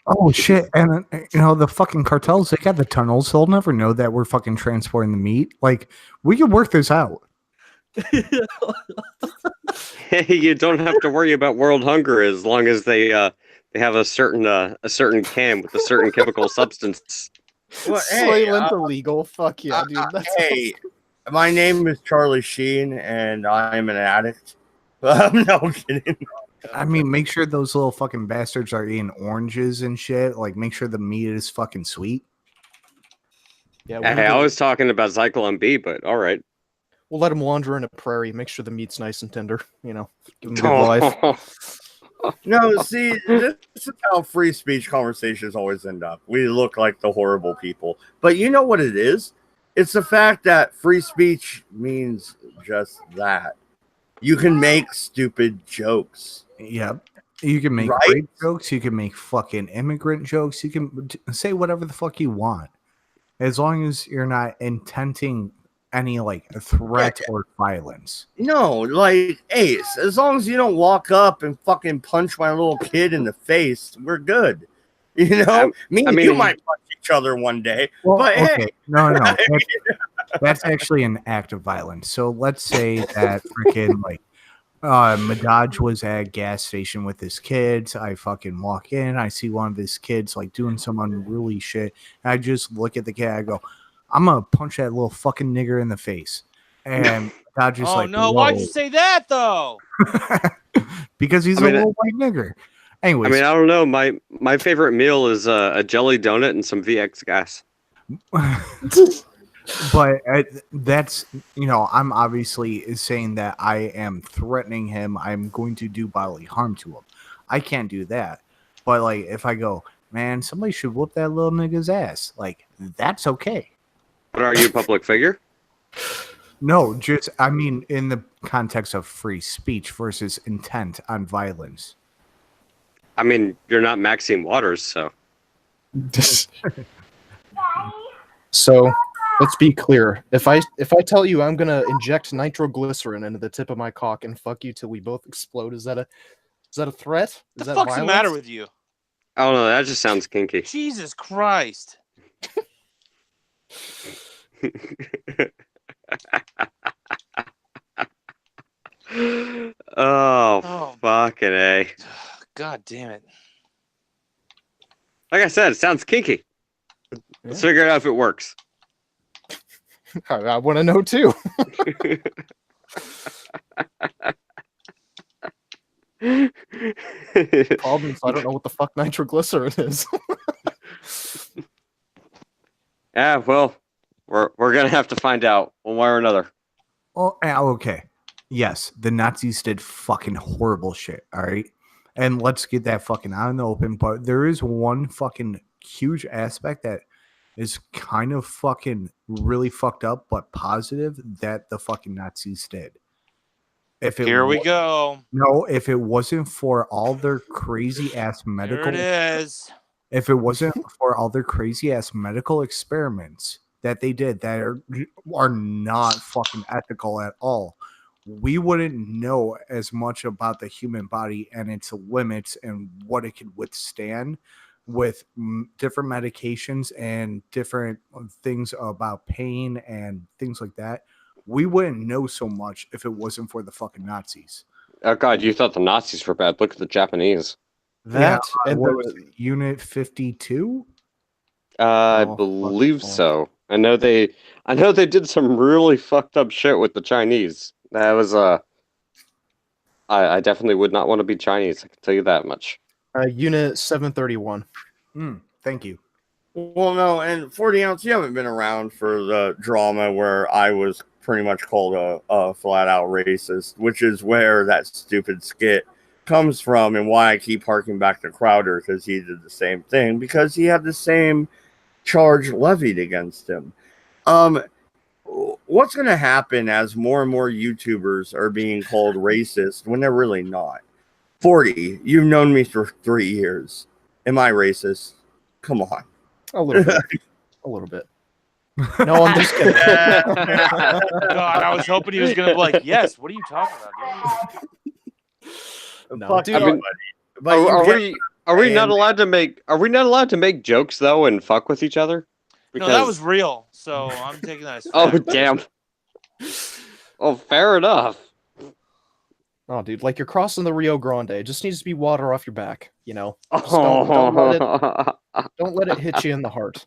Oh shit! And the fucking cartels, they got the tunnels. They'll never know that we're fucking transporting the meat. Like we can work this out. You don't have to worry about world hunger as long as they have a certain can with a certain chemical substance. Well, Soylent illegal. Fuck yeah, dude. That's hey, my name is Charlie Sheen, and I'm an addict. No kidding. I mean, make sure those little fucking bastards are eating oranges and shit. Like, make sure the meat is fucking sweet. yeah. Hey, I was talking about Zyklon B, but all right. We'll let them wander in a prairie. Make sure the meat's nice and tender. Give them a good life. No, see, this is how free speech conversations always end up. We look like the horrible people. But you know what it is? It's the fact that free speech means just that. You can make stupid jokes. Yep. You can make Right? rape jokes. You can make fucking immigrant jokes. You can say whatever the fuck you want, as long as you're not intending any like threat or violence. No, like Ace, as long as you don't walk up and fucking punch my little kid in the face, we're good. You know, I you mean- might punch each other one day, Well, but okay, hey, no, that's actually an act of violence. So let's say that freaking like Madaj was at a gas station with his kids. I fucking walk in, I see one of his kids like doing some unruly shit. And I just look at the kid, I go, I'm gonna punch that little fucking nigger in the face. And Madaj is Oh like, no! whoa. Why'd you say that though? Because he's I mean, a little white nigger. Anyways, I mean, I don't know. My favorite meal is a jelly donut and some VX gas. but that's I'm obviously saying that I am threatening him. I'm going to do bodily harm to him. I can't do that. But like if I go, man, somebody should whoop that little nigga's ass, like that's okay. But are you a public figure? No, just I mean in the context of free speech versus intent on violence. I mean, you're not Maxine Waters, so. So let's be clear. If I tell you I'm gonna inject nitroglycerin into the tip of my cock and fuck you till we both explode, is that a threat? Is What the that fuck's violence? the matter with you? I don't know. That just sounds kinky. Jesus Christ! Oh, fucking A. God damn it! Like I said, it sounds kinky. Let's figure out if it works. I want to know too. Problem is, I don't know what the fuck nitroglycerin is. Yeah, well, we're gonna have to find out one way or another. Oh, okay. Yes, the Nazis did fucking horrible shit, all right? And let's get that fucking out in the open, but there is one fucking huge aspect that is kind of fucking really fucked up, but positive that the fucking Nazis did. Here we go. No, if it wasn't for all their crazy ass medical... There it is. If it wasn't for all their crazy ass medical experiments that they did that are not fucking ethical at all, we wouldn't know as much about the human body and its limits and what it can withstand with different medications and different things about pain and things like that, we wouldn't know so much if it wasn't for the fucking Nazis. Oh god, you thought the Nazis were bad. Look at the Japanese. That and what was it, Unit 52? I Oh, believe fuck. so. I know they did some really fucked up shit with the Chinese. That was I definitely would not want to be Chinese, I can tell you that much. Unit 731. Thank you. Well, no, and 40 ounce, you haven't been around for the drama where I was pretty much called a flat out racist, which is where that stupid skit comes from and why I keep harking back to Crowder, because he did the same thing, because he had the same charge levied against him. What's going to happen as more and more YouTubers are being called racist when they're really not? 40, you've known me for 3 years. Am I racist? Come on. A little bit. A little bit. No, I'm just kidding. God, I was hoping he was gonna be like, "Yes." What are you talking about, dude? No, Fuck dude, everybody. But are we not allowed to make jokes though and fuck with each other? No, that was real. So I'm taking that as Oh fact. damn. Oh, fair enough. oh, dude, like you're crossing the Rio Grande. It just needs to be water off your back, you know. Just don't let it hit you in the heart.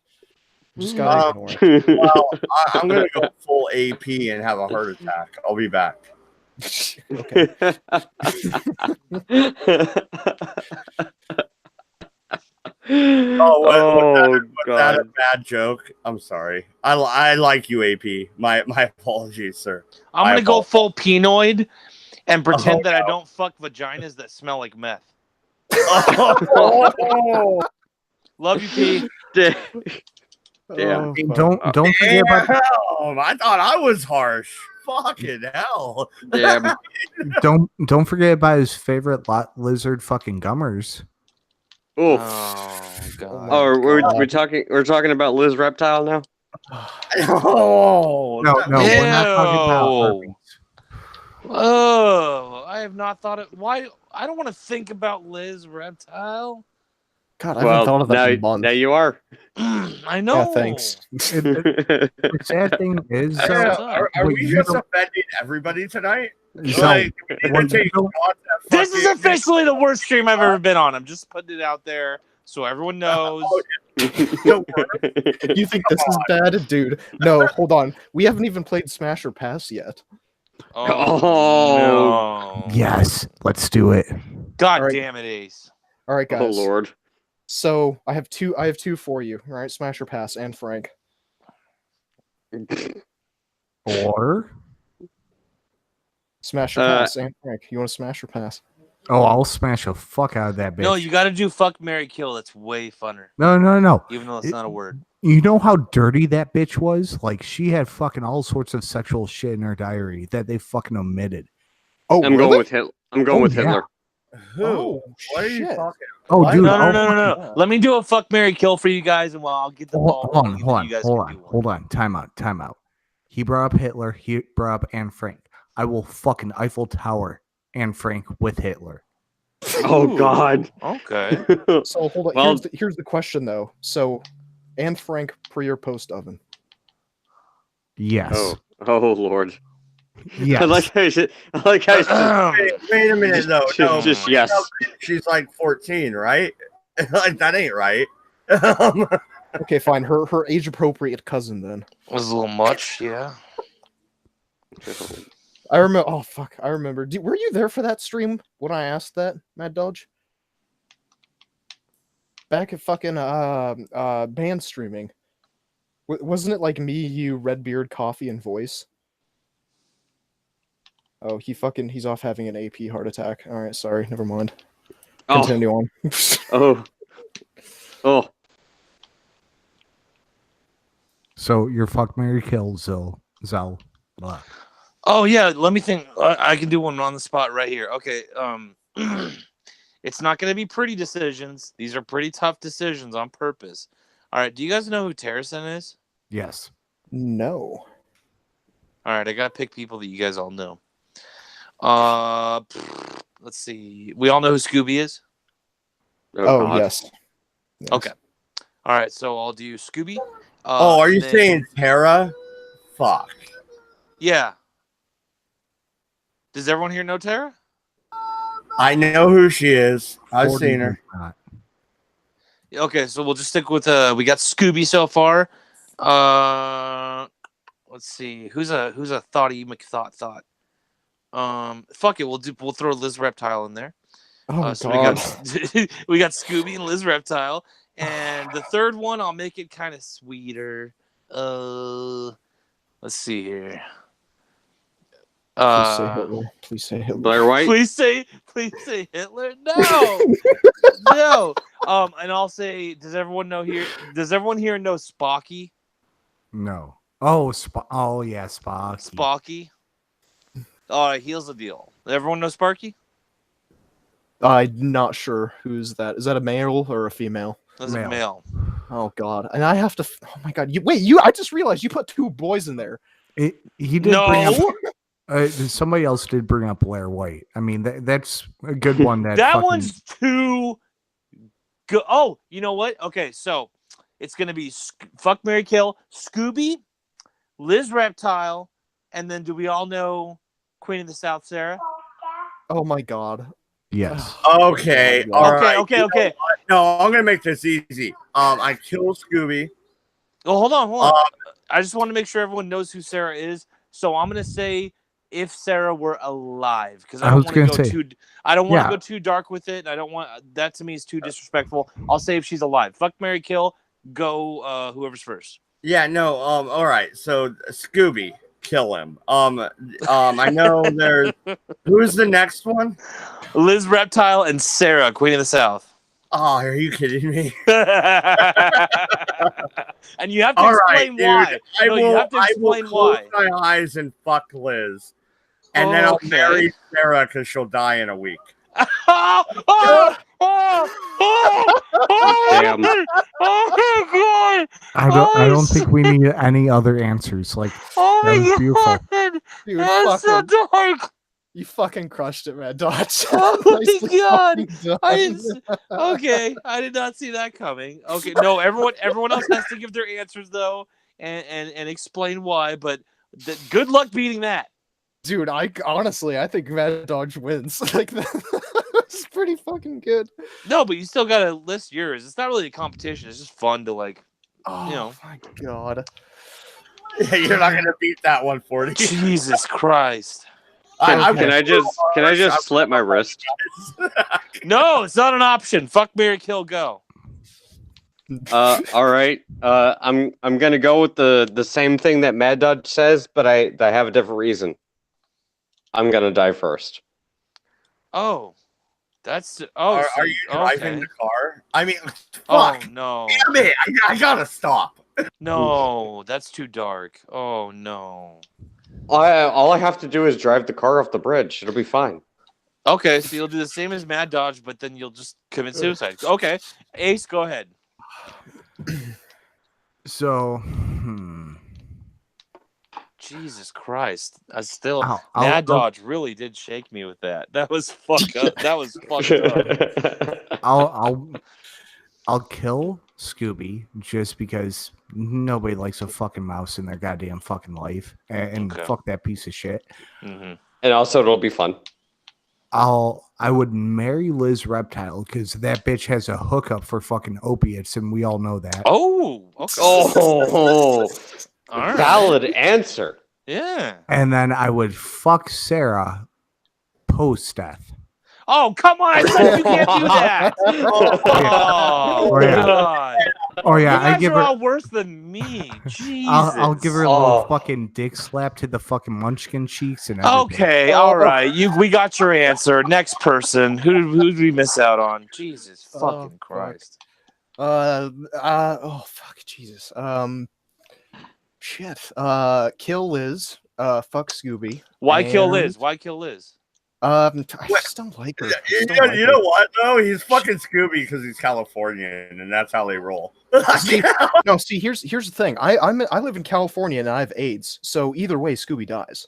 You just gotta ignore it. Well, I'm going to go full AP and have a heart attack. I'll be back. Okay. Was God. that a bad joke? I'm sorry. I like you, AP. My apologies, sir. I'm gonna go apologize. full penoid and pretend that I no. don't fuck vaginas that smell like meth. Oh, Love you, P. Damn. Hey, don't forget about damn. I thought I was harsh. Fucking hell. Damn. don't forget about his favorite lizard fucking gummers. Oof. Oh god. Oh, we're talking about Liz Reptile now? Oh, No, we're not talking about Ew. herpes. Oh, I have not thought it. Why? I don't want to think about Liz Reptile. God, I haven't thought of that in months. now you are. I know. Yeah, thanks. The sad thing is, are what we you just don't- offending everybody tonight? so, Like, we what need to take you don't- shots at This is fucking- officially the worst stream I've ever been on. I'm just putting it out there so everyone knows. You think this is bad? Dude, no, hold on. We haven't even played Smash or Pass yet. Oh, no. yes, let's do it. God All right. damn it, Ace. All right, Oh guys. Lord. So I have two for you. All right, Smash or Pass and Frank. Or Smash or Pass and Frank. You want to Smash or Pass? I'll smash the fuck out of that bitch. No, you got to do fuck, marry, kill. That's way funner. No. Even though it's not a word. You know how dirty that bitch was? Like, she had fucking all sorts of sexual shit in her diary that they fucking omitted. Oh, I'm going with Hitler. I'm going with yeah. Hitler. Who? Oh, What are you shit. talking Oh, What? dude. No. Let me do a fuck, marry, kill for you guys, and well, I'll get the ball. rolling, and then you guys can do one. Hold on. Time out. He brought up Hitler. He brought up Anne Frank. I will fucking Eiffel Tower Anne Frank with Hitler. Oh Ooh, God. Okay. So hold on. Well- Here's the question though. So, and Frank pre or post oven? Yes. Oh Lord. Yes. I like how you said. Wait a minute, though. No, Just yes. She's like 14, right? Like, that ain't right. Okay, fine. Her age appropriate cousin then. Was a little much, yeah. I remember. Oh fuck, I remember. Were you there for that stream when I asked that, Mad Dodge? Back at fucking band streaming, wasn't it like me, you, Redbeard, Coffee, and Voice? Oh, he's off having an AP heart attack. All right, sorry, never mind. Continue on. Oh. So your fuck, marry, kill, Zal. Blah. Oh yeah, let me think. I can do one on the spot right here. Okay. It's not going to be pretty decisions. These are pretty tough decisions on purpose. All right. Do you guys know who Terracin is? Yes. No. All right. I got to pick people that you guys all know. Let's see. We all know who Scooby is. Oh God. yes. Yes. Okay. All right. So I'll do Scooby. Are you then- saying Tara? Fuck. Yeah. Does everyone here know Tara? I know who she is. I've Forty seen her. does not. Okay, so we'll just stick with we got Scooby so far. Let's see. Who's a thoughty McThought? Fuck it, we'll throw Liz Reptile in there. Oh So God. we got Scooby and Liz Reptile. And the third one, I'll make it kind of sweeter. Let's see here. Please say Hitler. Please say Hitler. Blair White. Please say Hitler. No, no. And I'll say, does everyone here know Spocky? No. Oh, oh yeah, Spock. Spocky. All right, here's the deal. Everyone know Sparky? I'm not sure who's that. Is that a male or a female? That's a male. Oh God. And I have to. Oh my God. I just realized you put 2 boys in there. He did bring up. Somebody else did bring up Blair White. I mean, that's a good one. That one's too good. Oh, you know what? Okay, so it's gonna be Fuck, Marry, Kill, Scooby, Liz Reptile, and then do we all know Queen of the South, Sarah? Oh my God. Yes. Okay. All right. Okay. No, I'm gonna make this easy. I kill Scooby. Oh, hold on. I just want to make sure everyone knows who Sarah is. So I'm gonna say if Sarah were alive, because I don't want to go too dark with it. I don't want that, to me is too disrespectful. I'll say if she's alive. Fuck, marry, kill. Go whoever's first. Yeah. No. All right. So Scooby, kill him. I know there's. Who's the next one? Liz Reptile and Sarah, Queen of the South. Oh, are you kidding me? And you have to explain why. You have to explain why. I will close my eyes and fuck Liz. And then I'll marry Sarah because she'll die in a week. Damn. Oh my God! I don't think we need any other answers. Like, that was beautiful. Dude, That's so dark. You fucking crushed it, Mad Dodge. Oh my God! Done. Okay, I did not see that coming. Okay, no, everyone else has to give their answers though, and explain why. But good luck beating that. Dude, I think Mad Dodge wins. Like, that's pretty fucking good. No, but you still gotta list yours. It's not really a competition. It's just fun to Oh my God! You're not gonna beat that 140. Jesus Christ! Can I just slit my wrist? No, it's not an option. Fuck, marry, kill, go. All right. I'm gonna go with the same thing that Mad Dodge says, but I have a different reason. I'm gonna die first. Oh, that's Are you driving the car? I mean, fuck. Oh no! Damn it! I gotta stop. No, that's too dark. Oh no. All I have to do is drive the car off the bridge. It'll be fine. Okay, so you'll do the same as Mad Dodge, but then you'll just commit suicide. Okay, Ace, go ahead. So, Jesus Christ! Mad Dodge really did shake me with that. That was fucked up. That was fucked up. I'll kill Scooby just because nobody likes a fucking mouse in their goddamn fucking life, and fuck that piece of shit. Mm-hmm. And also, it'll be fun. I would marry Liz Reptile because that bitch has a hookup for fucking opiates, and we all know that. Oh, okay. Oh, all right. Valid answer. Yeah. And then I would fuck Sarah post death. Oh, come on! I said you can't do that. Oh, God. Oh yeah, you guys are all worse than me. Jesus. I'll give her a little fucking dick slap to the fucking munchkin cheeks and everything. Okay, all right. We got your answer. Next person. Who did we miss out on? Jesus fucking Christ. Oh fuck, Jesus. Shit. Kill Liz. Fuck Scooby. Why kill Liz? Why kill Liz? I just don't like her. You know what though? He's fucking Scooby because he's Californian, and that's how they roll. See, here's the thing. I live in California and I have AIDS, so either way, Scooby dies.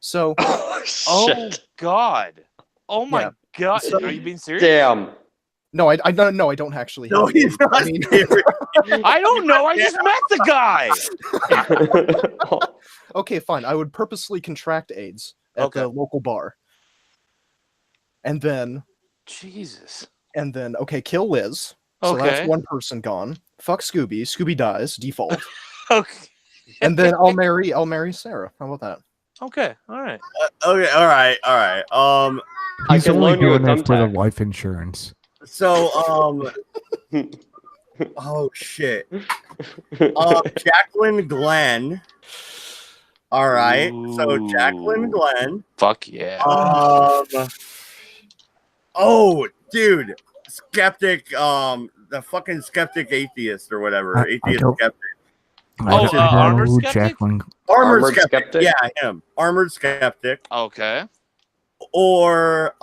So, oh God, oh my God, are you being serious? Damn. No, I don't. No, I don't actually. No, have he's one. not I mean, serious. I don't know. I just met the guy. okay, fine. I would purposely contract AIDS at Okay. the local bar, and then Jesus. okay, kill Liz. So that's Okay. one person gone. Fuck Scooby. Scooby dies default, Okay. and then I'll marry Sarah. How about that? Okay. All right. Okay, all right. I He's can only loan you a doing it for the thumbtack. life insurance. So, oh shit. Jacqueline Glenn. All right. So Jacqueline Ooh. Glenn. Fuck yeah. Oh, dude. Skeptic. The fucking skeptic atheist or whatever. I Atheist don't- skeptic. Oh, Armored Who Skeptic? Jacqueline? Armored Armored skeptic. Skeptic? Yeah, him. Armored skeptic. Okay. Or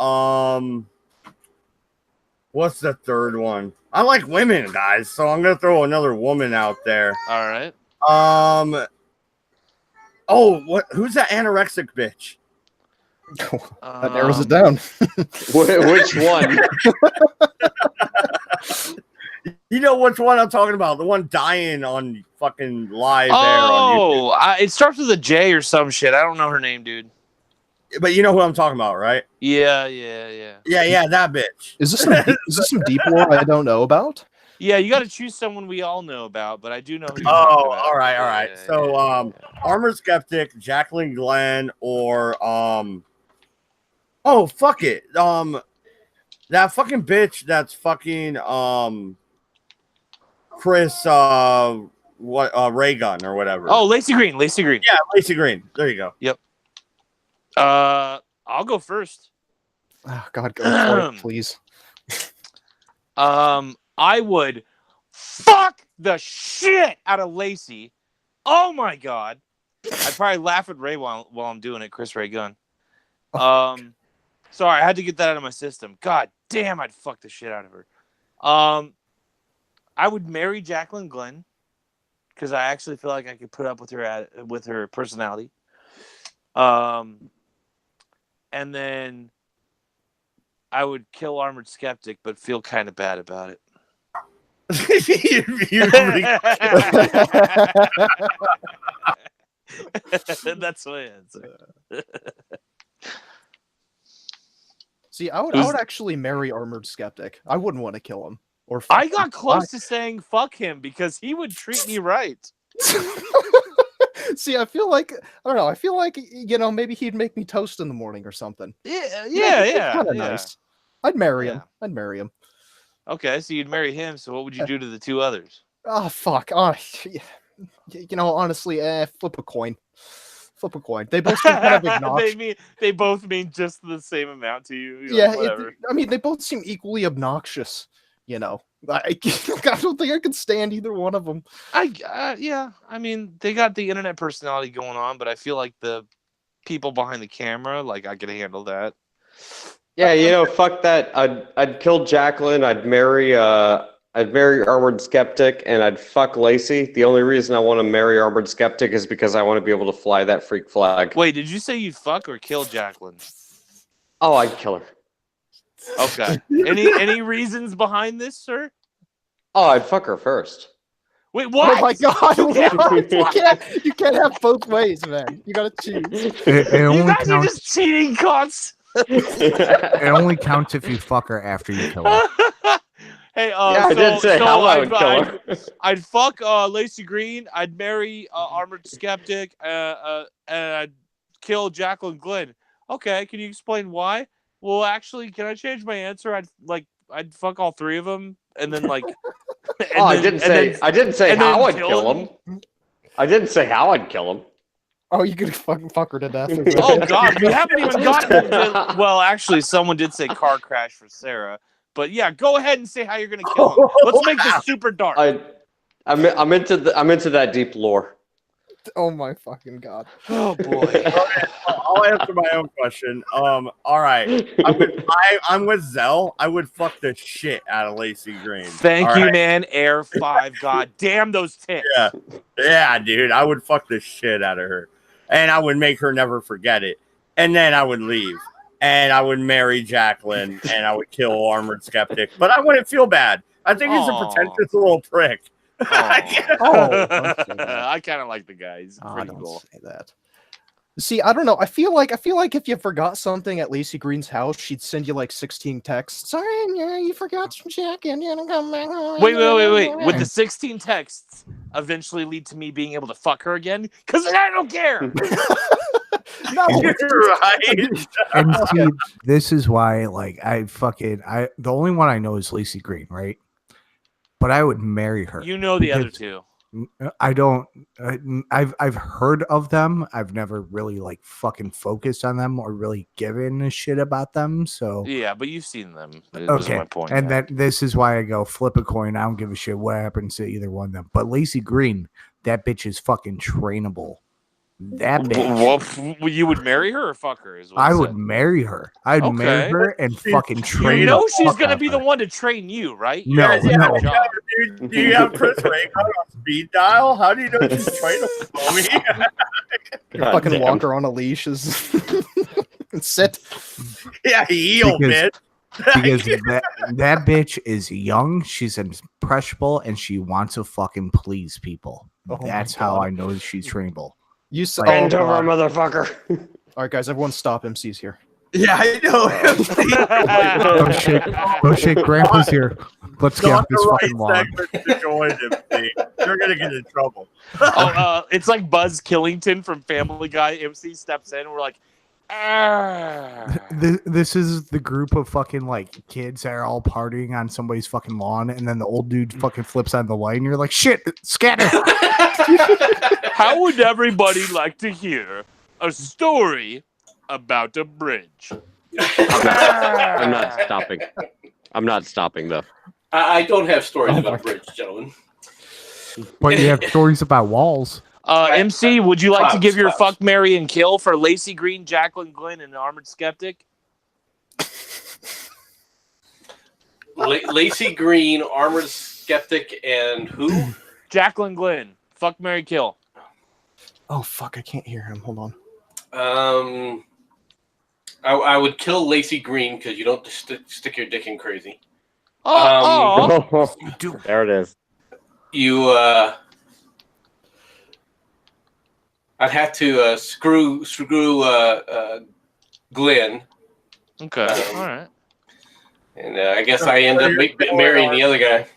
what's the third one? I like women, guys, so I'm gonna throw another woman out there. All right. Oh, what? Who's that anorexic bitch? That narrows it down. Which one? You know which one I'm talking about? The one dying on fucking live air on YouTube. Oh, it starts with a J or some shit. I don't know her name, dude. But you know who I'm talking about, right? Yeah. Yeah, that bitch. Is this some deep lore I don't know about? Yeah, you got to choose someone we all know about, but I do know who you're Oh, talking about. all right. Yeah, So, yeah. Armored Skeptic, Jacqueline Glenn, or oh fuck it, that fucking bitch that's fucking Chris Raygun or whatever. Oh, Lacey Green. Yeah, Lacey Green. There you go. Yep. I'll go first. Oh, God, go for it, please. I would fuck the shit out of Lacey. Oh my god. I'd probably laugh at Ray while I'm doing it, Chris Ray Gunn. Sorry, I had to get that out of my system. God damn, I'd fuck the shit out of her. I would marry Jacqueline Glenn because I actually feel like I could put up with her personality. And then I would kill Armored Skeptic, but feel kind of bad about it. That's my answer. See, I would actually marry Armored Skeptic. I wouldn't want to kill him. Or fuck I him. got close to saying fuck him because he would treat me right. See, I feel like maybe he'd make me toast in the morning or something. Yeah. Kind of nice. I'd marry him. Okay, so you'd marry him. So what would you do to the two others? Oh fuck. Oh, honestly, flip a coin. They both seem kind of obnoxious. they both mean just the same amount to you. Yeah, whatever. they both seem equally obnoxious. I don't think I could stand either one of them. Yeah. I mean, they got the internet personality going on, but I feel like the people behind the camera, like I could handle that. Yeah, fuck that. I'd kill Jacqueline. I'd marry Armored Skeptic, and I'd fuck Lacey. The only reason I want to marry Armored Skeptic is because I want to be able to fly that freak flag. Wait, did you say you'd fuck or kill Jacqueline? Oh, I'd kill her. Okay. Any reasons behind this, sir? Oh, I'd fuck her first. Wait, what? Oh my god! You can't have both ways, man. You gotta choose. It You only guys are just cheating cunts. It only counts if you fuck her after you kill her. Hey, I did say how I would kill her. I'd fuck Lacey Green. I'd marry Armored Skeptic, and I'd kill Jacqueline Glenn. Okay, can you explain why? Well, actually, can I change my answer? I'd fuck all three of them, and then like. I didn't say how I'd kill him. I didn't say how I'd kill him. Oh, you could fucking fuck her to death. Oh god, we haven't even gotten to, well, actually, someone did say car crash for Sarah. But yeah, go ahead and say how you're gonna kill him. Let's make this super dark. I'm into that deep lore. Oh my fucking god. Oh boy. Okay, I'll answer my own question. All right. I'm with Zell. I would fuck the shit out of Lacey Green. Thank All you, right? man. Air 5. God damn those tits. Yeah, dude. I would fuck the shit out of her. And I would make her never forget it. And then I would leave. and I would marry Jacqueline, and I would kill Armored Skeptic. But I wouldn't feel bad. I think he's a pretentious little prick. I kind of like the guy. He's pretty don't cool. say that. See, I don't know. I feel like if you forgot something at Lacey Green's house, she'd send you like 16 texts. Sorry, yeah, you forgot some check and you come back. Wait. Would the 16 texts eventually lead to me being able to fuck her again? Because I don't care. No, You're right. And see, this is why, like, the only one I know is Lacey Green, right? But I would marry her. You know the other two. I don't. I've heard of them. I've never really like fucking focused on them or really given a shit about them. So Yeah, but you've seen them. okay, My point. and this is why I go flip a coin. I don't give a shit what happens to either one of them. But Lacey Green, that bitch is fucking trainable. That bitch. Well, you would marry her or fuck her? Is what I you would said. marry her. I'd marry her and fucking train. You know she's going gonna be the one to train you, right? No, no. Do you have Chris Ray on speed dial? How do you know she's trainable, me? Fucking walk her on a leash is sit. Yeah, heel, bitch. Because that bitch is young, she's impressionable, and she wants to fucking please people. That's how I know she's trainable. You bend over, motherfucker. All right, guys, everyone stop. MC's here. Yeah, I know. Go shake. Grandpa's here. Let's get off this fucking lawn. You're gonna get in trouble. It's like Buzz Killington from Family Guy. MC steps in, and we're like, This is the group of fucking like kids that are all partying on somebody's fucking lawn, and then the old dude fucking flips on the light, and you're like, shit, scatter. How would everybody like to hear a story about a bridge? I'm not stopping. I'm not stopping though. I don't have stories about bridge, gentlemen. But you have stories about walls. MC, would you like to give your fuck, marry, and kill for Lacey Green, Jacqueline Glenn, and Armored Skeptic? Lacey Green, Armored Skeptic, and who? Jacqueline Glenn. Fuck, marry, kill. Oh fuck! I can't hear him. Hold on. I would kill Lacey Green because you don't stick your dick in crazy. There it is. I'd have to screw Glenn. Okay, all right. And I guess I end up marrying the other guy.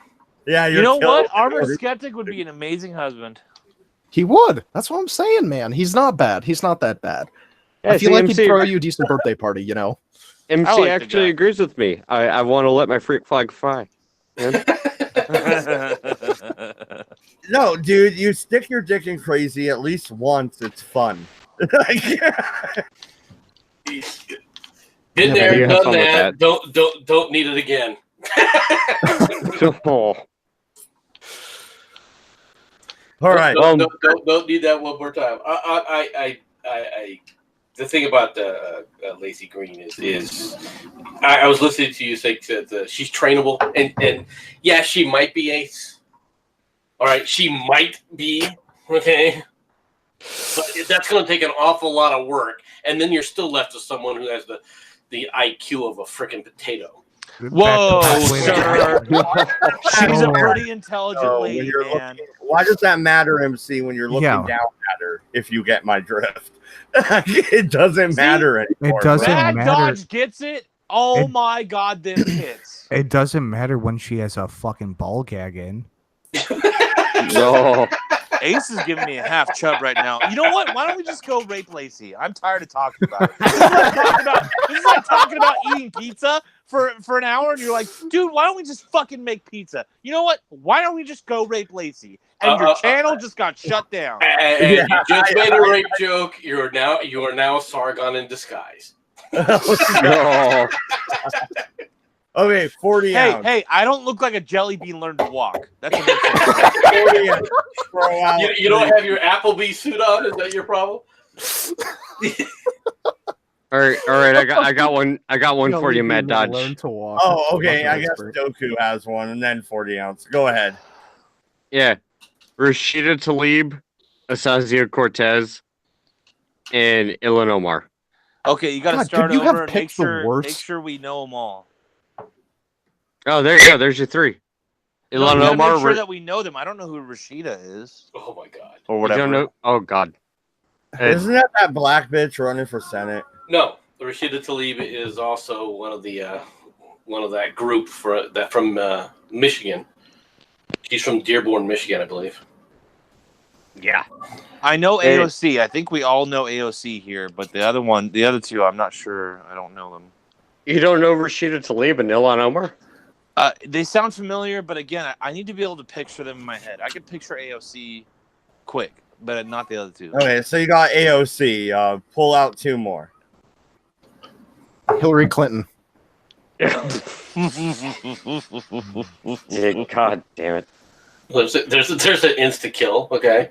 Yeah, you know what? Armored Skeptic would be an amazing husband. He would. That's what I'm saying, man. He's not bad. He's not that bad. Yeah, I feel like he'd throw you a decent birthday party, you know? MC like actually agrees with me. I want to let my freak flag fly. No, dude, you stick your dick in crazy at least once. It's fun. Been there, done that. Don't need it again. All right. Don't need that one more time. The thing about Lacey Green is I was listening to you say that she's trainable, and yeah, she might be ace. All right, she might be okay, but that's going to take an awful lot of work, and then you're still left with someone who has the IQ of a freaking potato. Whoa, sir! She's a pretty intelligent lady, man. Why does that matter, MC? When you're looking down at her, if you get my drift. It doesn't matter anymore. It doesn't Bad matter. Dodge gets it. Oh my god, them hits. It doesn't matter when she has a fucking ball gag in. No. Ace is giving me a half chub right now. You know what? Why don't we just go rape Lacey? I'm tired of talking about it. This is like talking about eating pizza for an hour, and you're like, dude, why don't we just fucking make pizza? You know what? Why don't we just go rape Lacey? And your channel just got shut down. And you just made a rape joke. You are now Sargon in disguise. No. Okay, 40 ounce. Hey, I don't look like a jelly bean learned to walk. That's what 40 ounce. Throw out you don't have your Applebee suit on? Is that your problem? All right. I got one for you, Mad Dodge. Learn to walk. Oh, okay. I guess Doku has one, and then 40 ounce. Go ahead. Yeah, Rashida Tlaib, Asasia Cortez, and Ilan Omar. Okay, you got to God, start could you have over and picked the worst? make sure we know them all. Oh, there you go. There's your three. No, Ilhan you gotta Omar. make sure that we know them. I don't know who Rashida is Oh my god. or You whatever. don't know? Oh God. Isn't that black bitch running for Senate? No, Rashida Tlaib is also one of that group from Michigan. She's from Dearborn, Michigan, I believe. Yeah. I know Hey. AOC. I think we all know AOC here, but the other two, I'm not sure. I don't know them. You don't know Rashida Tlaib and Ilhan Omar? They sound familiar, but again, I need to be able to picture them in my head. I can picture AOC quick, but not the other two. Okay, so you got AOC. Pull out two more. Hillary Clinton. Yeah, God damn it. There's an insta kill. Okay.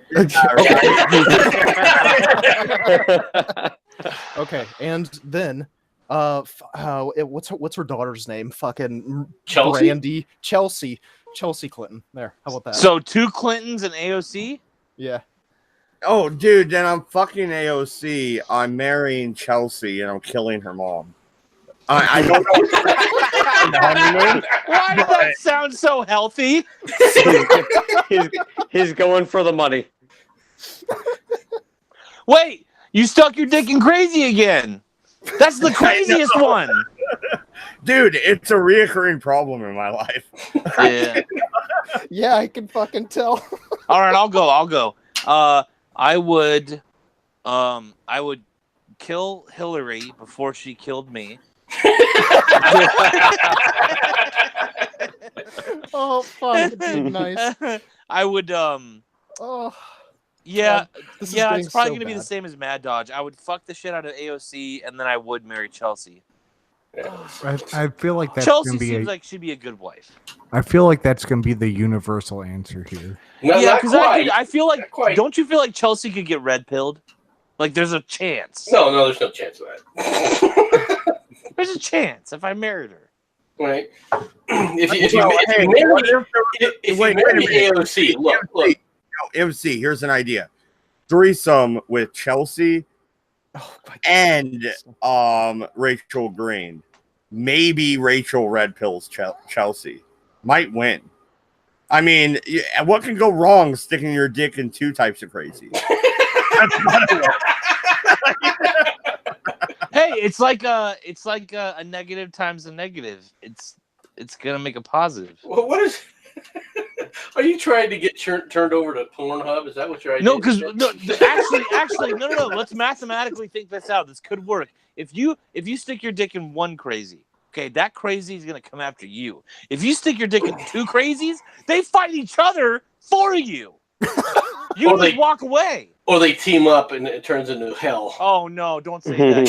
Okay, and then what's her daughter's name? Fucking Chelsea? Brandy. Chelsea Clinton. There. How about that? So 2 Clintons and AOC? Yeah. Oh, dude, then I'm fucking AOC. I'm marrying Chelsea, and I'm killing her mom. I don't know. Why does that sound so healthy? He's going for the money. Wait, you stuck your dick in crazy again. That's the craziest one. Dude, it's a reoccurring problem in my life. Yeah. Yeah, I can fucking tell. All right, I'll go. I would kill Hillary before she killed me. Oh fuck, dude, nice. I would Oh yeah, this is yeah, getting it's probably so gonna be the bad. same as Mad Dodge. I would fuck the shit out of AOC, and then I would marry Chelsea. I feel like that's Chelsea gonna be. seems like she'd be a good wife. I feel like that's gonna be the universal answer here. No, Yeah, not because quite. I feel like, Not quite. don't you feel like Chelsea could get red pilled? Like there's a chance. No, there's no chance of that. There's a chance if I married her. Right? If you marry AOC, look. AOC, here's an idea. Threesome with Chelsea and Rachel Green. Maybe Rachel red pills Chelsea. Might win. I mean, what can go wrong sticking your dick in 2 types of crazy? Hey, it's like a negative times a negative. It's gonna make a positive. Well, what is? Are you trying to get turned over to Pornhub? Is that what you're? No, because actually, no. Let's mathematically think this out. This could work. If you stick your dick in 1 crazy, okay, that crazy is gonna come after you. If you stick your dick in 2 crazies, they fight each other for you. You just walk away. Or they team up and it turns into hell. Oh no! Don't say that.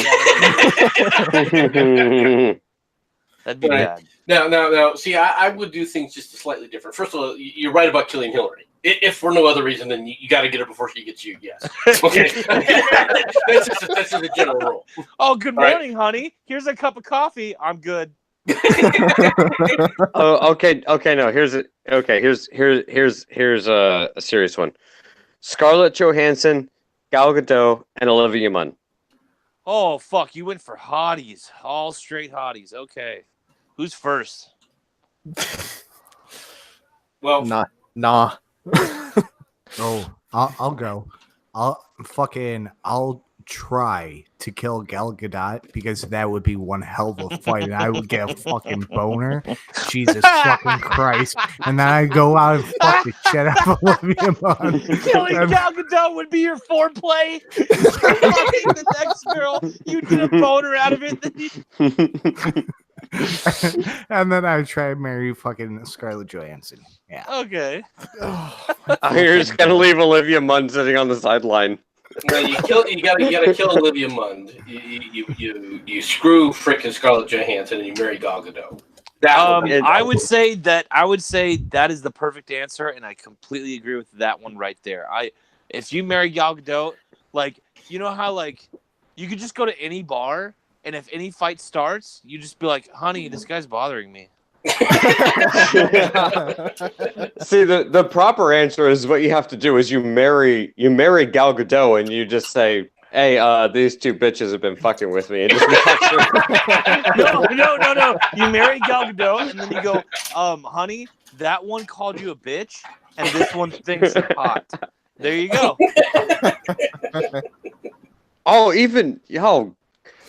That'd be bad. Now. See, I would do things just slightly different. First of all, you're right about killing Hillary. If for no other reason, then you got to get her before she gets you. Yes. Okay. That's just a general rule. Oh, good morning, honey. Here's a cup of coffee. I'm good. Oh, okay. No, here's a serious one. Scarlett Johansson, Gal Gadot, and Olivia Munn. Oh fuck! You went for hotties, all straight hotties. Okay, who's first? Well, Nah. Oh, I'll go. I'll try to kill Gal Gadot because that would be one hell of a fight, and I would get a fucking boner. Jesus fucking Christ! And then I go out and fuck the shit out of Olivia Munn. Killing Gal Gadot would be your foreplay. Fucking the next girl, you get a boner out of it. And then I try to marry fucking Scarlett Johansson. Yeah. Okay. You're just gonna leave Olivia Munn sitting on the sideline. No, you gotta kill Olivia Munn. You screw frickin' Scarlett Johansson and you marry Gal Gadot. I would say that is the perfect answer, and I completely agree with that one right there. If you marry Gal Gadot, like, you know how like you could just go to any bar, and if any fight starts, you just be like, honey, this guy's bothering me. See, the proper answer is what you have to do is you marry Gal Gadot and you just say, Hey, these two bitches have been fucking with me. No. You marry Gal Gadot, and then you go, honey, that one called you a bitch, and this one thinks you're hot. There you go.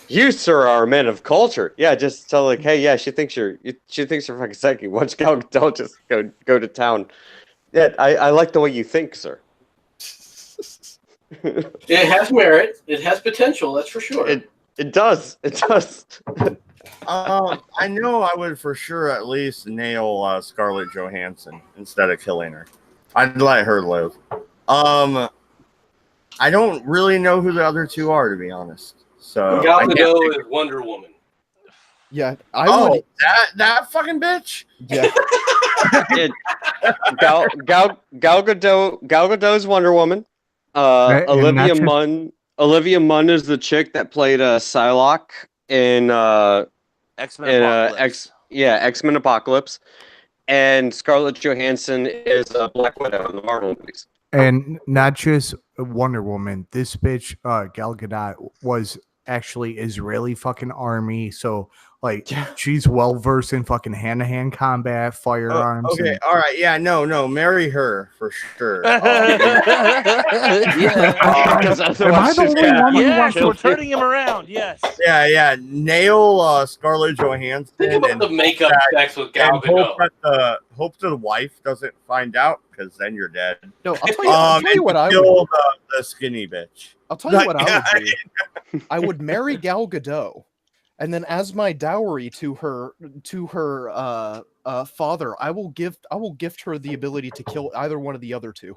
You, sir, are a man of culture. Yeah, just tell like, hey, yeah, she thinks you're fucking sexy. Watch Gal Gadot just go to town. Yeah, I like the way you think, sir. It has merit. It has potential. That's for sure. It does. It does. I know I would for sure at least nail Scarlett Johansson instead of killing her. I'd let her live. I don't really know who the other two are, to be honest. So Gal Gadot is Wonder Woman. Yeah, that fucking bitch. Yeah. Gal Gadot's Wonder Woman. Olivia Munn is the chick that played Psylocke in X-Men Apocalypse. X-Men Apocalypse, and Scarlett Johansson is Black Widow in the Marvel movies. And not just Wonder Woman. This bitch, Gal Gadot, was actually Israeli fucking army. So, like, she's well versed in fucking hand-to-hand combat, firearms. Okay, all right, yeah, no, marry her for sure. Because Am I the only one who Yes, wants we're to? turning him around. Yes. Yeah, nail Scarlett Johansson. Think about and the makeup sex with Gal and Gadot. hope the wife doesn't find out, because then you're dead. No, I'll tell you what I would kill the skinny bitch. I'll tell you what I would do. I would marry Gal Gadot, and then as my dowry to her father, I will gift her the ability to kill either one of the other two.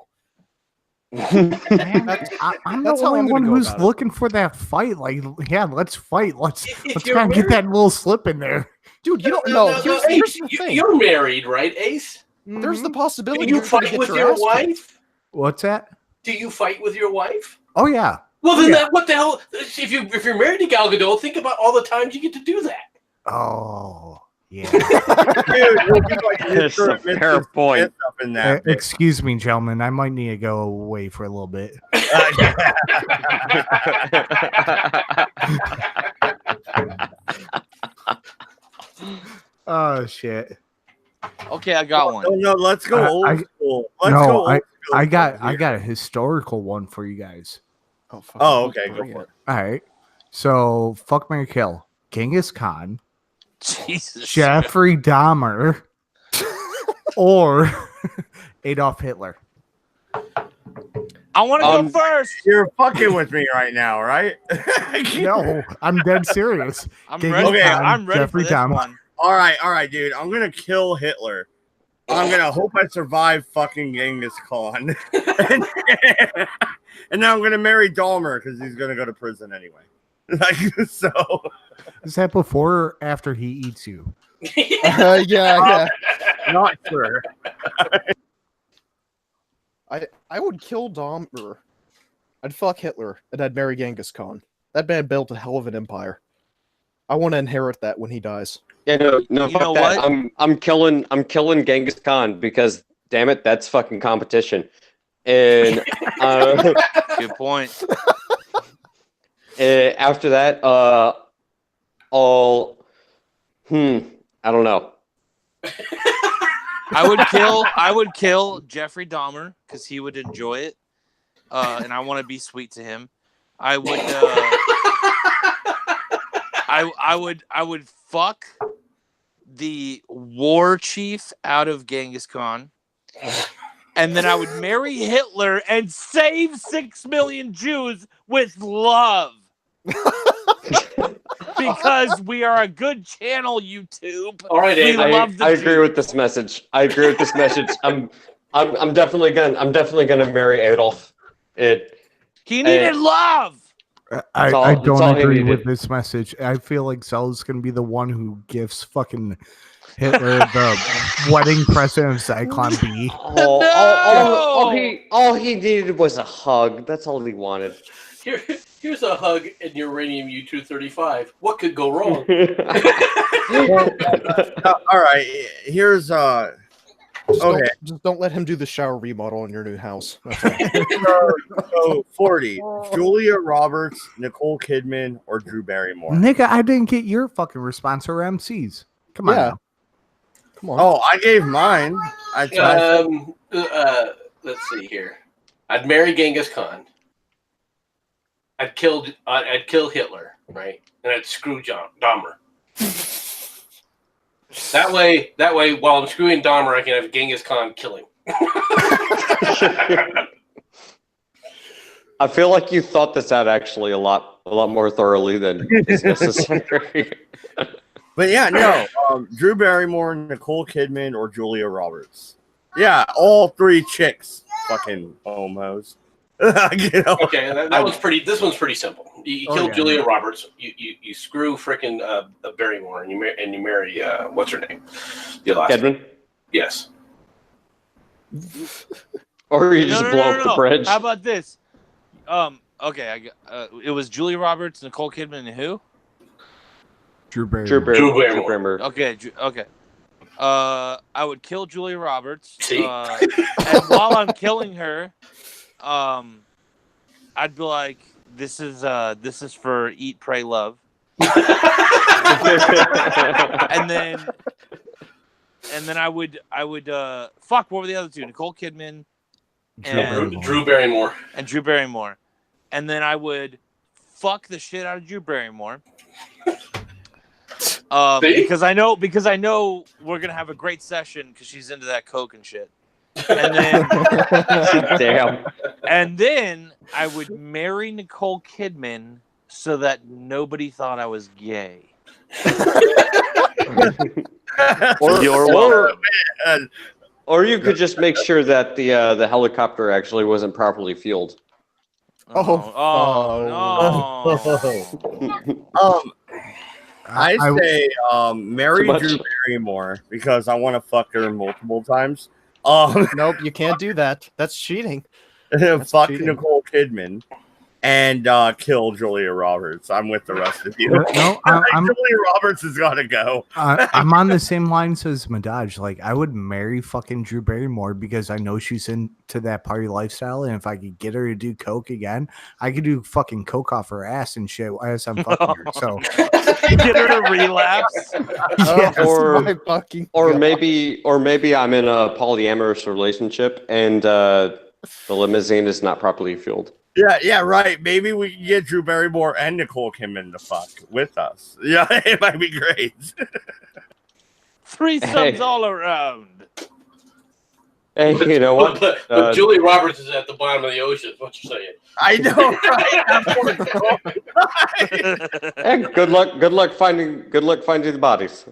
Man, I'm that's the how I'm only gonna one go who's about it. looking for that fight. Like, yeah, let's fight. Let's you're try and get that little slip in there. Dude, you don't know. Here's Ace, the thing. you're married, right, Ace? There's the possibility Do you you're gonna fight get with your your ass kicked. wife? What's that? Do you fight with your wife? Oh yeah. Well, then Yeah. what the hell? If you're married to Gal Gadot, think about all the times you get to do that. Oh yeah. Dude, you'll be like That's Mr. a fair point. Up in that bitch. Excuse me, gentlemen. I might need to go away for a little bit. Oh shit. Okay, I got one. No, let's go old school. Let's no, go old school. I got a historical one for you guys. Oh, fuck. Oh, okay, go for it. All right. So fuck, marry, kill. Genghis Khan, Jesus. Jeffrey Dahmer, or Adolf Hitler. I want to go first. You're fucking with me right now, right? No, I'm dead serious. I'm Genghis ready. Khan, I'm ready Jeffrey for this Dahmer. one. All right, dude. I'm gonna kill Hitler. I'm gonna hope I survive fucking Genghis Khan, and then I'm gonna marry Dahmer because he's gonna go to prison anyway. Like so. Is that before or after he eats you? Yeah. Not sure. I would kill Dahmer. I'd fuck Hitler, and I'd marry Genghis Khan. That man built a hell of an empire. I want to inherit that when he dies. Yeah, no, You fuck know that. what? I'm killing Genghis Khan because damn it, that's fucking competition. And Good point. after that, I don't know. I would kill Jeffrey Dahmer because he would enjoy it, and I want to be sweet to him. I would fuck the war chief out of Genghis Khan, and then I would marry Hitler and save 6 million Jews with love. Because we are a good channel, YouTube. All right, Abe. I agree with this message. I'm definitely gonna marry Adolf. He needed love. I all he don't agree needed. with this message. I feel like Zelda's gonna be the one who gives fucking Hitler the wedding present of Zyklon B. All he needed was a hug. That's all he wanted. Here's a hug and uranium U-235. What could go wrong? All right, here's Okay. Just don't let him do the shower remodel in your new house. That's all. So 40. Julia Roberts, Nicole Kidman, or Drew Barrymore? Nigga, I didn't get your fucking response or MCs. Come on. Yeah. Now. Come on. Oh, I gave mine. Let's see here. I'd marry Genghis Khan. I'd kill Hitler, right? And I'd screw Dahmer. That way, while I'm screwing Dahmer, I can have Genghis Khan kill him. I feel like you thought this out actually a lot more thoroughly than is necessary. But yeah, no. Drew Barrymore, Nicole Kidman, or Julia Roberts. Yeah, all three chicks. Fucking homos. You know? Okay, this one's pretty simple. You kill Julia Roberts. You screw frickin' Barrymore, and you marry what's her name? Kidman? Yes. Or you just blow up the bridge. How about this? Okay, it was Julia Roberts, Nicole Kidman, and who? Drew Barrymore. Drew Barrymore. Okay. I would kill Julia Roberts. See? And while I'm killing her, I'd be like, "This is for Eat, Pray, Love." and then I would fuck. What were the other two? Nicole Kidman and Drew Barrymore. And then I would fuck the shit out of Drew Barrymore. Because I know we're gonna have a great session because she's into that coke and shit. And then, damn. And then I would marry Nicole Kidman so that nobody thought I was gay. Or you could just make sure that the helicopter actually wasn't properly fueled. I say marry Drew Barrymore because I want to fuck her multiple times. Nope, you can't do that. That's cheating. Fuck cheating. Nicole Kidman and kill Julia Roberts. I'm with the rest of you. No, Julia Roberts has got to go. I'm on the same lines as Madaj. Like, I would marry fucking Drew Barrymore because I know she's into that party lifestyle, and if I could get her to do coke again, I could do fucking coke off her ass and shit as I'm fucking her. So get her to relapse. Yes, or maybe I'm in a polyamorous relationship and the limousine is not properly fueled. Yeah, right. Maybe we can get Drew Barrymore and Nicole Kidman to fuck with us. Yeah, it might be great. Threesomes all around. Hey, you know what? But Julia Roberts is at the bottom of the ocean. Is what you're saying? I know, right? Hey, good luck finding the bodies.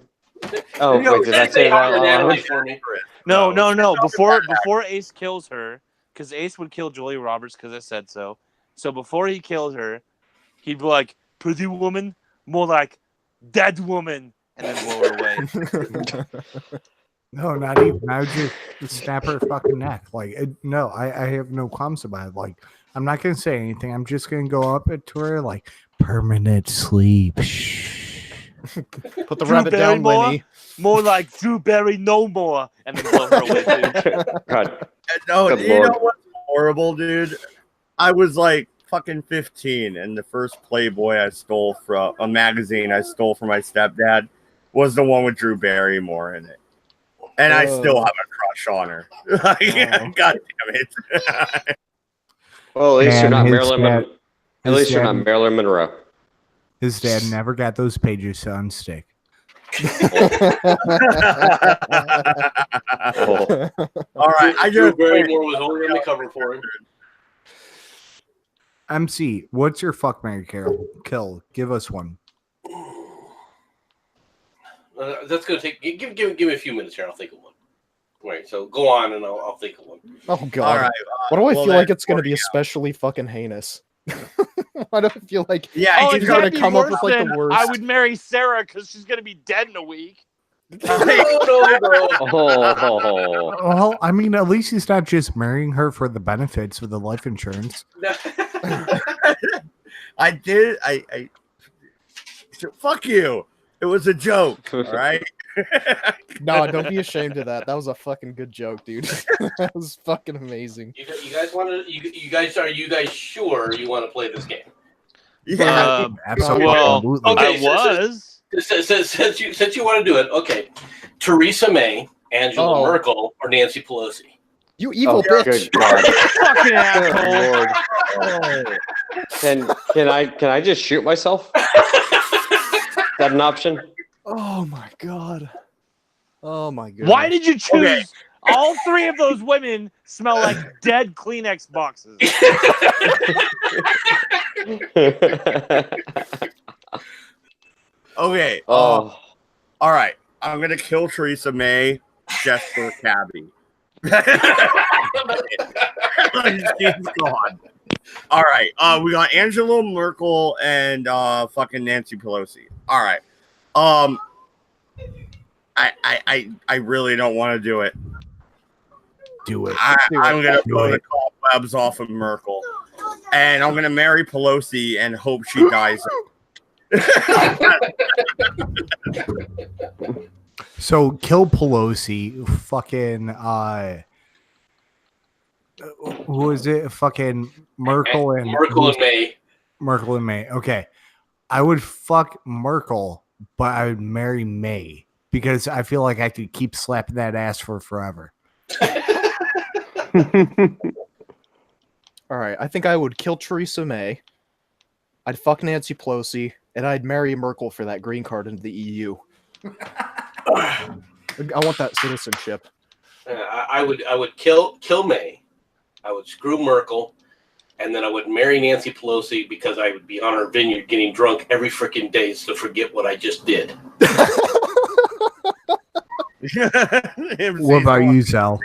Oh, wait, did I say that? No. Before Ace kills her. Because Ace would kill Julia Roberts because I said so. So before he kills her, he'd be like, pretty woman, more like dead woman, and then blow her away. No, not even. I would just snap her fucking neck. Like, no, I have no qualms about it. Like, I'm not going to say anything. I'm just going to go up to her like, permanent sleep. Shh. Put the rabbit down, Winnie. More like Drew Barry no more. And then blow her away, too. God. No, you know what's horrible, dude? I was like fucking 15, and the first Playboy I stole from a magazine I stole from my stepdad was the one with Drew Barrymore in it. And I still have a crush on her. God damn it. Well, at least you're not Marilyn Monroe. His dad never got those pages to unstick. All right, Drew Barrymore was only on the cover for him. MC, what's your fuck, marry, kill? Give us one. That's gonna take. Give me a few minutes here. I'll think of one. Right, so go on, and I'll think of one. Oh God! All right, why do I feel like it's gonna be especially fucking heinous? Why do I feel like he's gonna come up with like the worst? I would marry Sarah because she's gonna be dead in a week. Well, I mean, at least he's not just marrying her for the benefits of the life insurance. I fuck you. It was a joke. All right. No, don't be ashamed of that. That was a fucking good joke, dude. That was fucking amazing. You guys want to? You guys are you guys sure you want to play this game? Yeah, Absolutely. Well, Okay, I was. Since you want to do it, okay. Theresa May, Angela Merkel, or Nancy Pelosi? You evil Oh, bitch. good God. Fucking Good asshole. Lord. Can I just shoot myself? Is that an option? Oh my God. Oh my God. Why did you choose all three of those women smell like dead Kleenex boxes? Okay. Oh. All right. I'm gonna kill Theresa May just for Cabby. She's gone. All right. We got Angela Merkel and fucking Nancy Pelosi. All right. I really don't want to do it. Do it. I'm gonna blow the cobwebs off of Merkel, and I'm gonna marry Pelosi and hope she dies. So kill Pelosi. Fucking who is it? Fucking Merkel and May. Merkel and May. Okay, I would fuck Merkel, but I would marry May because I feel like I could keep slapping that ass for forever. All right, I think I would kill Theresa May. I'd fuck Nancy Pelosi, and I'd marry Merkel for that green card into the EU. I want that citizenship. I would kill May. I would screw Merkel, and then I would marry Nancy Pelosi because I would be on her vineyard getting drunk every freaking day to forget what I just did. What about you, Sal?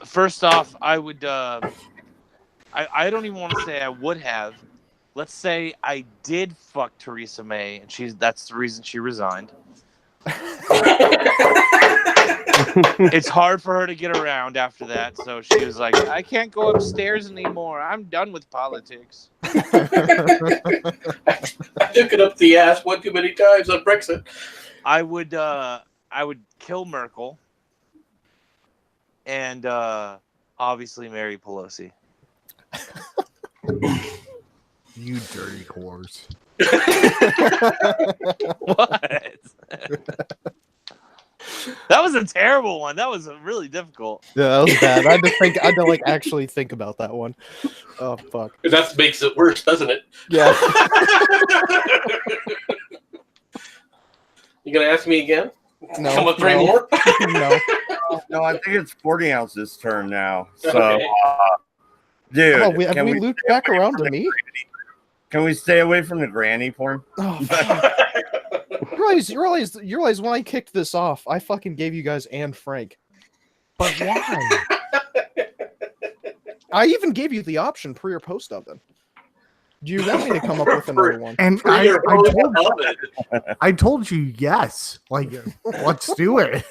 First off, I would. I don't even want to say I would have. Let's say I did fuck Theresa May, and that's the reason she resigned. It's hard for her to get around after that, so she was like, I can't go upstairs anymore. I'm done with politics. I took it up the ass one too many times on Brexit. I would kill Merkel and obviously marry Pelosi. You dirty whores. What? That was a terrible one. That was really difficult. Yeah, that was bad. I had to actually think about that one. Oh fuck. That makes it worse, doesn't it? Yeah. You gonna ask me again? No. Come with three more? No. No, I think it's 40 ounces turn now. So, Okay. Dude, Oh, have we looped back around to me? Can we stay away from the granny porn? Oh, fuck. You realize when I kicked this off, I fucking gave you guys Anne Frank. But why? I even gave you the option pre or post oven. Do you want me to come up with another one? And I told you yes. Like, let's do it.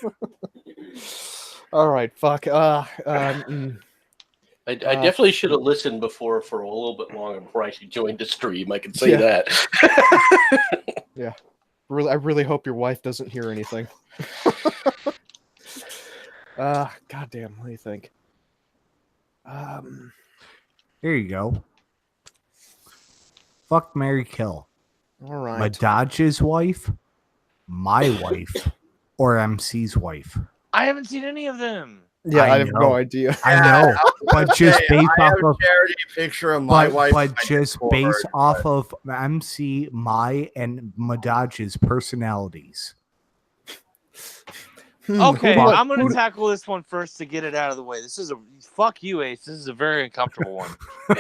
All right, fuck. I definitely should have listened before for a little bit longer before I actually joined the stream. I can say that. Yeah. I really hope your wife doesn't hear anything. Goddamn, what do you think? Here you go. Fuck, marry, kill. All right. Madaj's wife, my wife, or MC's wife. I haven't seen any of them. Yeah, I have know. no idea. I know, but just based off of charity picture of my wife, but just based off of MC, my, and Madaj's personalities. Okay, I'm going to tackle this one first to get it out of the way. Fuck you, Ace. This is a very uncomfortable one. All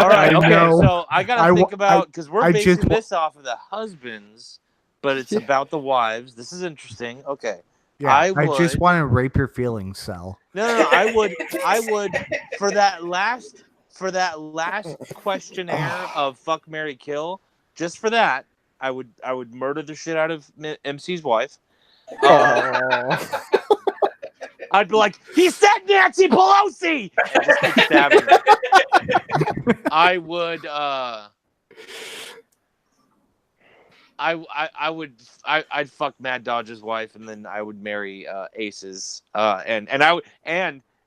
right, okay, so I got to think about, because we're basing this off of the husbands, but it's about the wives. This is interesting. Okay. Yeah, I just want to rape your feelings, Sal. No. I would for that last questionnaire of fuck, marry, kill. Just for that, I would murder the shit out of MC's wife. I'd be like, he said Nancy Pelosi, and just keep stabbing her. I would. I'd fuck Mad Dodge's wife, and then I would marry Ace's. And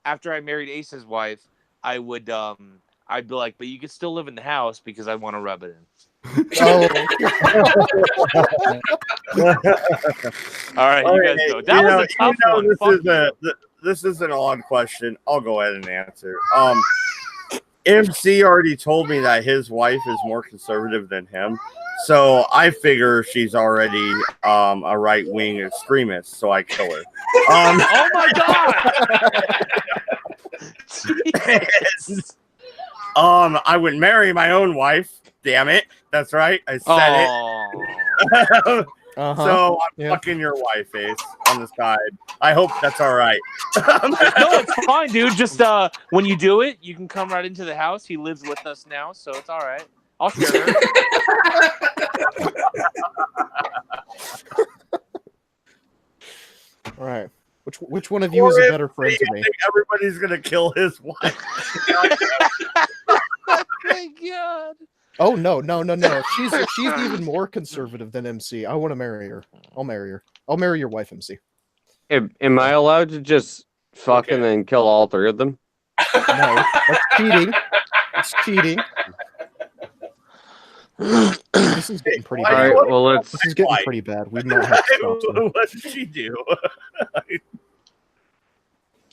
after I married Ace's wife, I'd be like, but you could still live in the house because I want to rub it in. Oh, All right, you guys go. That was a tough one. This is an odd question. I'll go ahead and answer. MC already told me that his wife is more conservative than him, so I figure she's already a right-wing extremist, so I kill her. Oh my god! I would marry my own wife. Damn it, that's right. I said it. So I'm fucking your wife, Ace, on the side. I hope that's all right. No, it's fine, dude. Just when you do it, you can come right into the house. He lives with us now, so it's all right. I'll share her. all right. Which one of you is a better friend to me? I think everybody's gonna kill his wife. Oh my god. Oh no! She's even more conservative than MC. I want to marry her. I'll marry her. I'll marry your wife, MC. Am I allowed to just fuck and then kill all three of them? No, that's cheating. It's cheating. This is getting pretty bad. All right, well, This is getting pretty bad. We might have to stop soon. What did she do?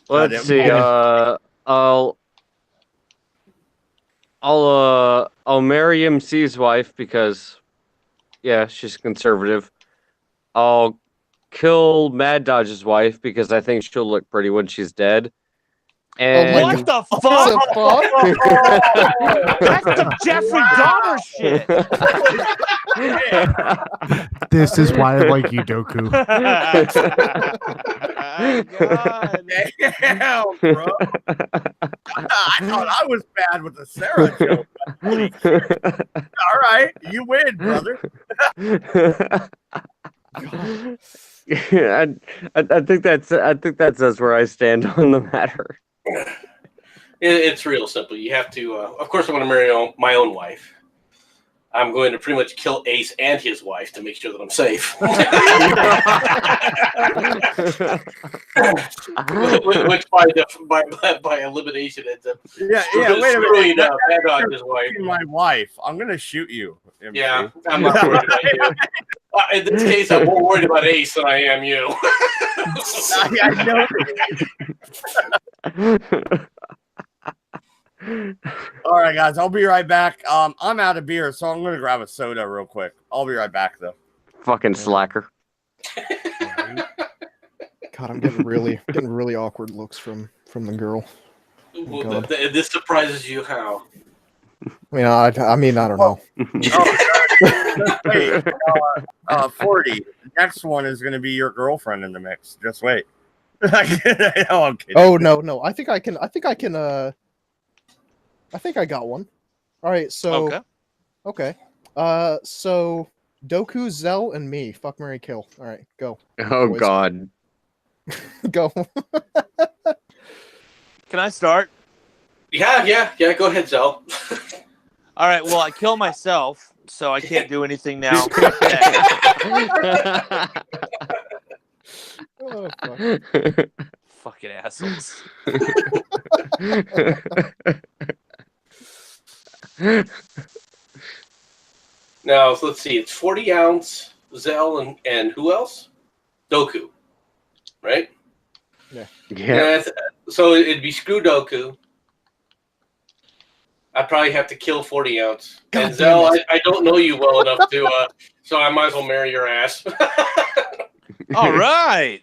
Let's see. I'll marry MC's wife because, yeah, she's conservative. I'll kill Mad Dodge's wife because I think she'll look pretty when she's dead. And What the fuck? That's the Jeffrey Dahmer shit. This is why I like you, Doku. God. Damn, bro. I thought I was bad with the Sarah joke. All right, you win, brother. I think that's where I stand on the matter. It's real simple. You have to. Of course, I'm going to marry my own wife. I'm going to pretty much kill Ace and his wife to make sure that I'm safe. Which by elimination ends up Yeah. Wait a minute. Mad Dodge's wife. My wife. I'm gonna shoot you. MC. Yeah, I'm not worried about you. In this case, I'm more worried about Ace than I am you. I know. All right, guys. I'll be right back. I'm out of beer, so I'm gonna grab a soda real quick. I'll be right back, though. Fucking slacker. God, I'm getting really awkward looks from the girl. Well, this surprises you how? I mean, I don't know. Wait, 40. Next one is gonna be your girlfriend in the mix. Just wait. Oh, I'm kidding. Oh no. I think I got one. All right, so okay. So Doku, Zell, and me. Fuck, marry, kill. All right, go. Oh boys. God. Go. Can I start? Yeah. Go ahead, Zell. All right. Well, I kill myself, so I can't do anything now. Oh, fuck. Fucking assholes. Now, so let's see. It's 40 ounce, Zell, and who else? Doku, right? Yeah. So it'd be screw Doku. I'd probably have to kill 40 ounce. God and Zell, damn I don't know you well enough to, so I might as well marry your ass. All right.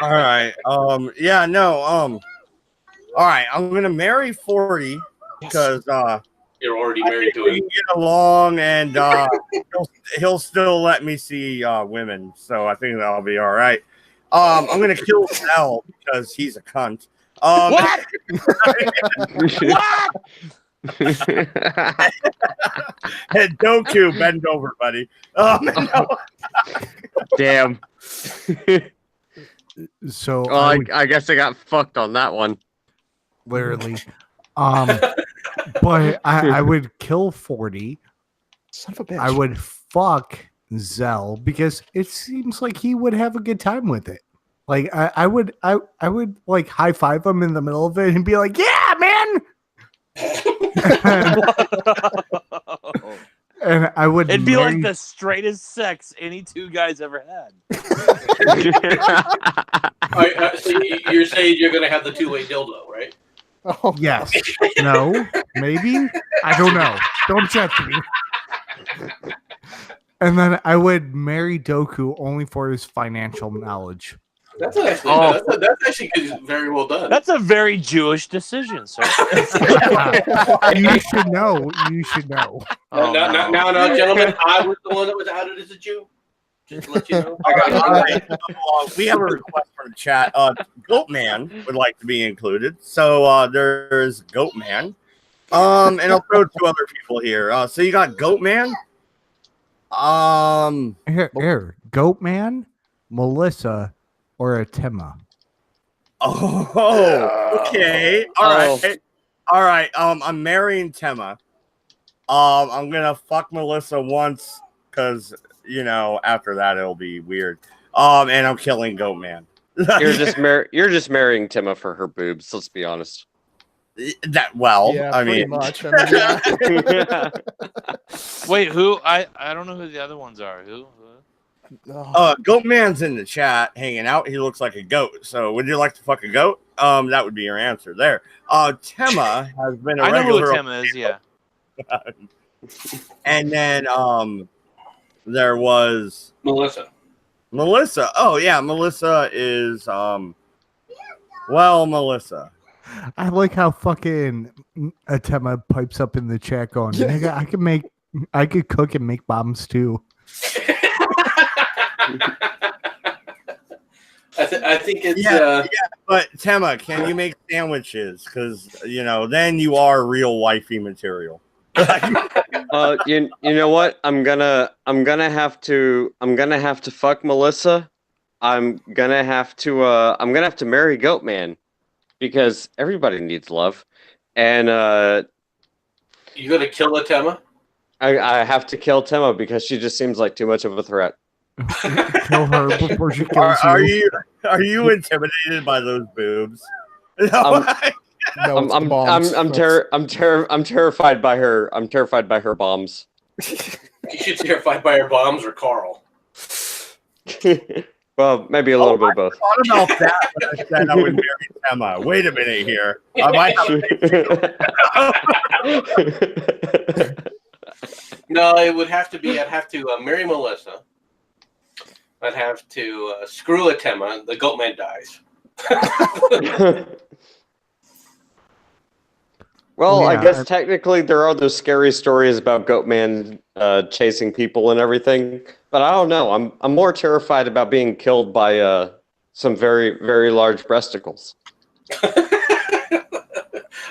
All right. All right. I'm gonna marry 40 because you're already married to him. We get along, and he'll still let me see women, so I think that'll be all right. I'm gonna kill Zell because he's a cunt. What? What? And Doku, bend over, buddy. No. Damn. So Well, I guess I got fucked on that one. literally, but I would kill 40. Son of a bitch. I would fuck Zell because it seems like he would have a good time with it. Like I would like high five him in the middle of it and be like, "Yeah, man!" And I would. It'd be like the straightest sex any two guys ever had. So you're saying you're gonna have the two-way dildo, right? Oh, Yes. No. Maybe. I don't know. Don't judge me. And then I would marry Doku only for his financial knowledge. That's actually that's actually very well done. That's a very Jewish decision, sir. You should know. You should know. No, gentlemen, I was the one that was outed as a Jew. Just to let you know. All right. We have a request from the chat. Goat Man would like to be included. So there's Goat Man. And I'll throw two other people here. So you got Goat Man. Here. Goat Man, Melissa, or Atima. Oh, okay. All right. I'm marrying Tema. I'm gonna fuck Melissa once because after that it'll be weird. And I'm killing Goat Man. You're just marrying Tima for her boobs. Let's be honest. Yeah, I pretty mean, much. I mean, yeah. Wait, who? I don't know who the other ones are. Who? Goat Man's in the chat hanging out. He looks like a goat. So would you like to fuck a goat? That would be your answer there. Tema has been a I know regular. who Tema is. Yeah. And then there was Melissa. Oh yeah, Melissa is Melissa. I like how fucking Atema pipes up in the chat going, "Nigga, I could cook and make bombs too." I think it's but Tema, can you make sandwiches? Because then you are real wifey material. You know what? I'm gonna have to fuck Melissa. I'm gonna have to marry Goat Man because everybody needs love, and you gonna kill Atema? I have to kill Tema because she just seems like too much of a threat. Kill her before she kills you. Are you intimidated by those boobs? No, it's the bombs. I'm terrified by her. I'm terrified by her bombs. You should be terrified by her bombs or Carl. Well, maybe a little bit of both. I thought about that when I said I would marry Tema. Wait a minute here. I might have No, it would have to be. I'd have to marry Melissa. I'd have to screw Atema. The Goat Man dies. Well, Yeah, I guess technically there are those scary stories about Goat Man chasing people and everything, but I don't know. I'm more terrified about being killed by some very, very large breasticles.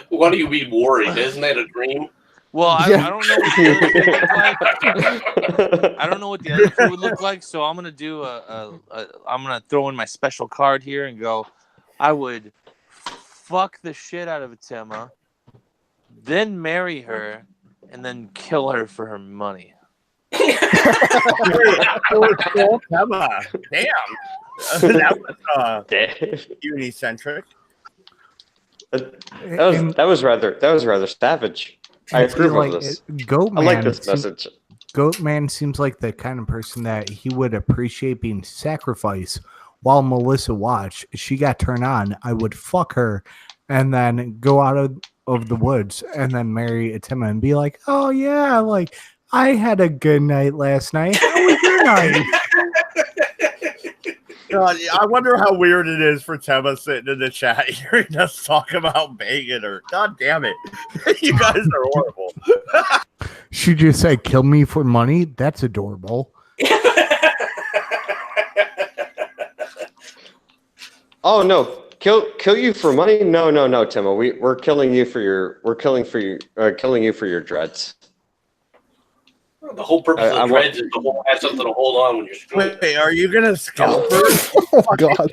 What do you mean worried? Isn't that a dream? Well, I don't know what the other two look like. I don't know what the other two would look like, so I'm gonna do I'm gonna throw in my special card here and go. I would fuck the shit out of Atema, then marry her, and then kill her for her money. Damn. That was uni-centric. That was rather savage. I approve of this. Goat Man, I like this message. Goat Man seems like the kind of person that he would appreciate being sacrificed. While Melissa watched, she got turned on. I would fuck her and then go out of the woods and then marry Atema and be like, "Oh yeah, like I had a good night last night. How was your night?" God, I wonder how weird it is for Tema sitting in the chat hearing us talk about banging her. God damn it. You guys are horrible. She just said, "Kill me for money." That's adorable. Oh no, kill you for money? No, Tema. We're killing you for your dreads. The whole purpose of dreads is to have something to hold on when you're screwed. Wait, are you gonna scalp her? Oh God.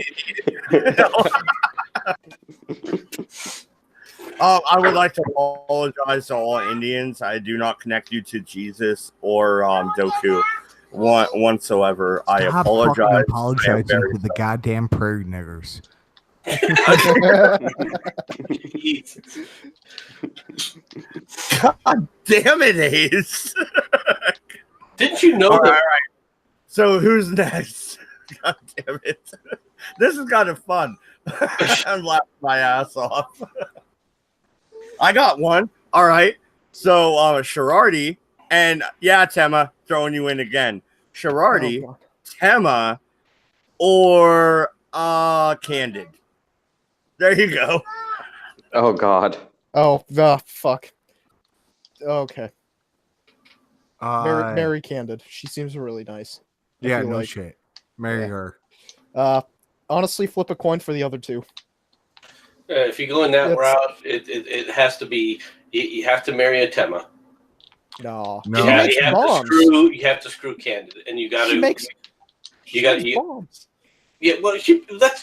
I would like to apologize to all Indians. I do not connect you to Jesus or Doku. whatsoever. I Stop apologize. fucking I am apologizing very to the goddamn prairie niggers. God damn it, Ace. Didn't you know All that? right. So who's next? God damn it. This is kind of fun. I'm laughing my ass off. I got one. All right. So Sherardi and Tema, throwing you in again. Sherardi, Tema, or Candid. There you go. Oh God. Oh, fuck. Okay. Mary Candid. She seems really nice. Yeah, no shit. Marry her. Honestly, flip a coin for the other two. If you go in that route, it has to be. You have to marry a Tema. No. You have to screw Candid, and you got to. You got to. Bombs. Yeah, well,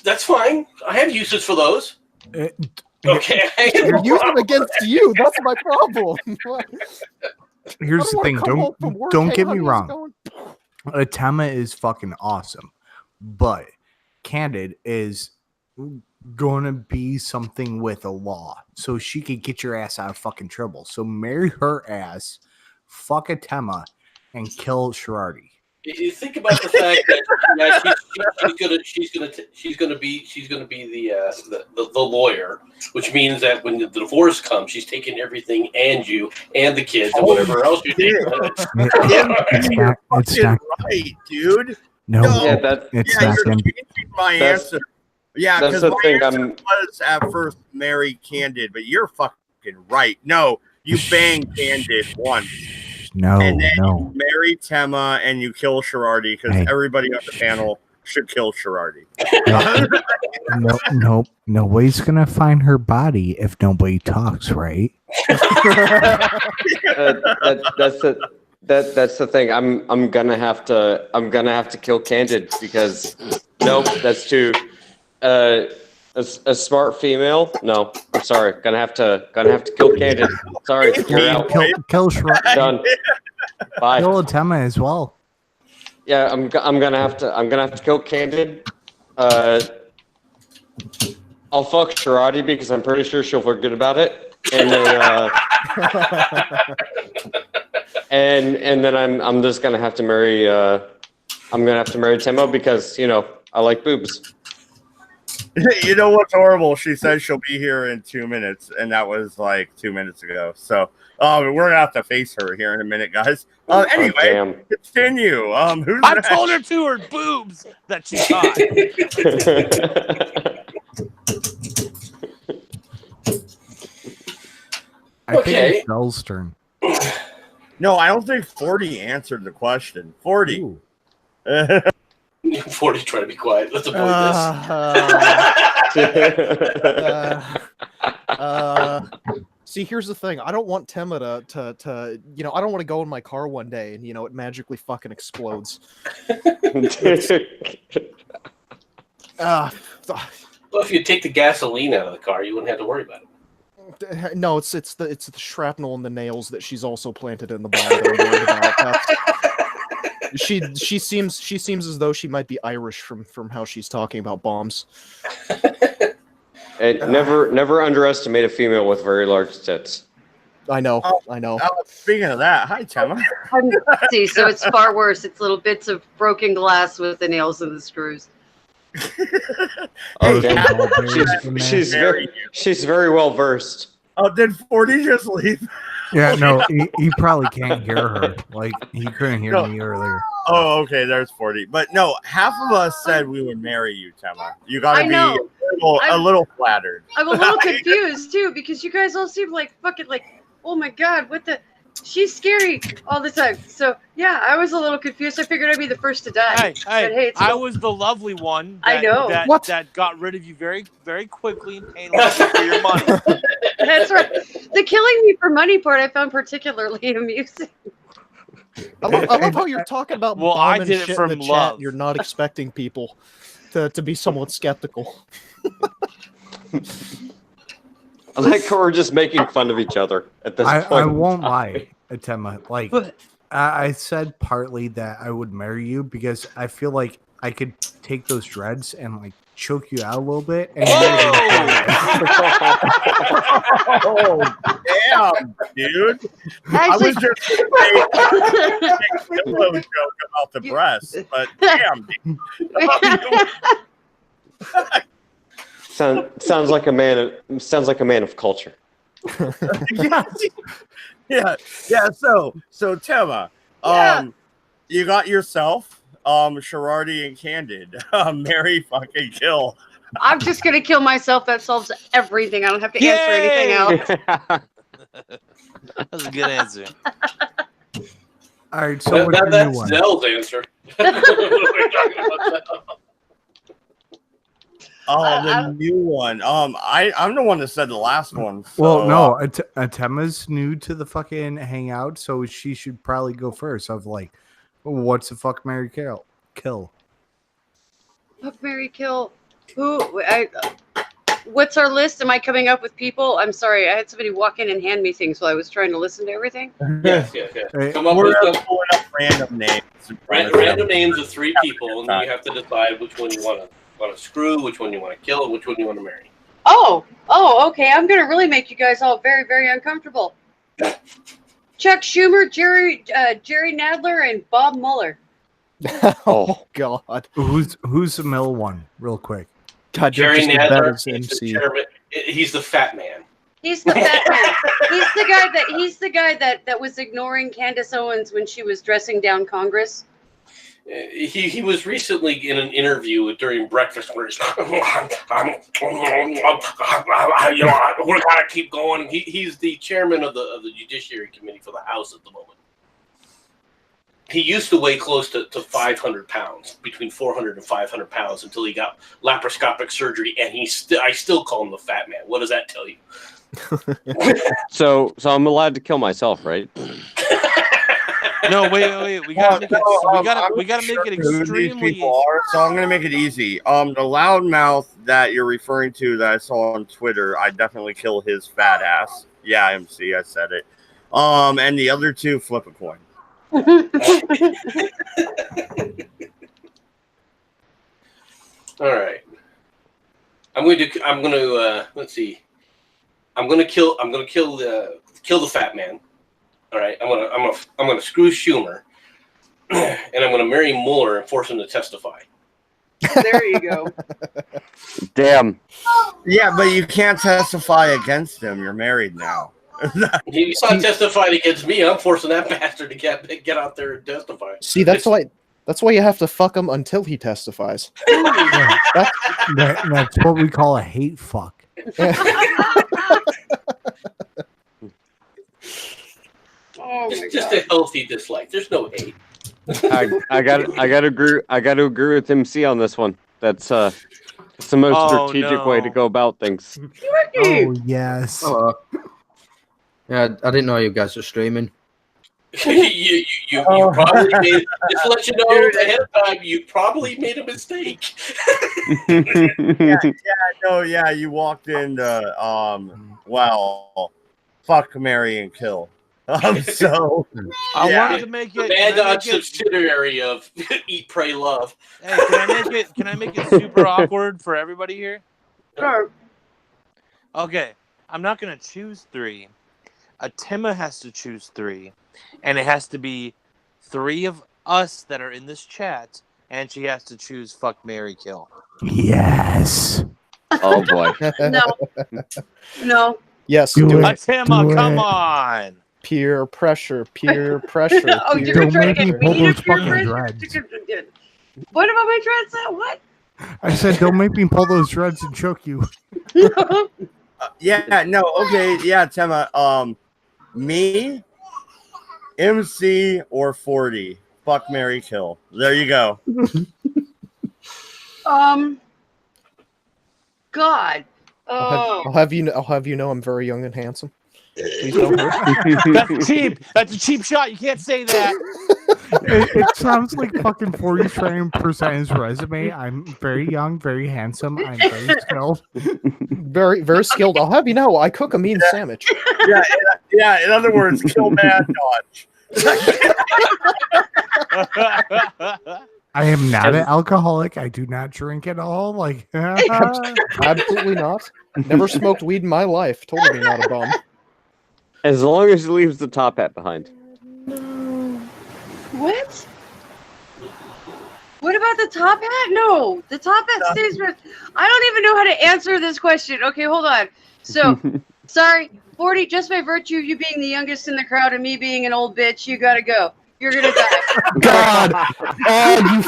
that's fine. I have uses for those. Okay. You're using against you. That's my problem. Here's the thing. Don't get me wrong. Tema is fucking awesome, but Candid is gonna be something with a law, so she could get your ass out of fucking trouble. So marry her ass, fuck a Tema, and kill Sherardi. You think about the fact that she's gonna be the lawyer, which means that when the divorce comes, she's taking everything and you and the kids and whatever else you're taking. It's not right, dude. No, Yeah, it's not gonna be my answer. Yeah, that's because the my thing. answer was at first marry Candid, but you're fucking right. No, you bang Candid once. No, and then no. you marry Tema and you kill Sherardi because everybody on the panel should kill Sherardi. No, nobody's gonna find her body if nobody talks, right? That's the thing. I'm gonna have to kill Candid because nope, that's too a smart female. No, I'm sorry. Gonna have to kill Candid. Sorry, you're out. Kill Sherardi. Done. Bye. Kill Tema as well. Yeah, I'm gonna have to kill Candid. I'll fuck Sherardi because I'm pretty sure she'll forget about it, and then and then I'm just gonna have to marry Tema because I like boobs. You know what's horrible? She says she'll be here in 2 minutes, and that was like 2 minutes ago. So we're gonna have to face her here in a minute, guys. Anyway, continue. Who's I next? told her to her boobs that she thought. I think it's Bell's turn. No, I don't think 40 answered the question. 40. 40's trying to be quiet. Let's avoid this. See, here's the thing. I don't want Tema to I don't want to go in my car one day and it magically fucking explodes. Well, if you take the gasoline out of the car, you wouldn't have to worry about it. No, it's the shrapnel and the nails that she's also planted in the body that I'm worried about. She seems as though she might be Irish from how she's talking about bombs. And never underestimate a female with very large tits. I know. Speaking of that, hi Tema. See, so it's far worse. It's little bits of broken glass with the nails and the screws. Okay. She's very well versed. Oh, did 40 just leave? Yeah, no, he probably can't hear her. Like, he couldn't hear me earlier. Oh, okay, there's 40. But no, half of us said we would marry you, Tema. You gotta be a little flattered. I'm a little confused too because you guys all seem like fucking oh my god, what the? She's scary all the time. So yeah, I was a little confused. I figured I'd be the first to die. Hey, I was the lovely one. I know that got rid of you very, very quickly and painlessly for your money. That's right. The killing me for money part I found particularly amusing. I love how you're talking about I did it from love. Chat. You're not expecting people to be somewhat skeptical. I like how we're just making fun of each other at this point. I won't lie, Tema. Like, I said partly that I would marry you because I feel like I could take those dreads and like choke you out a little bit. And Oh, damn, dude! I Actually, was just going to make a pillow joke about the breasts, but damn, dude. Sounds like a man of culture. yeah. So Tema, Yeah. you got yourself, Sherardi and Candid, marry, fucking kill. I'm just gonna kill myself. That solves everything. I don't have to answer anything else. That's a good answer. all right, so what's your new That's one? Zell's answer. What are we talking about now? Oh, the new one. I'm the one that said the last one. So, Well, no, Atema's new to the fucking hangout, so she should probably go first. Of like, what's the fuck, Mary Kill? Fuck, marry, kill. What's our list? Am I coming up with people? I'm sorry. I had somebody walk in and hand me things while I was trying to listen to everything. Yes. Hey, Come up we're with some pulling up random names. random names of 3 people, and then you have to decide which one you want to screw, which one you want to kill, and which one you want to marry. Oh, okay. I'm gonna really make you guys all very, very uncomfortable. Chuck Schumer, Jerry Nadler, and Bob Mueller. Oh God. Who's the middle one, real quick? God, you're Jerry just as bad Nadler as is the MC. chairman. He's the fat man. He's the fat man. He's the guy that was ignoring Candace Owens when she was dressing down Congress. He was recently in an interview during breakfast where he's we gotta keep going. He's the chairman of the Judiciary Committee for the House at the moment. He used to weigh close to 500 pounds, between 400 and 500 pounds, until he got laparoscopic surgery, and I still call him the fat man. What does that tell you? So I'm allowed to kill myself, right? No, wait. We gotta make it extremely. So I'm gonna make it easy. The loudmouth that you're referring to that I saw on Twitter, I definitely kill his fat ass. Yeah, MC, I said it. And the other 2, flip a coin. All right. Let's see. I'm gonna kill the fat man. All right. I'm gonna screw Schumer, and I'm gonna marry Mueller and force him to testify. There you go. Damn. Yeah, but you can't testify against him. You're married now. He's not testifying against me. I'm forcing that bastard to get out there and testify. See, that's why you have to fuck him until he testifies. That's what we call a hate fuck. Just a healthy dislike. There's no hate. I got to agree with MC on this one. That's the most strategic way to go about things. Oh yes. Yeah, I didn't know you guys were streaming. you probably made, just to let you know ahead of time, you probably made a mistake. Yeah, you walked into well, fuck, marry, and kill. So I wanted to make it. The Mad Dog subsidiary of Eat, Pray, Love. Hey, can I make it super awkward for everybody here? Sure. Okay, I'm not gonna choose 3. Atema has to choose 3, and it has to be 3 of us that are in this chat, and she has to choose fuck, marry, kill. Yes. Oh boy. No. Yes. Do it. Atema, come on. Peer pressure. Oh, you're trying to get me to peer pressure? What about my dreads? What? I said, don't make me pull those dreads and choke you. Tema. Me, MC, or 40. Fuck, marry, kill. There you go. God. I'll have you know I'm very young and handsome. Please don't hurt. That's cheap. That's a cheap shot. You can't say that. It sounds like fucking 40 trying to present his resume. I'm very young, very handsome. I'm very skilled. Very, very skilled. I'll have you know, I cook a mean sandwich. Yeah. In other words, kill Mad Dodge. I am not an alcoholic. I do not drink at all. Like, Absolutely not. Never smoked weed in my life. Totally not a bum. As long as he leaves the top hat behind. What? What about the top hat? No, the top hat stays with. I don't even know how to answer this question. Okay, hold on. So, sorry, 40. Just by virtue of you being the youngest in the crowd and me being an old bitch, you gotta go. You're gonna die. God, you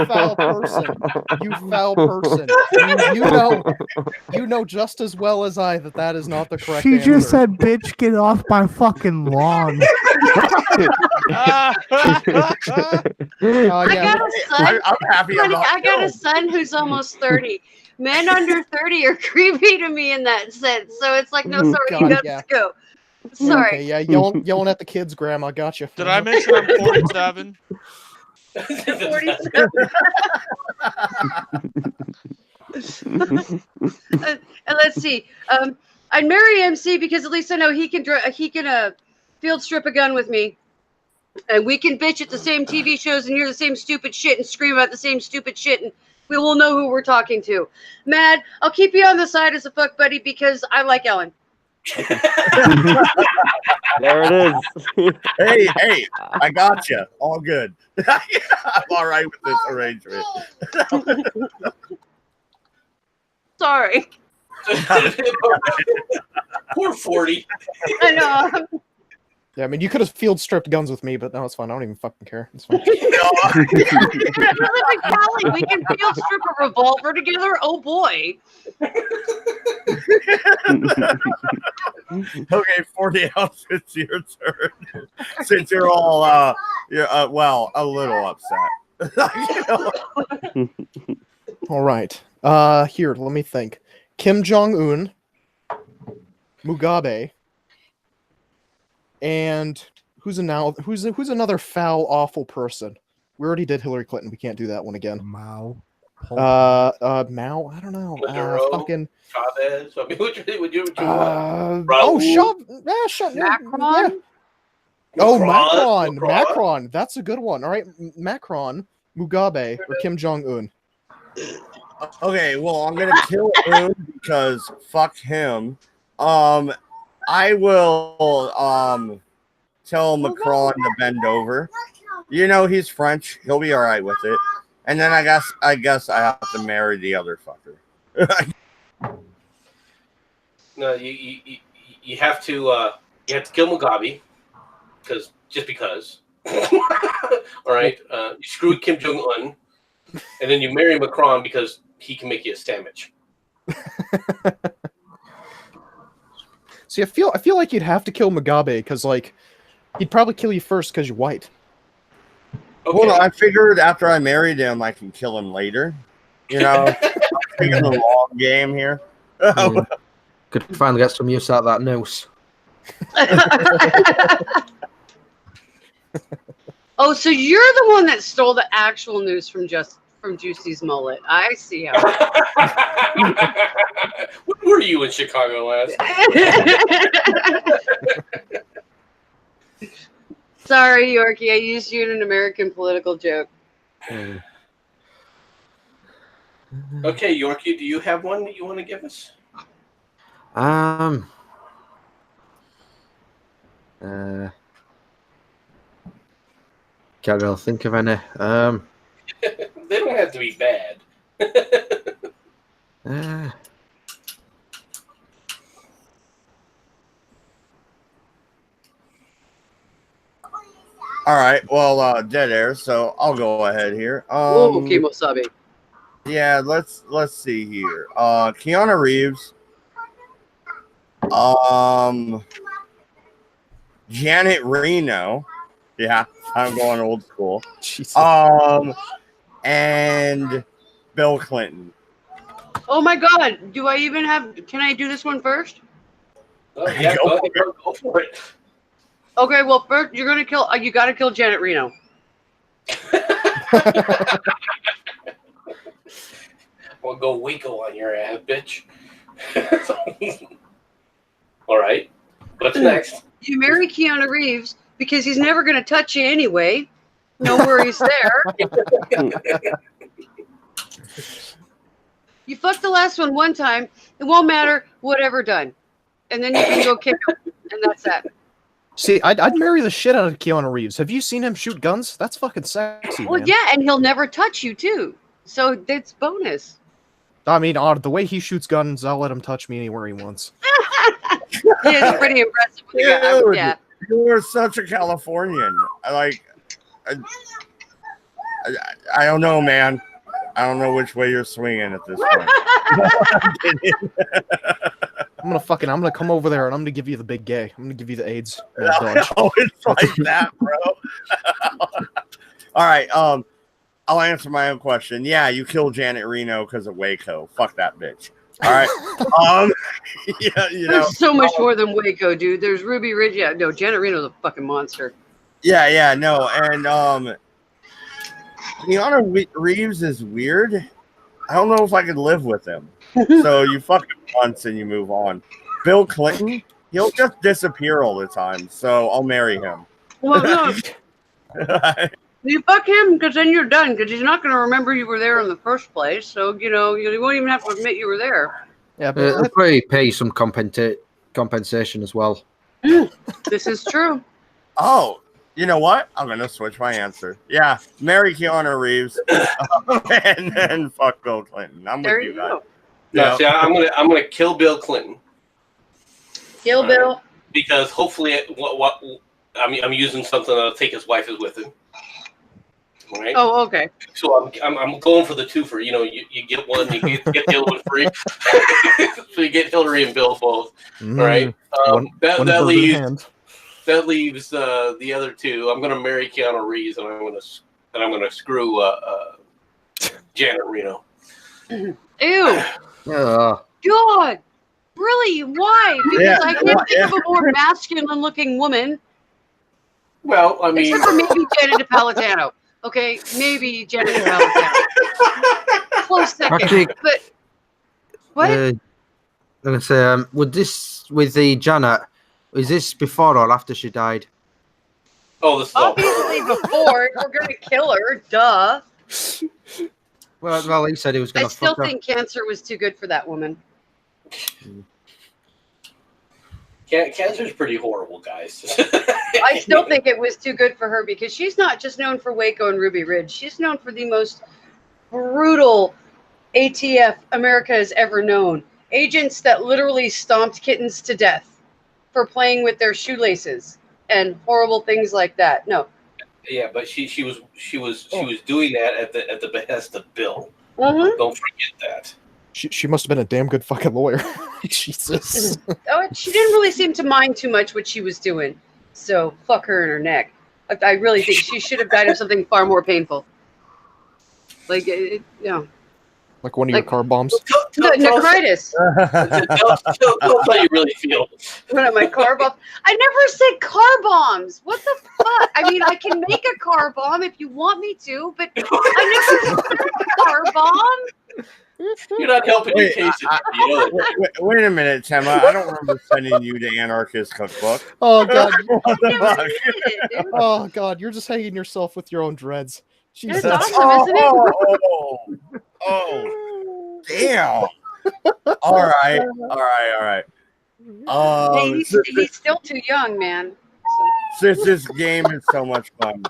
foul person. You foul person. You know just as well as I that is not the correct she answer. just said, "Bitch, get off my fucking lawn." I got a son. I'm happy Honey, about I got a son who's almost 30. Men under 30 are creepy to me in that sense. So it's like, no, sorry, God, you gotta yeah. go. Sorry. Okay, yeah, yelling at the kids, Grandma. Gotcha. Did I mention I'm 47? 47. And let's see. I'd marry MC because at least I know he can field strip a gun with me, and we can bitch at the same TV shows and hear the same stupid shit and scream about the same stupid shit, and we will know who we're talking to. Mad, I'll keep you on the side as a fuck buddy because I like Ellen. There it is. Hey, I got you. All good. I'm all right with this arrangement. Sorry. Poor 40. I know. Yeah, I mean, you could have field stripped guns with me, but no, it's fine. I don't even fucking care. It's fine. We can field strip a revolver together. Oh boy. Okay, 40 ounce, it's your turn. Since you're all a little upset. All right. Here, let me think. Kim Jong-un, Mugabe, and who's another foul, awful person? We already did Hillary Clinton. We can't do that one again. Mao. Mao. I don't know. Fucking Chavez. I mean, would you Macron. Yeah. Oh, Macron. That's a good one. All right, Macron, Mugabe, or Kim Jong-un. Okay, well, I'm gonna kill Un because fuck him. I will tell Macron to bend over. You know he's French. He'll be all right with it. And then I guess I have to marry the other fucker. No, you have to kill Mugabe because. All right, you screw Kim Jong Un, and then you marry Macron because he can make you a sandwich. See, I feel like you'd have to kill Mugabe because, like, he'd probably kill you first because you're white. Okay. Well, I figured after I married him, I can kill him later. You know, taking the long game here. Could finally get some use out of that noose. Oh, so you're the one that stole the actual news from Juicy's mullet. I see how. When were you in Chicago last? Sorry, Yorkie. I used you in an American political joke. Okay, Yorkie, do you have one that you want to give us? Can't really think of any. They don't have to be bad. All right, well, dead air. So I'll go ahead here. Okay, wasabi. Yeah, let's see here. Keanu Reeves. Janet Reno. Yeah, I'm going old school. Jesus. And Bill Clinton. Oh my God! Do I even have? Can I do this one first? Oh, yeah, go for it. Okay, well, first you're gonna kill. You gotta kill Janet Reno. Well, go Winkle on your ass, bitch. All right. What's next? You marry Keanu Reeves because he's never going to touch you anyway. No worries there. You fucked the last one time, it won't matter, whatever done. And then you can go kick him, and that's that. See, I'd marry the shit out of Keanu Reeves. Have you seen him shoot guns? That's fucking sexy, Well, man. yeah, and he'll never touch you, too. So that's bonus. I mean, the way he shoots guns, I'll let him touch me anywhere he wants. Yeah, it's pretty impressive. Dude, Yeah. you're such a Californian. I don't know, man. I don't know which way you're swinging at this point. I'm gonna come over there and I'm gonna give you the big gay. I'm gonna give you the AIDS. Oh, it's like that, bro. All right. I'll answer my own question. Yeah, you killed Janet Reno because of Waco. Fuck that bitch. All right. Yeah, you know. There's so much more than Waco, dude. There's Ruby Ridge. Yeah, no, Janet Reno's a fucking monster. Yeah, no, and Keanu Reeves is weird. I don't know if I could live with him. So you fuck him once and you move on. Bill Clinton, he'll just disappear all the time. So I'll marry him. Well, no. You fuck him because then you're done because he's not going to remember you were there in the first place. So, you know, you won't even have to admit you were there. Yeah, but they'll probably pay you some compensation as well. This is true. Oh, you know what? I'm going to switch my answer. Yeah, marry Keanu Reeves and then fuck Bill Clinton. I'm There with you you guys. go. No, see, I'm gonna kill Bill Clinton. Kill Bill. Because hopefully, I'm using something that'll take his wife with him. Right? Oh, okay. So I'm going for the twofer. You know, you get one, you get the other one free. So you get Hillary and Bill both. All right. That leaves the other two. I'm gonna marry Keanu Reeves, and I'm gonna screw Janet Reno. Ew. God. Really? Why? Because I can't think of a more masculine-looking woman. Well, I mean, except for maybe Janet Napolitano. Okay, maybe Janet Napolitano. Close second. Actually, but what? I'm gonna say, with the Janet, is this before or after she died? Oh, this is obviously before. We're gonna kill her. Duh. Well, he said he was gonna. I still think cancer was too good for that woman. Cancer's pretty horrible, guys. I still think it was too good for her because she's not just known for Waco and Ruby Ridge. She's known for the most brutal ATF America has ever known. Agents that literally stomped kittens to death for playing with their shoelaces and horrible things like that. No. Yeah, but she was doing that at the behest of Bill. Mm-hmm. Don't forget that. She must have been a damn good fucking lawyer. Jesus. Oh, she didn't really seem to mind too much what she was doing. So fuck her in her neck. I really think she should have died of something far more painful. Like, Like one of your car bombs. Nephritis. Tell how you really feel. One of my car bombs. I never said car bombs. What the fuck? I mean, I can make a car bomb if you want me to, but I never said a car bomb. You're not helping your case. Wait a minute, Tema. I don't remember sending you to Anarchist Cookbook. Oh god. What the fuck? Oh god, you're just hanging yourself with your own dreads. Jesus. It's awesome, isn't it? Oh, damn. All right. He's still too young, man. Since this game is so much fun,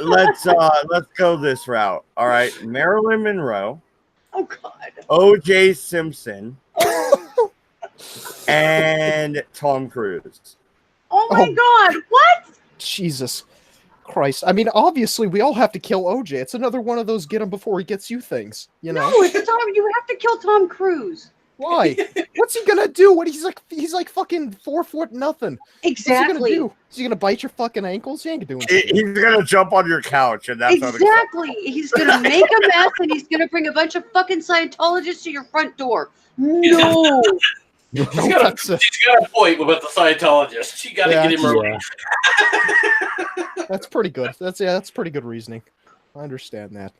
let's go this route. All right, Marilyn Monroe. Oh God. O.J. Simpson. And Tom Cruise. Oh my God! What? Jesus Christ! I mean, obviously, we all have to kill OJ. It's another one of those get him before he gets you things. You know? No, it's Tom. You have to kill Tom Cruise. Why? What's he gonna do? What he's like fucking 4 foot nothing. Exactly. What's he gonna do? Is he gonna bite your fucking ankles? He ain't doing shit. He's gonna jump on your couch, and that's exactly. He's gonna make a mess, and he's gonna bring a bunch of fucking Scientologists to your front door. No. She's got a point about the Scientologist. You gotta get him early. That's pretty good. That's pretty good reasoning. I understand that.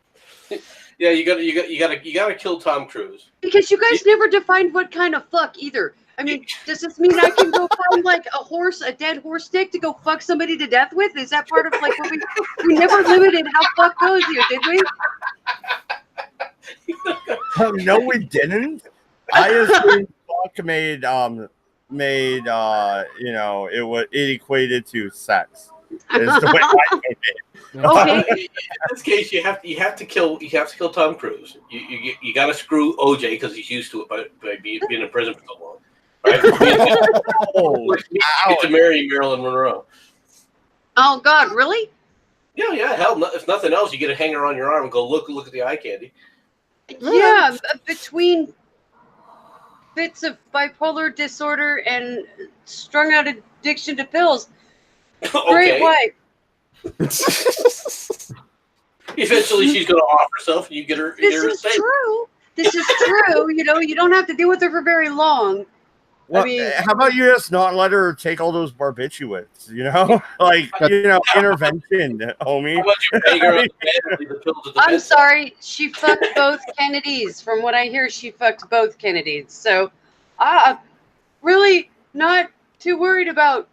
Yeah, you gotta kill Tom Cruise. Because you guys never defined what kind of fuck either. I mean, does this mean I can go find like a dead horse dick to go fuck somebody to death with? Is that part of like what we never limited how fuck goes here, did we? No, we didn't. I assumed fuck made it equated to sex. Is the way I took it. Okay. In this case, you have to kill Tom Cruise. You got to screw OJ because he's used to it by being in prison for so long. Right? Get to marry Marilyn Monroe. Oh God, really? Yeah. Hell, if nothing else, you get a hanger on your arm and go look at the eye candy. Yeah, between fits of bipolar disorder and strung out addiction to pills. Great wife. Eventually, she's going to off herself, and you get her. This is true. This is true. You know, you don't have to deal with her for very long. Well, I mean, how about you just not let her take all those barbiturates? You know, like intervention, homie. How about you hang her on the bed and leave the pills at the I'm bedside? sorry. She fucked both Kennedys. From what I hear, she fucked both Kennedys. So, really not too worried about.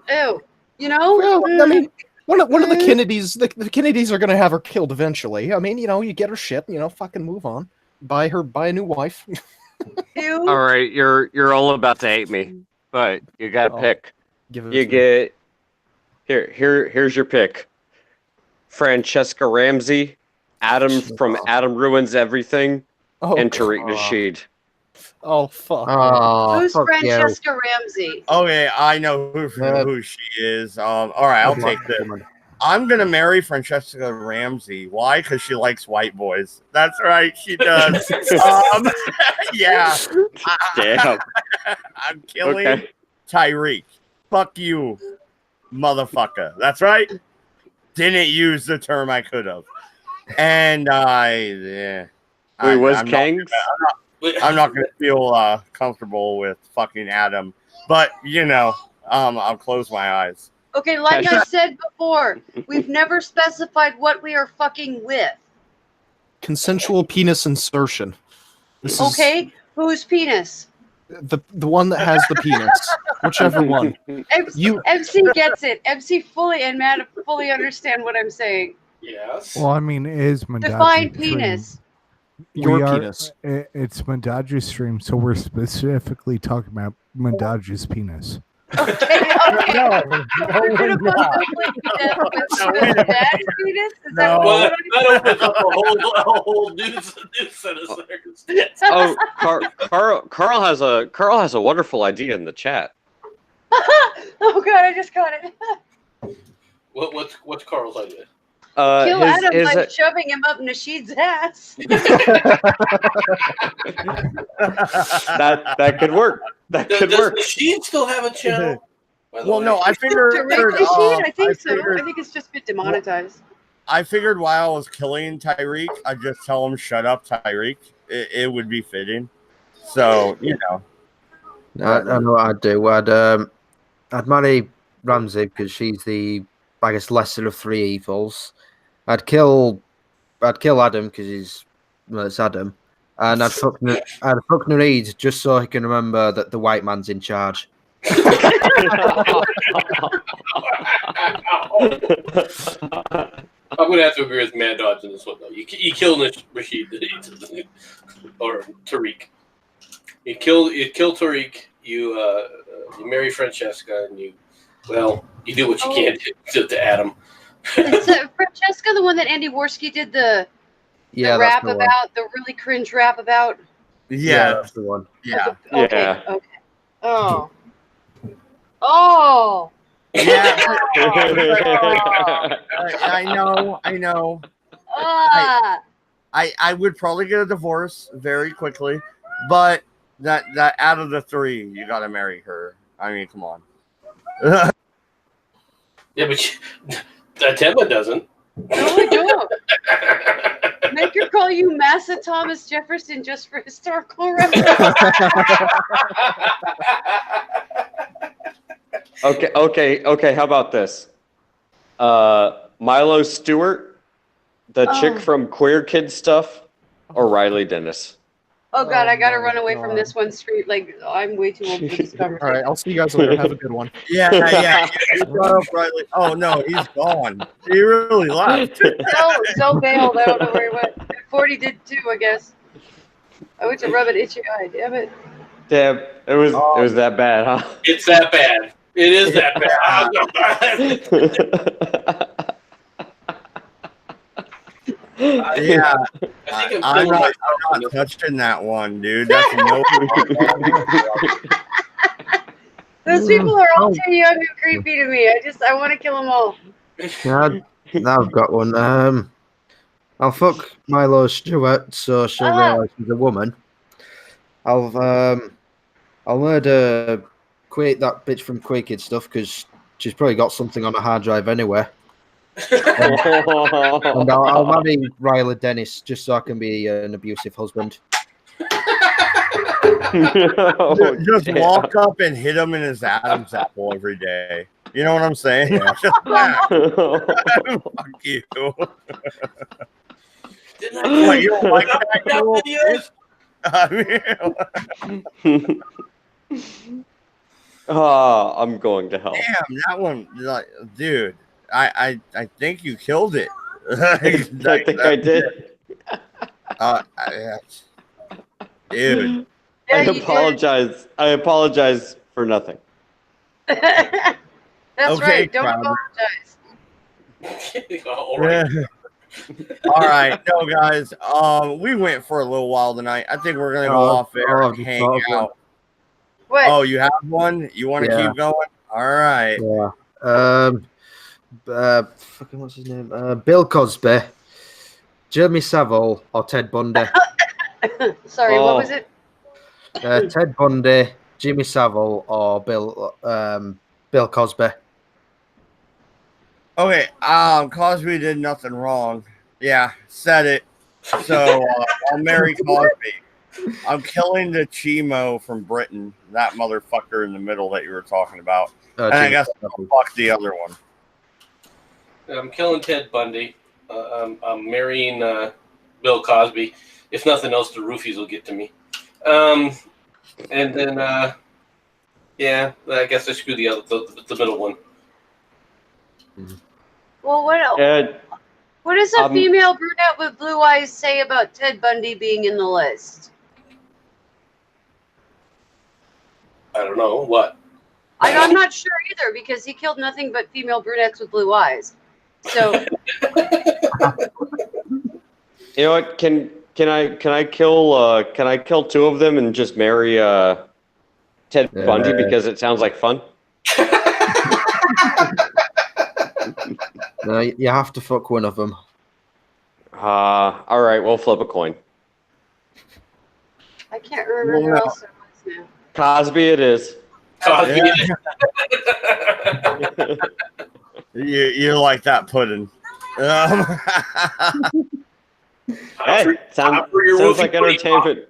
Ew. You know. Well, I mean, one of the Kennedys, the Kennedys are gonna have her killed eventually. I mean, you get her shit, fucking move on, buy a new wife. Ew. All right, you're all about to hate me, but you got to pick. Here's your pick: Francesca Ramsey, Adam from Adam Ruins Everything, and Tariq Nasheed. Oh fuck! Who's Francesca Ramsey? Okay, I know who she is. All right, I'll take this. I'm gonna marry Francesca Ramsey. Why? Because she likes white boys. That's right, she does. Yeah. Damn. I'm killing Tyreek. Fuck you, motherfucker. That's right. Didn't use the term I could have. And I'm not gonna feel comfortable with fucking Adam. But I'll close my eyes. Okay, like I said before, we've never specified what we are fucking with. Consensual penis insertion. This is whose penis? the one that has the penis, whichever one. MC gets it. MC fully and Matt fully understand what I'm saying. Yes. Well, I mean, it is Define penis. Your penis. It's Mandaja's stream, so we're specifically talking about Mandaja's penis. Okay. No, We're gonna both go play with Dad's penis? Is that Well, what that opens up a whole new set of circumstances. Oh, Carl has a wonderful idea in the chat. Oh God, I just got it. What's Carl's idea? Kill Adam by shoving him up Nasheed's ass. that could work. That could work. Does Nasheed still have a channel? Well, no, I figured. I think so. I think it's just been demonetized. I figured while I was killing Tyreek, I'd just tell him, "Shut up, Tyreek." It would be fitting. So I know what I'd do. I'd marry Ramsey because she's the, I guess, lesser of three evils. I'd kill Adam because it's Adam, and I'd fuck Nareed just so he can remember that the white man's in charge. I'm going to have to agree with Mad Dodge in this one, though. You kill Rashid or Tariq. You kill Tariq. You marry Francesca, and you do what you can to Adam. Is Francesca the one that Andy Worski did the rap about, the really cringe rap about? Yeah, that's the one. Yeah. Okay. Oh. Oh. Yeah. I know. I would probably get a divorce very quickly, but that out of the three, you got to marry her. I mean, come on. Yeah, but Temba doesn't. No, I don't. Make her call you Massa Thomas Jefferson just for historical reference. Okay. How about this? Milo Stewart, The chick Oh. from Queer Kid Stuff or Riley Dennis? Oh God, I gotta my run away from God. this one street. Like I'm way too old for this All right, conversation. I'll see you guys later. Have a good one. Yeah. You brought up Riley. Oh no, he's gone. He really left. So bailed. I don't know where he went. 40 did too, I guess. I went to rub an itchy eye. Damn it. Damn, it was that bad, huh? It's that bad. It is that bad. Yeah, I think I'm not touching that one, dude. That's no. Those people are all too young and creepy to me. I want to kill them all. Now I've got one. I'll fuck Milo Stewart so she'll realise she's a woman. I'll murder that bitch from Queer Kid Stuff because she's probably got something on a hard drive anyway. And I'll marry Riley Dennis just so I can be an abusive husband. Just walk up and hit him in his Adam's apple every day. You know what I'm saying? Just that. Fuck you. What, you don't like that? I'm going to hell. Damn, that one, like, dude. I think you killed it. I think I did. Dude. Yeah, I you apologize. I apologize for nothing. That's Okay, right. Don't crowd. apologize. All right. All right, no, guys. We went for a little while tonight. I think we're gonna go off there and hang out. What? Oh, you have one? You want to keep going? All right. Yeah. Fucking what's his name? Bill Cosby, Jimmy Savile, or Ted Bundy. Sorry, what was it? Ted Bundy, Jimmy Savile, or Bill Cosby. Okay. Cosby did nothing wrong. Yeah, said it. So I'll marry Cosby. I'm killing the Chimo from Britain, that motherfucker in the middle that you were talking about. And I guess I'll fuck the other one. I'm killing Ted Bundy. I'm marrying Bill Cosby. If nothing else, the roofies will get to me. And then, yeah, I guess I screw the middle one. Well, what else? What does a female brunette with blue eyes say about Ted Bundy being in the list? I don't know. What? I'm not sure either because he killed nothing but female brunettes with blue eyes. So, you know what? Can I kill two of them and just marry Ted Bundy because it sounds like fun? No, you have to fuck one of them. All right, we'll flip a coin. I can't remember who else it was now. Cosby, it is. Cosby. Yeah. You like that pudding. Hey, sounds like entertainment.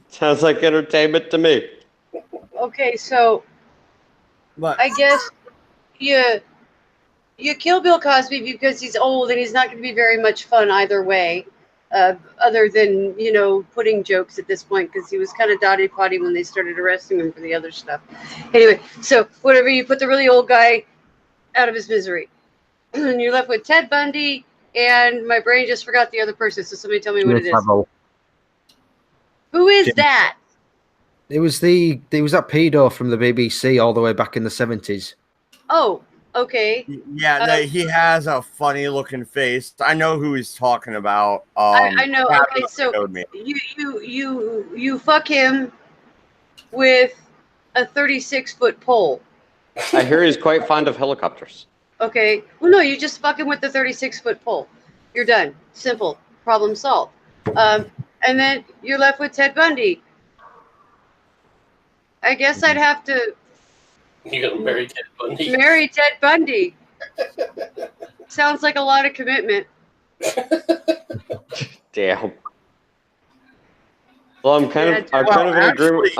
Sounds like entertainment to me. Okay, so I guess you kill Bill Cosby because he's old and he's not going to be very much fun either way, other than, putting jokes at this point because he was kind of dotty potty when they started arresting him for the other stuff. Anyway, so whatever, you put the really old guy out of his misery. And you're left with Ted Bundy, and my brain just forgot the other person, so somebody tell me what it is. Who is that? It was that pedo from the BBC all the way back in the 70s. Oh, okay. Yeah, he has a funny looking face. I know who he's talking about. I know. Okay, so you fuck him with a 36-foot pole. I hear he's quite fond of helicopters. Okay. Well, no, you just fuck him with the 36-foot pole. You're done. Simple. Problem solved. And then you're left with Ted Bundy. I guess I'd have to. You're gonna marry Ted Bundy? Marry Ted Bundy. Sounds like a lot of commitment. Damn. Well, I'm kind of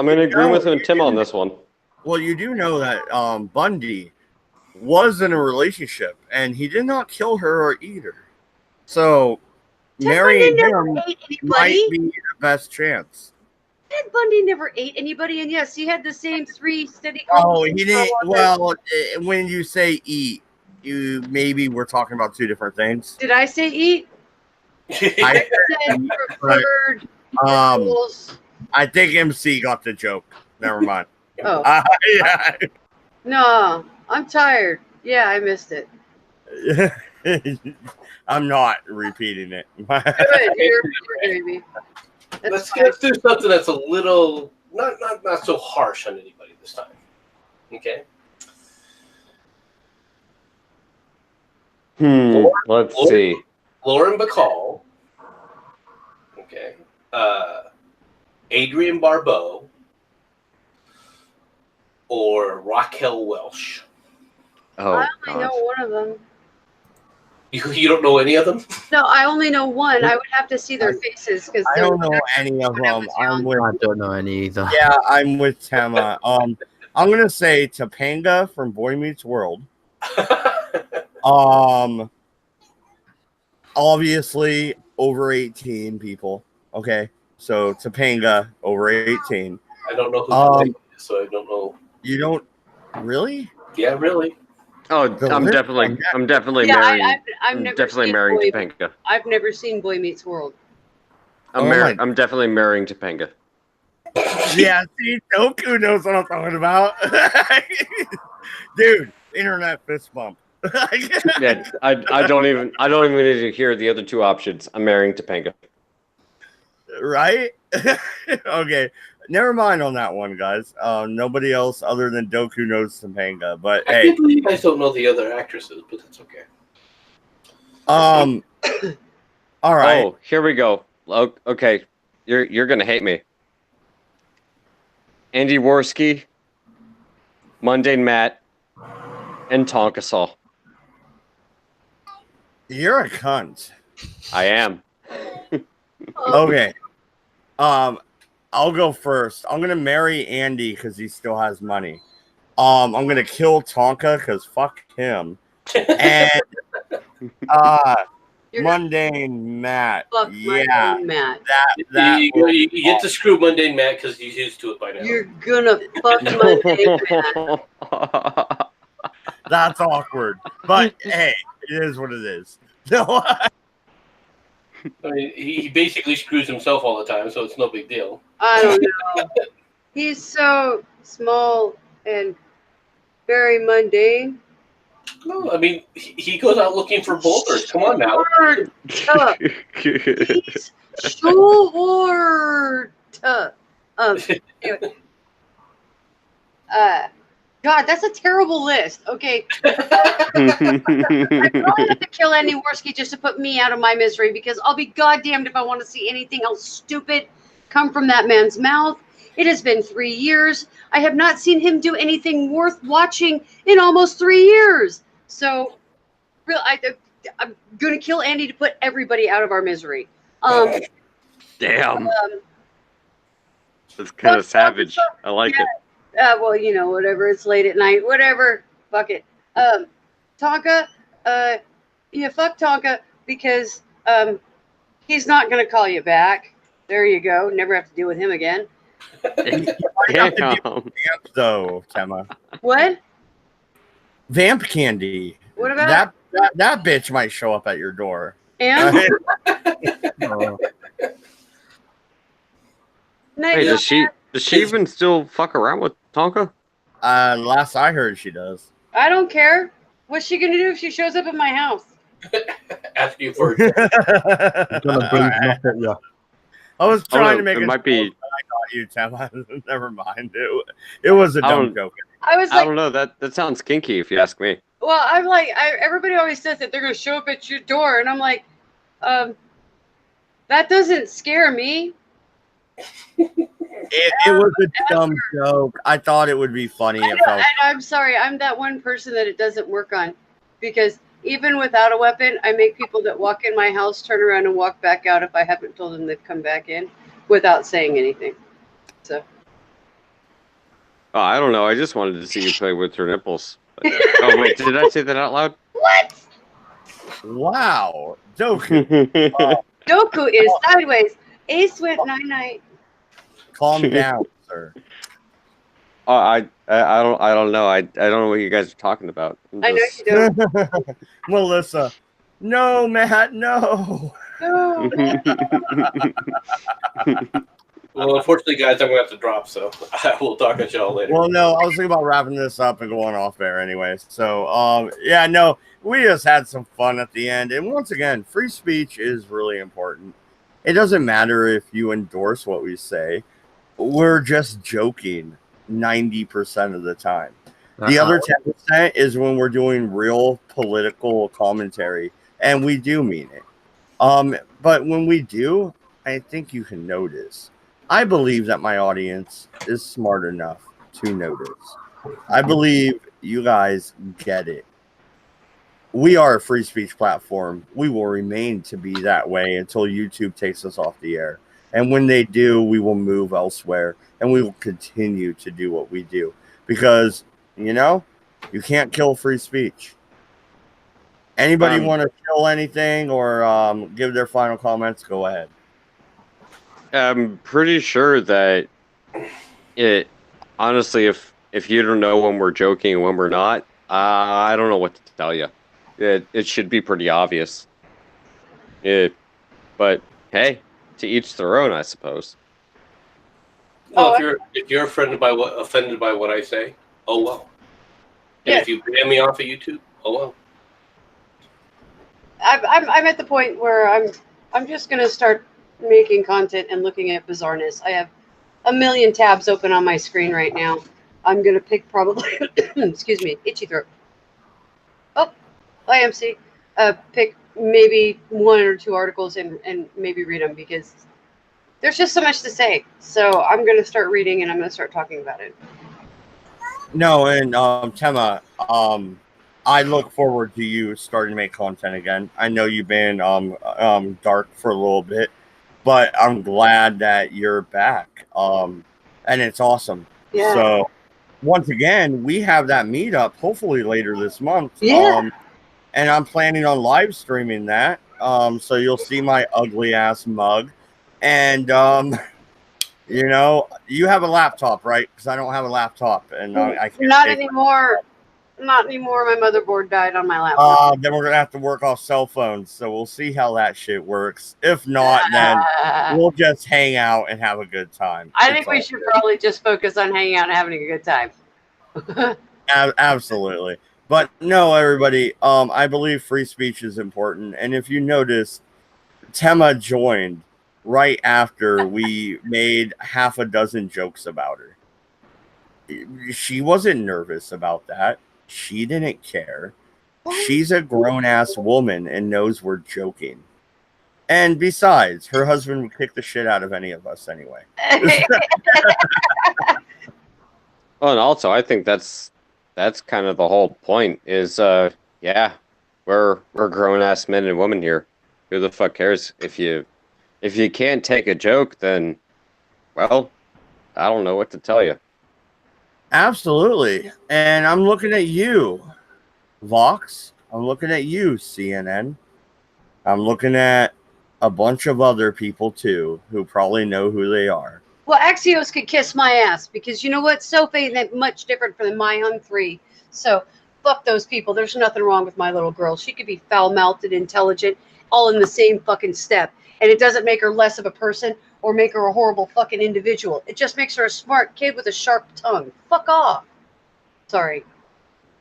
in agreement with Tim on this one. Well, you do know that Bundy was in a relationship, and he did not kill her or eat her. So Ted marrying Bundy never him ate might anybody. be the best chance. Ted Bundy never ate anybody, and yes, he had the same 3 steady. Oh, he didn't. Well, when you say eat, you maybe we're talking about 2 different things. Did I say eat? I said preferred rules. I think MC got the joke. Never mind. Oh. Yeah. No, I'm tired. Yeah, I missed it. I'm not repeating it. Good, you're gravy. Let's do something that's a little not so harsh on anybody this time. Okay. Let's see. Lauren Bacall. Okay. Adrienne Barbeau. Or Raquel Welch. Oh, I only know one of them. You don't know any of them? No, I only know one. I would have to see their faces because I don't know any of them. I don't know any either. Yeah, I'm with Tema. I'm gonna say Topanga from Boy Meets World. Obviously over 18 people. Okay, so Topanga over 18. I don't know who is, so I don't know. You don't really? Yeah, really. Oh, I'm definitely marrying. I'm never definitely seen marrying Boy- Topanga. I've never seen Boy Meets World. I'm definitely marrying Topanga. Yeah, see, Doku knows what I'm talking about. Dude, internet fist bump. Yeah, I don't even need to hear the other 2 options. I'm marrying Topanga. Right? Okay. Never mind on that one, guys. Nobody else other than Doku knows Topanga. But I can't believe you guys don't know the other actresses, but that's okay. All right. Oh, here we go. Okay, you're gonna hate me. Andy Worski, Mundane Matt, and Tonka Saw. You're a cunt. I am. Okay. I'll go first. I'm gonna marry Andy because he still has money. I'm gonna kill Tonka because fuck him. And Mundane Matt. Fuck yeah, Mundane Matt. That you get to screw Mundane Matt because he's used to it by now. You're gonna fuck Mundane Matt. That's awkward. But hey, it is what it is. No. I mean, he basically screws himself all the time, so it's no big deal. I don't know. He's so small and very mundane. No, I mean, he goes out looking for boulders. Come on now. He's short. Anyway. God, that's a terrible list. Okay. I probably have to kill Andy Worski just to put me out of my misery because I'll be goddamned if I want to see anything else stupid come from that man's mouth. It has been 3 years. I have not seen him do anything worth watching in almost 3 years. So, I'm going to kill Andy to put everybody out of our misery. Damn. That's kind of savage. I like it. Well, you know, whatever. It's late at night. Whatever. Fuck it. Tonka, yeah, fuck Tonka because he's not going to call you back. There you go. Never have to deal with him again. Vamp, though, Tema. What? Vamp Candy. What about that bitch might show up at your door. And Hey, does she even still fuck around with Tonka? Last I heard, she does. I don't care. What's she gonna do if she shows up at my house? Ask you for I was trying to make it might be. I got you, Tema. Never mind. It was a dumb joke. I was I like, don't know. That sounds kinky, if you ask me. well, I'm like, everybody always says that they're gonna show up at your door, and I'm like, that doesn't scare me. It was a dumb joke. I thought it would be funny. I'm sorry. I'm that one person that it doesn't work on because even without a weapon, I make people that walk in my house turn around and walk back out if I haven't told them they've come back in without saying anything. So. Oh, I don't know. I just wanted to see you play with her nipples. Oh, wait. Did I say that out loud? What? Wow, Doku. Doku is sideways. Ace went night. Calm down, sir. I don't know. I don't know what you guys are talking about. I know you don't. Melissa. No, Matt, no. No. Well, unfortunately, guys, I'm gonna have to drop. So I will talk to y'all later. Well, no, I was thinking about wrapping this up and going off air anyway. So, yeah, no, we just had some fun at the end. And once again, free speech is really important. It doesn't matter if you endorse what we say. We're just joking 90% of the time. The other 10% is when we're doing real political commentary, and we do mean it. But when we do, I think you can notice. I believe that my audience is smart enough to notice. I believe you guys get it. We are a free speech platform. We will remain to be that way until YouTube takes us off the air. And when they do, we will move elsewhere and we will continue to do what we do. Because, you know, you can't kill free speech. Anybody want to kill anything or give their final comments? Go ahead. I'm pretty sure that it, honestly, if you don't know when we're joking and when we're not, I don't know what to tell you. It should be pretty obvious. But hey, to each their own, I suppose. Well, if you're offended by what I say, oh well. And if you ban me off of YouTube, oh well. I'm at the point where I'm just gonna start making content and looking at bizarreness. I have a million tabs open on my screen right now. I'm gonna pick probably excuse me, itchy throat. Oh, IMC. Pick maybe 1 or 2 articles and maybe read them because there's just so much to say. So I'm gonna start reading and I'm gonna start talking about it. No, and Tema, I look forward to you starting to make content again. I know you've been dark for a little bit, but I'm glad that you're back. And it's awesome. Yeah. So once again, we have that meetup hopefully later this month. Yeah. And I'm planning on live streaming that. So you'll see my ugly ass mug. And you know, you have a laptop, right? Because I don't have a laptop, and I can't. Not anymore. Not anymore. My motherboard died on my laptop. Then we're gonna have to work off cell phones. So we'll see how that shit works. If not, then we'll just hang out and have a good time. I think we should probably just focus on hanging out and having a good time. Absolutely. But no, everybody, I believe free speech is important. And if you notice, Tema joined right after we made half a dozen jokes about her. She wasn't nervous about that. She didn't care. She's a grown-ass woman and knows we're joking. And besides, her husband would kick the shit out of any of us anyway. Well, and also, I think that's kind of the whole point is, yeah, we're grown-ass men and women here. Who the fuck cares? If you can't take a joke, then, well, I don't know what to tell you. Absolutely. And I'm looking at you, Vox. I'm looking at you, CNN. I'm looking at a bunch of other people, too, who probably know who they are. Well, Axios could kiss my ass because you know what? Soph ain't that much different from my Hung 3. So, fuck those people. There's nothing wrong with my little girl. She could be foul-mouthed, intelligent, all in the same fucking step. And it doesn't make her less of a person or make her a horrible fucking individual. It just makes her a smart kid with a sharp tongue. Fuck off. Sorry.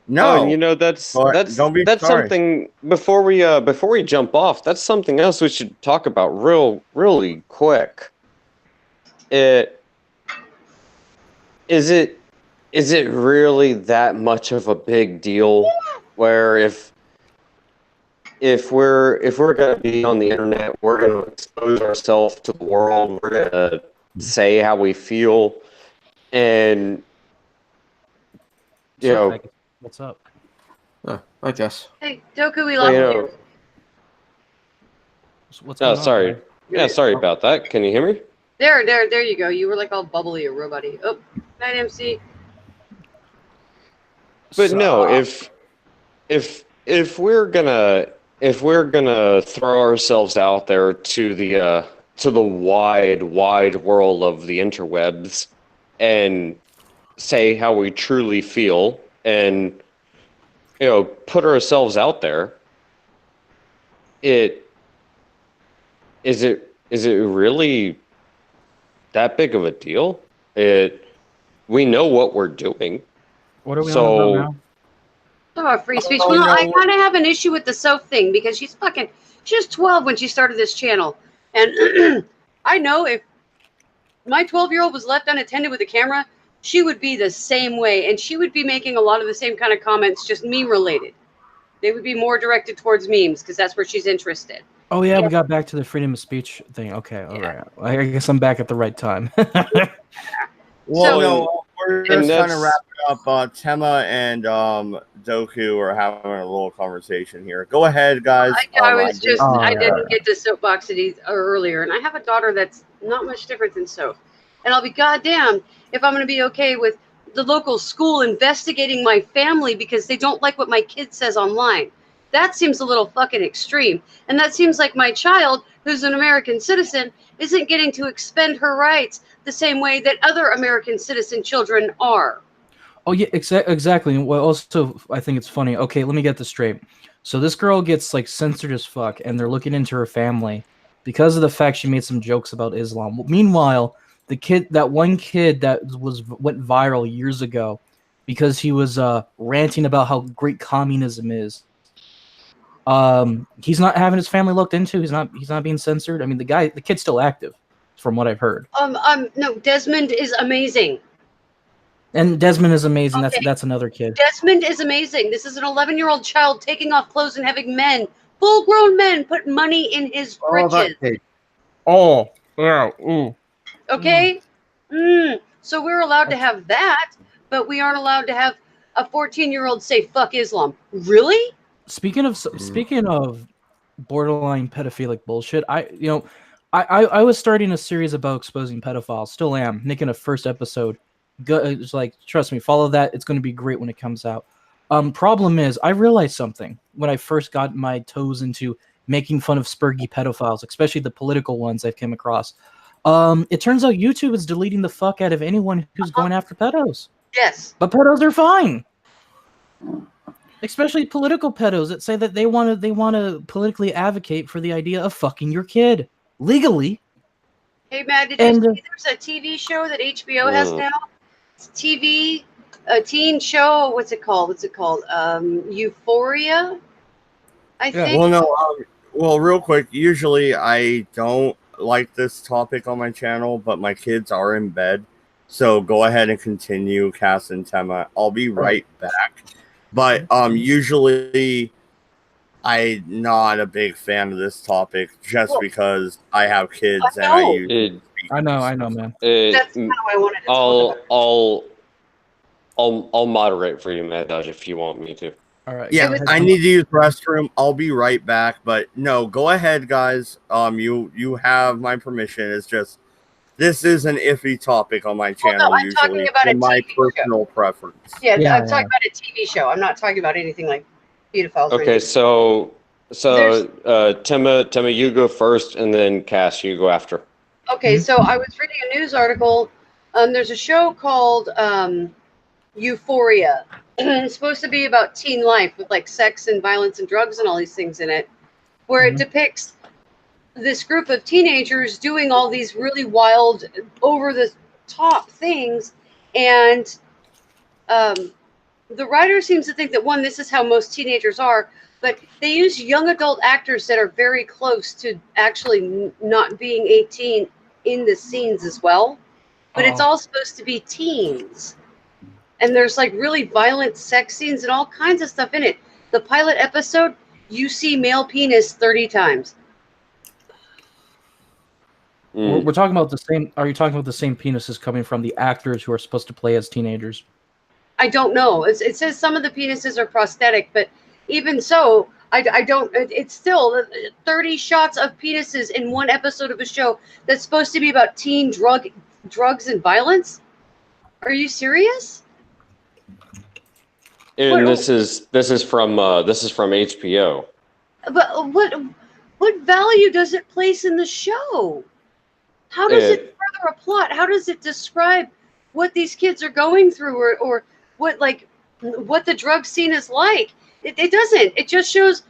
No, and you know that's sorry. something before we jump off. That's something else we should talk about really quick. Is it really that much of a big deal? Where if we're gonna be on the internet, we're gonna expose ourselves to the world. We're gonna say how we feel, and you know. What's up? I guess. Hey, Doku, we love you. What's going on, sorry. man? Yeah, sorry about that. Can you hear me? There you go. You were like all bubbly or robot-y. Oh, Night MC. But no, if we're gonna if we're gonna throw ourselves out there to the wide world of the interwebs and say how we truly feel and put ourselves out there, is it really that big of a deal? We know what we're doing. What are we on about now? Oh, free speech. Well, I kind of have an issue with the soph thing because she was 12 when she started this channel. And I know if my 12-year-old was left unattended with a camera, she would be the same way. And she would be making a lot of the same kind of comments, just meme related. They would be more directed towards memes because that's where she's interested. Oh, yeah, we got back to the freedom of speech thing. Okay, all right. I guess I'm back at the right time. Well, no, we're just kind of wrapping up. Tema and Doku are having a little conversation here. Go ahead, guys. I didn't get to soapbox it earlier, and I have a daughter that's not much different than Soph. And I'll be goddamned if I'm going to be okay with the local school investigating my family because they don't like what my kid says online. That seems a little fucking extreme. And that seems like my child, who's an American citizen, isn't getting to expend her rights the same way that other American citizen children are. Oh, yeah, exactly. Well, also, I think it's funny. Okay, let me get this straight. So this girl gets, like, censored as fuck, and they're looking into her family because of the fact she made some jokes about Islam. Meanwhile, that one kid that went viral years ago because he was ranting about how great communism is. He's not having his family looked into. He's not being censored. I mean, the kid's still active, from what I've heard. No, Desmond is amazing. And Desmond is amazing. Okay. That's another kid. Desmond is amazing. This is an 11-year-old child taking off clothes and having full-grown men, put money in his britches. Oh, yeah. Mm. Okay? So we're allowed to have that, but we aren't allowed to have a 14-year-old say fuck Islam. Really? Speaking of borderline pedophilic bullshit, I was starting a series about exposing pedophiles. Still am. Making a first episode. It's like, trust me, follow that. It's going to be great when it comes out. Problem is, I realized something when I first got my toes into making fun of spurgy pedophiles, especially the political ones I've come across. It turns out YouTube is deleting the fuck out of anyone who's going after pedos. Yes. But pedos are fine. Especially political pedos that say that they want to politically advocate for the idea of fucking your kid legally. Hey, Matt, did you see there's a TV show that HBO has now? It's a teen show. What's it called? Euphoria, I think. Well, no. Well, real quick. Usually, I don't like this topic on my channel, but my kids are in bed, so go ahead and continue, Cass and Tema. I'll be right back. But usually I'm not a big fan of this topic just because I have kids and I use I know, man. That's kind of what I wanted to talk about. I'll moderate for you, Mad Dodge, if you want me to. All right. Yeah, I need to use the restroom. I'll be right back. But no, go ahead, guys. You have my permission. It's just this is an iffy topic on my channel. I'm usually talking about a my TV personal preference. Yeah, I'm talking about a TV show. I'm not talking about anything like pedophiles. Okay, so Tema, you go first, and then Cass, you go after. Okay, so I was reading a news article. There's a show called Euphoria. It's supposed to be about teen life with like sex and violence and drugs and all these things in it, where it depicts this group of teenagers doing all these really wild, over the top things. And the writer seems to think that, one, this is how most teenagers are, but they use young adult actors that are very close to actually not being 18 in the scenes as well. But it's all supposed to be teens. And there's like really violent sex scenes and all kinds of stuff in it. The pilot episode, you see male penis 30 times. We're talking about the same. Are you talking about the same penises coming from the actors who are supposed to play as teenagers? I don't know. It says some of the penises are prosthetic, but even so, I don't. It's still 30 shots of penises in one episode of a show that's supposed to be about teen drugs and violence. Are you serious? And this is from HBO. But what value does it place in the show? How does it further a plot? How does it describe what these kids are going through, or what the drug scene is like? It doesn't. It just shows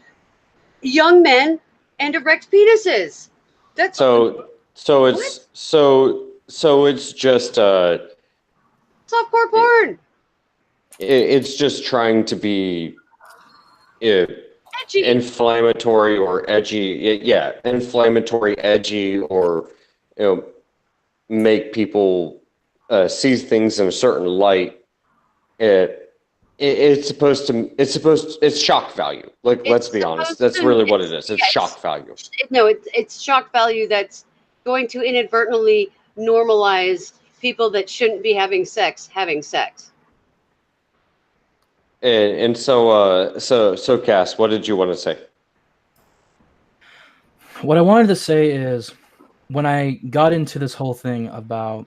young men and erect penises. That's so it's just softcore porn. It's just trying to be Edgy. inflammatory or edgy. Yeah, inflammatory, edgy, or make people see things in a certain light. It's shock value. Let's be honest. That's really what it is. It's shock value. No, it's shock value that's going to inadvertently normalize people that shouldn't be having sex. And so Cass, what did you want to say? What I wanted to say is, when I got into this whole thing about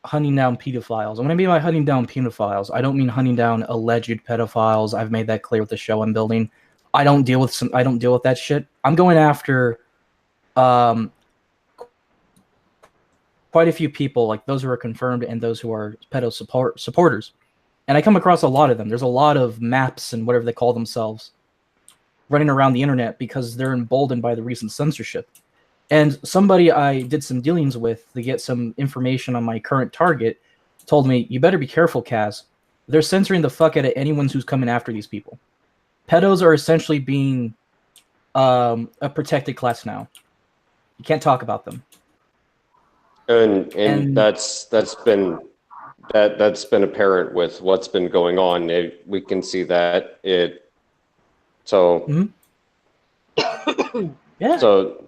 hunting down pedophiles, and when I mean by hunting down pedophiles, I don't mean hunting down alleged pedophiles. I've made that clear with the show I'm building. I don't deal with that shit. I'm going after quite a few people, like those who are confirmed and those who are pedo supporters. And I come across a lot of them. There's a lot of maps and whatever they call themselves running around the internet because they're emboldened by the recent censorship. And somebody I did some dealings with to get some information on my current target told me, you better be careful, Kaz. They're censoring the fuck out of anyone who's coming after these people. Pedos are essentially being a protected class now. You can't talk about them. And that's been apparent with what's been going on. We can see that So yeah. So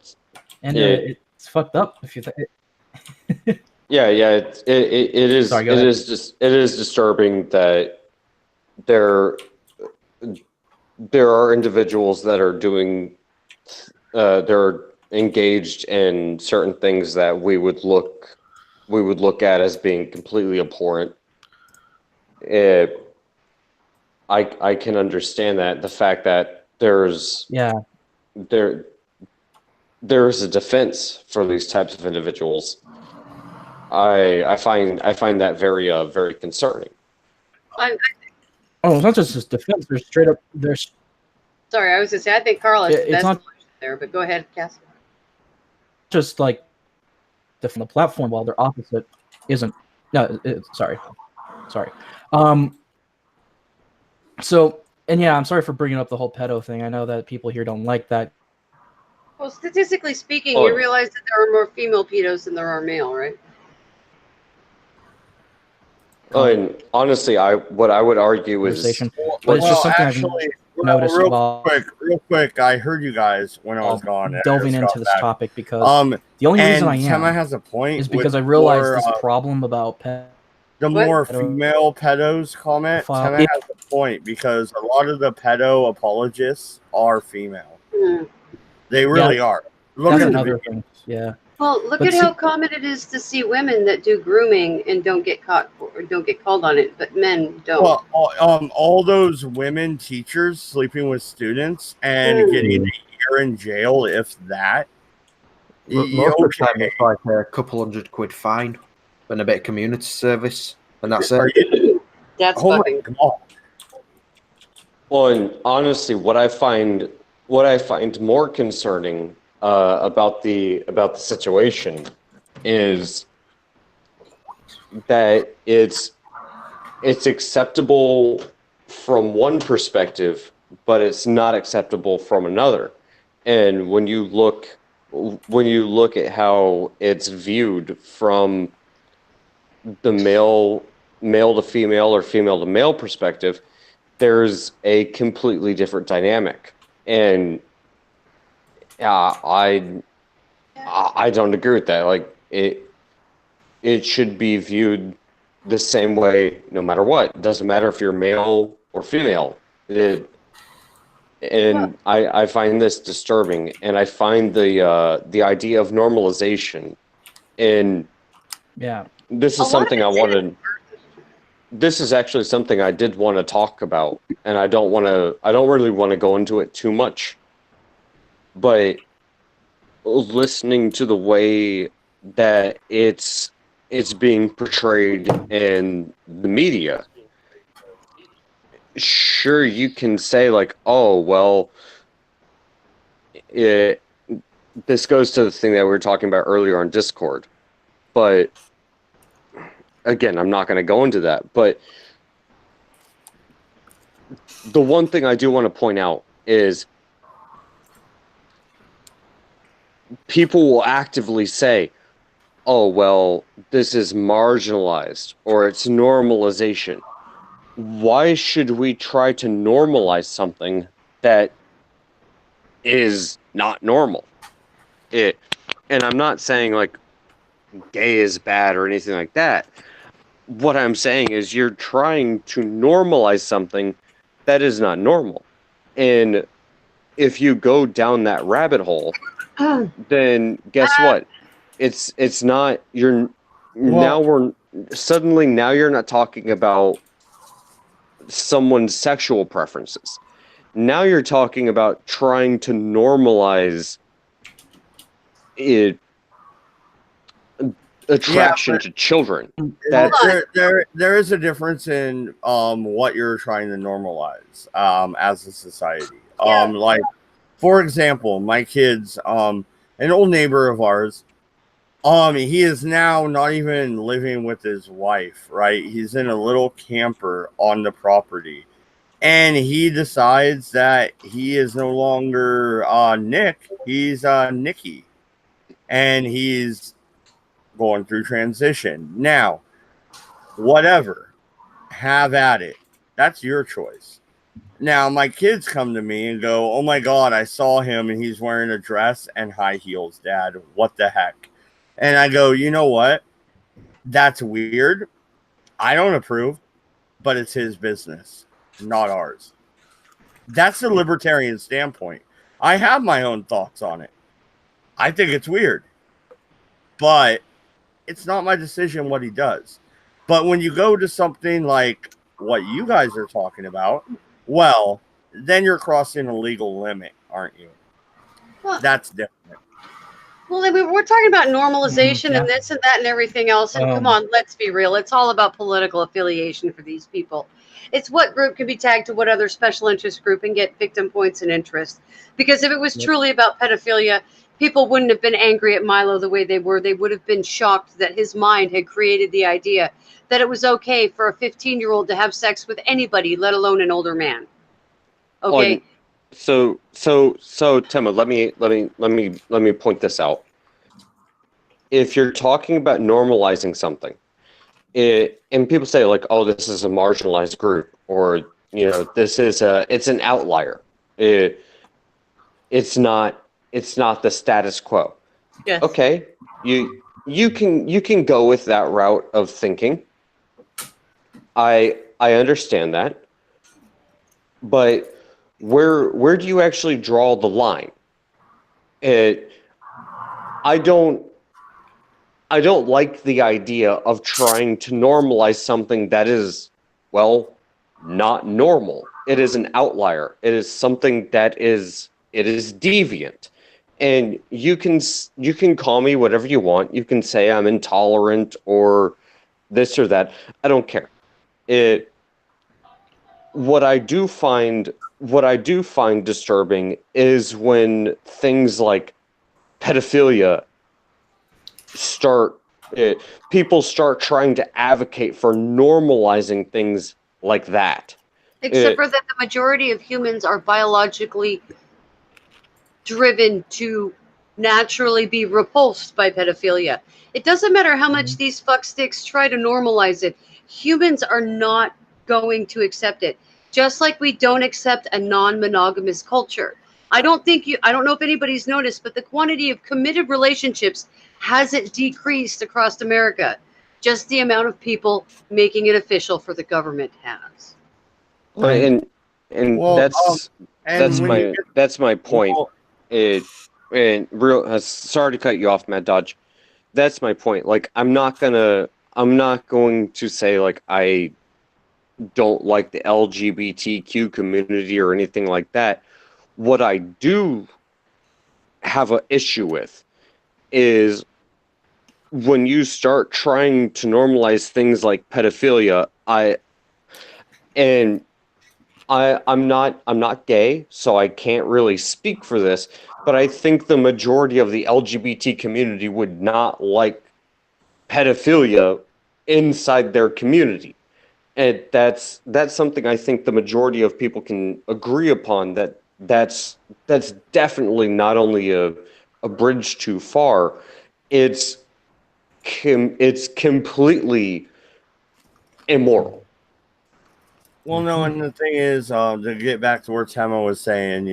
and it's fucked up if you think. Yeah. It is. Sorry, it is disturbing that there are individuals that are doing. They're engaged in certain things that we would look at as being completely abhorrent. I can understand that. The fact that there's a defense for these types of individuals. I find that very very concerning. It's not just defense. They're straight up. Sorry, I was going to say, I think Carl has the best not there, but go ahead, Cass. Just like the platform, while their opposite isn't. No, sorry. So, and yeah, I'm sorry for bringing up the whole pedo thing. I know that people here don't like that. Well, statistically speaking, you realize that there are more female pedos than there are male, right? And honestly, what I would argue is, it's just something actually, I've noticed. real quick, I heard you guys when I was gone. Delving into this topic because the only reason I am Tema has a point is because I realized this problem about the more female pedos comment. Tema has a point because a lot of the pedo apologists are female. They really are. That's another thing. Yeah. Well, look at how common it is to see women that do grooming and don't get caught or don't get called on it, but men don't. Well, all those women teachers sleeping with students and getting a year in jail, if that. Most of the time, it's like a couple £100 fine and a bit of community service, and that's it. That's fucking. Well, and honestly, what I find more concerning about the situation is that it's acceptable from one perspective, but it's not acceptable from another. And when you look at how it's viewed from the male to female or female to male perspective, there's a completely different dynamic. And I don't agree with that. Like it should be viewed the same way no matter what. It doesn't matter if you're male or female. I find this disturbing, and I find the idea of normalization. And this is something I wanted. This is actually something I did want to talk about, and I don't really want to go into it too much. but listening to the way that it's being portrayed in the media, sure, you can say like, oh well, this goes to the thing that we were talking about earlier on Discord, but again, I'm not going to go into that. But the one thing I do want to point out is people will actively say, oh, well, this is marginalized or it's normalization. Why should we try to normalize something that is not normal? And I'm not saying like gay is bad or anything like that. What I'm saying is you're trying to normalize something that is not normal. And if you go down that rabbit hole, then guess what? It's not now you're not talking about someone's sexual preferences. Now you're talking about trying to normalize attraction to children. There is a difference in what you're trying to normalize as a society. Like, for example, my kids, an old neighbor of ours, he is now not even living with his wife, right? He's in a little camper on the property. And he decides that he is no longer Nick, he's Nikki. And he's going through transition. Now, whatever, have at it. That's your choice. Now, my kids come to me and go, oh my God, I saw him and he's wearing a dress and high heels, Dad. What the heck? And I go, you know what? That's weird. I don't approve, but it's his business, not ours. That's the libertarian standpoint. I have my own thoughts on it. I think it's weird, but it's not my decision what he does. But when you go to something like what you guys are talking about, well, then you're crossing a legal limit, aren't you? Well, that's different. Well, we're talking about normalization and this and that and everything else. And come on, let's be real. It's all about political affiliation for these people. It's what group can be tagged to what other special interest group and get victim points and interest. Because if it was truly about pedophilia, people wouldn't have been angry at Milo the way they were. They would have been shocked that his mind had created the idea that it was okay for a 15-year-old to have sex with anybody, let alone an older man. Okay. So Timma, let me point this out. If you're talking about normalizing something, and people say like, oh, this is a marginalized group, or this is it's an outlier. It's not the status quo. Yes. Okay, you can go with that route of thinking. I understand that, but where do you actually draw the line? I don't like the idea of trying to normalize something that is, well, not normal. It is an outlier. It is something that is deviant. And you can call me whatever you want. You can say I'm intolerant or this or that. I don't care. What I do find disturbing is when things like pedophilia people start trying to advocate for normalizing things like that. Except for that the majority of humans are biologically driven to naturally be repulsed by pedophilia. It doesn't matter how much these fucksticks try to normalize it. Humans are not going to accept it. Just like we don't accept a non-monogamous culture. I don't know if anybody's noticed, but the quantity of committed relationships hasn't decreased across America. Just the amount of people making it official for the government has. And that's my point. Sorry to cut you off, Mad Dodge. That's my point. Like, I'm not going to say like I don't like the LGBTQ community or anything like that. What I do have an issue with is when you start trying to normalize things like pedophilia. I'm not gay, so I can't really speak for this, but I think the majority of the LGBT community would not like pedophilia inside their community. And that's something I think the majority of people can agree upon, that's definitely not only a bridge too far, it's completely immoral. Well, no, and the thing is, to get back to where Temo was saying,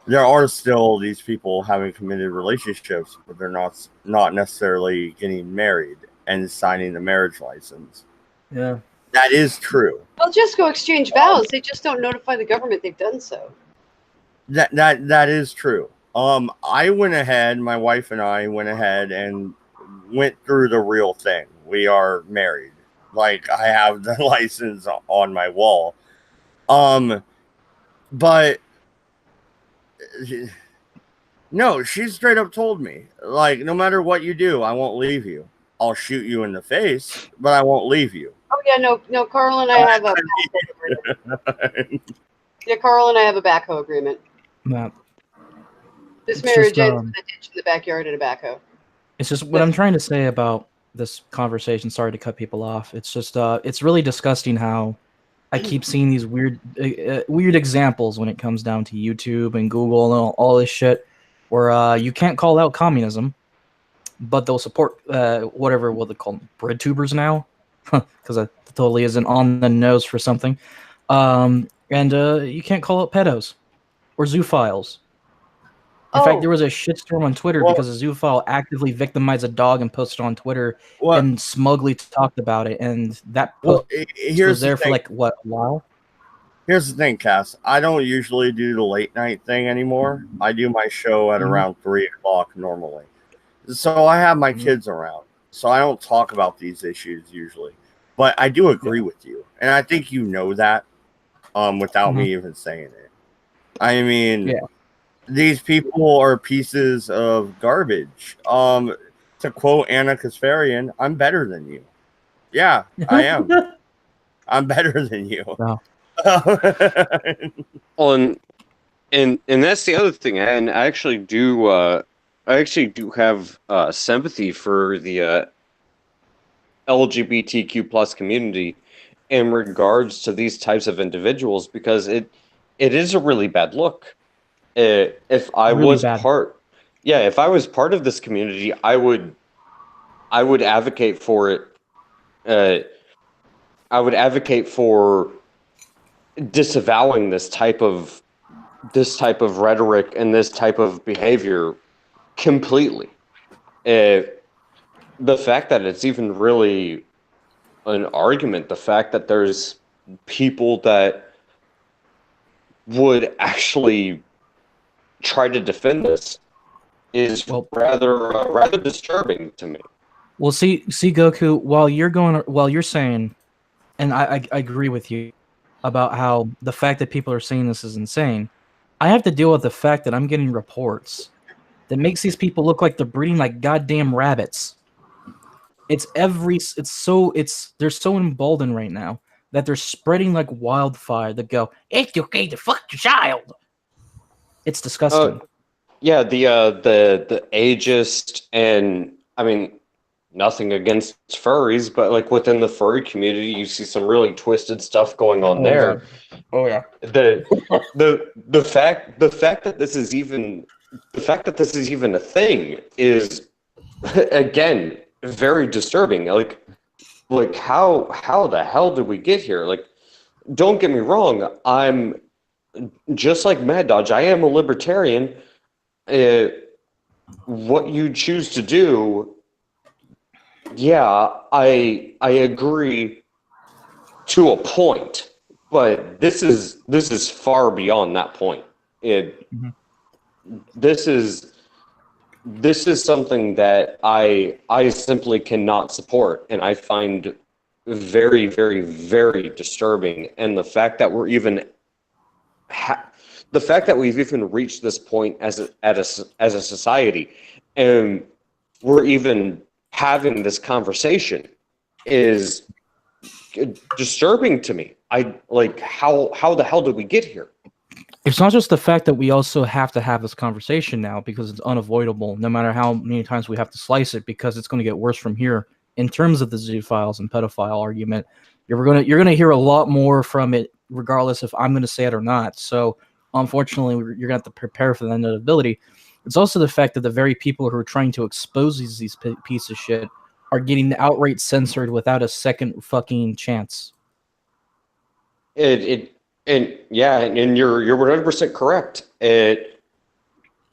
there are still these people having committed relationships, but they're not necessarily getting married and signing the marriage license. Yeah, that is true. They'll just go exchange vows. They just don't notify the government they've done so. That is true. I went ahead, my wife and I went ahead and went through the real thing. We are married. Like, I have the license on my wall. But no, she straight up told me, like, no matter what you do, I won't leave you. I'll shoot you in the face, but I won't leave you. Oh yeah, no, Carl and I have a backhoe agreement. Yeah, Carl and I have a backhoe agreement. no. This It's marriage just, ends with a ditch in the backyard and a backhoe. It's just what I'm trying to say about this conversation. Sorry to cut people off. It's just it's really disgusting how I keep seeing these weird examples when it comes down to YouTube and Google and all this shit, where you can't call out communism, but they'll support whatever they call them, bread tubers now, because that totally isn't on the nose for something. And you can't call out pedos or zoophiles. In fact, there was a shitstorm on Twitter because a zoophile actively victimized a dog and posted on Twitter and smugly talked about it. And that post was there for like, what, a while? Here's the thing, Cass. I don't usually do the late night thing anymore. I do my show at around 3 o'clock normally. So I have my kids around. So I don't talk about these issues usually. But I do agree with you. And I think you know that without me even saying it. I mean... These people are pieces of garbage. To quote Anna Kasparian, I'm better than you. Yeah, I am. I'm better than you. Well, and that's the other thing. And I actually do have sympathy for the LGBTQ plus community in regards to these types of individuals, because it is a really bad look. If I was part of this community, I would advocate for it. I would advocate for disavowing this type of rhetoric and this type of behavior completely. The fact that it's even really an argument, the fact that there's people that would actually try to defend this is rather disturbing to me. Well, see, Goku, while you're saying, and I agree with you about how the fact that people are saying this is insane, I have to deal with the fact that I'm getting reports that makes these people look like they're breeding like goddamn rabbits. They're so emboldened right now that they're spreading like wildfire that go, it's okay to fuck your child. It's disgusting. Yeah, the ageist, and I mean, nothing against furries, but like within the furry community, you see some really twisted stuff going on there. Oh yeah. The fact that this is even a thing is, again, very disturbing. Like how the hell did we get here? Like, don't get me wrong, I'm just like Mad Dodge, I am a libertarian. What you choose to do, yeah, I agree to a point, but this is far beyond that point. This is something that I simply cannot support, and I find very, very, very disturbing. And the fact that we're even the fact that we've even reached this point as a society, and we're even having this conversation, is disturbing to me. I like how the hell did we get here? It's not just the fact that we also have to have this conversation now because it's unavoidable, no matter how many times we have to slice it, because it's going to get worse from here in terms of the zoophiles and pedophile argument. You're gonna hear a lot more from it, regardless if I'm going to say it or not. So, unfortunately, you're going to have to prepare for that inevitability. It's also the fact that the very people who are trying to expose these pieces of shit are getting outright censored without a second fucking chance. And you're 100% correct.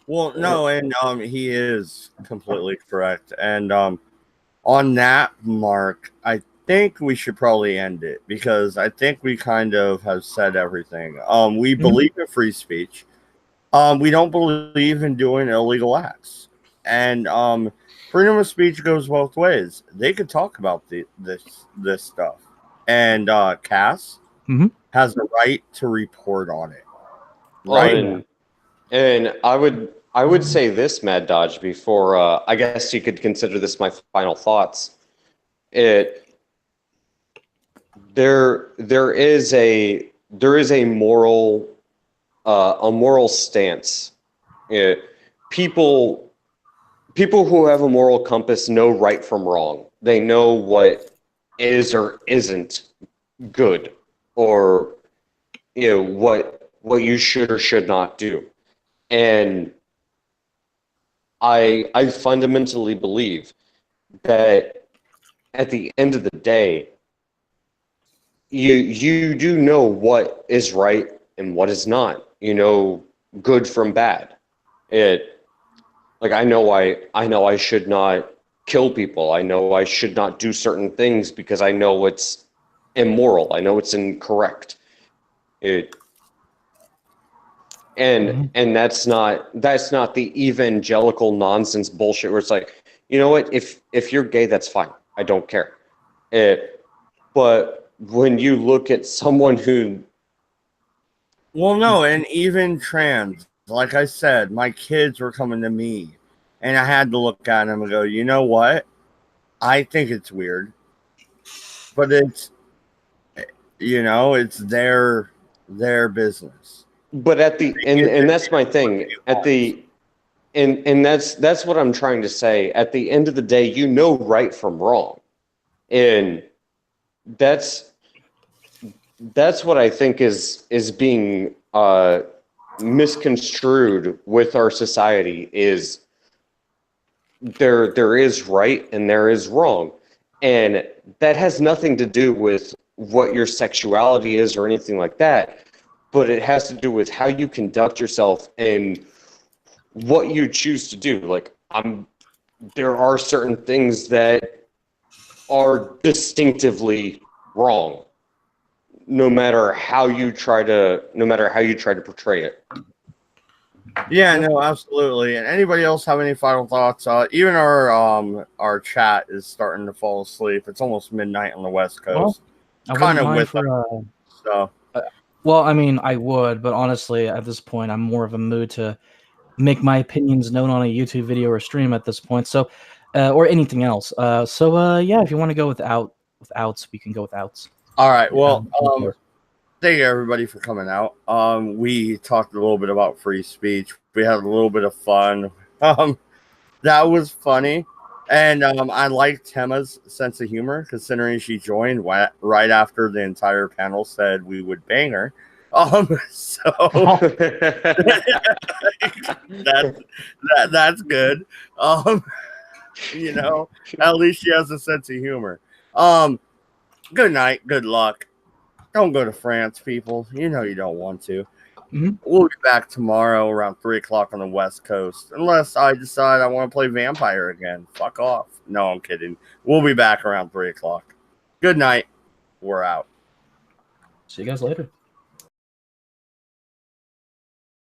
Well, no, and he is completely correct. And on that mark, I think we should probably end it because I think we kind of have said everything. We believe in free speech. We don't believe in doing illegal acts. And freedom of speech goes both ways. They could talk about this stuff. And Cass has the right to report on it. Right? And I would say this, Mad Dodge, before I guess you could consider this my final thoughts. There is a moral stance. People who have a moral compass know right from wrong. They know what is or isn't good, or what you should or should not do. And I fundamentally believe that at the end of the day, you do know what is right and what is not. You know good from bad. I know I should not kill people. I know I should not do certain things because I know it's immoral. I know it's incorrect. And that's not the evangelical nonsense bullshit where it's like, you know what, if you're gay, that's fine. I don't care. But when you look at someone who... Well, no, and even trans, like I said, my kids were coming to me, and I had to look at them and go, you know what? I think it's weird, but it's their business. But at the and that's my thing. And that's what I'm trying to say. At the end of the day, you know right from wrong, and that's what I think is being misconstrued with our society. Is there is right and there is wrong, and that has nothing to do with what your sexuality is or anything like that. But it has to do with how you conduct yourself and what you choose to do. There are certain things that are distinctively wrong, no matter how you try to portray it. Yeah, no, absolutely. And anybody else have any final thoughts? Even our chat is starting to fall asleep. It's almost midnight on the West Coast. Well, kind of with so. Well, I mean, I would, but honestly, at this point, I'm more of a mood to make my opinions known on a YouTube video or stream at this point. So, or anything else. Yeah, if you want to go with outs, we can go with outs. All right. Well, thank you everybody for coming out. We talked a little bit about free speech. We had a little bit of fun. That was funny. And I liked Temma's sense of humor, considering she joined right after the entire panel said we would bang her. So that's good. At least she has a sense of humor. Good night. Good luck. Don't go to France, people. You don't want to. We'll be back tomorrow around 3 o'clock on the West Coast. Unless I decide I want to play Vampire again. Fuck off. No, I'm kidding. We'll be back around 3 o'clock. Good night. We're out. See you guys later.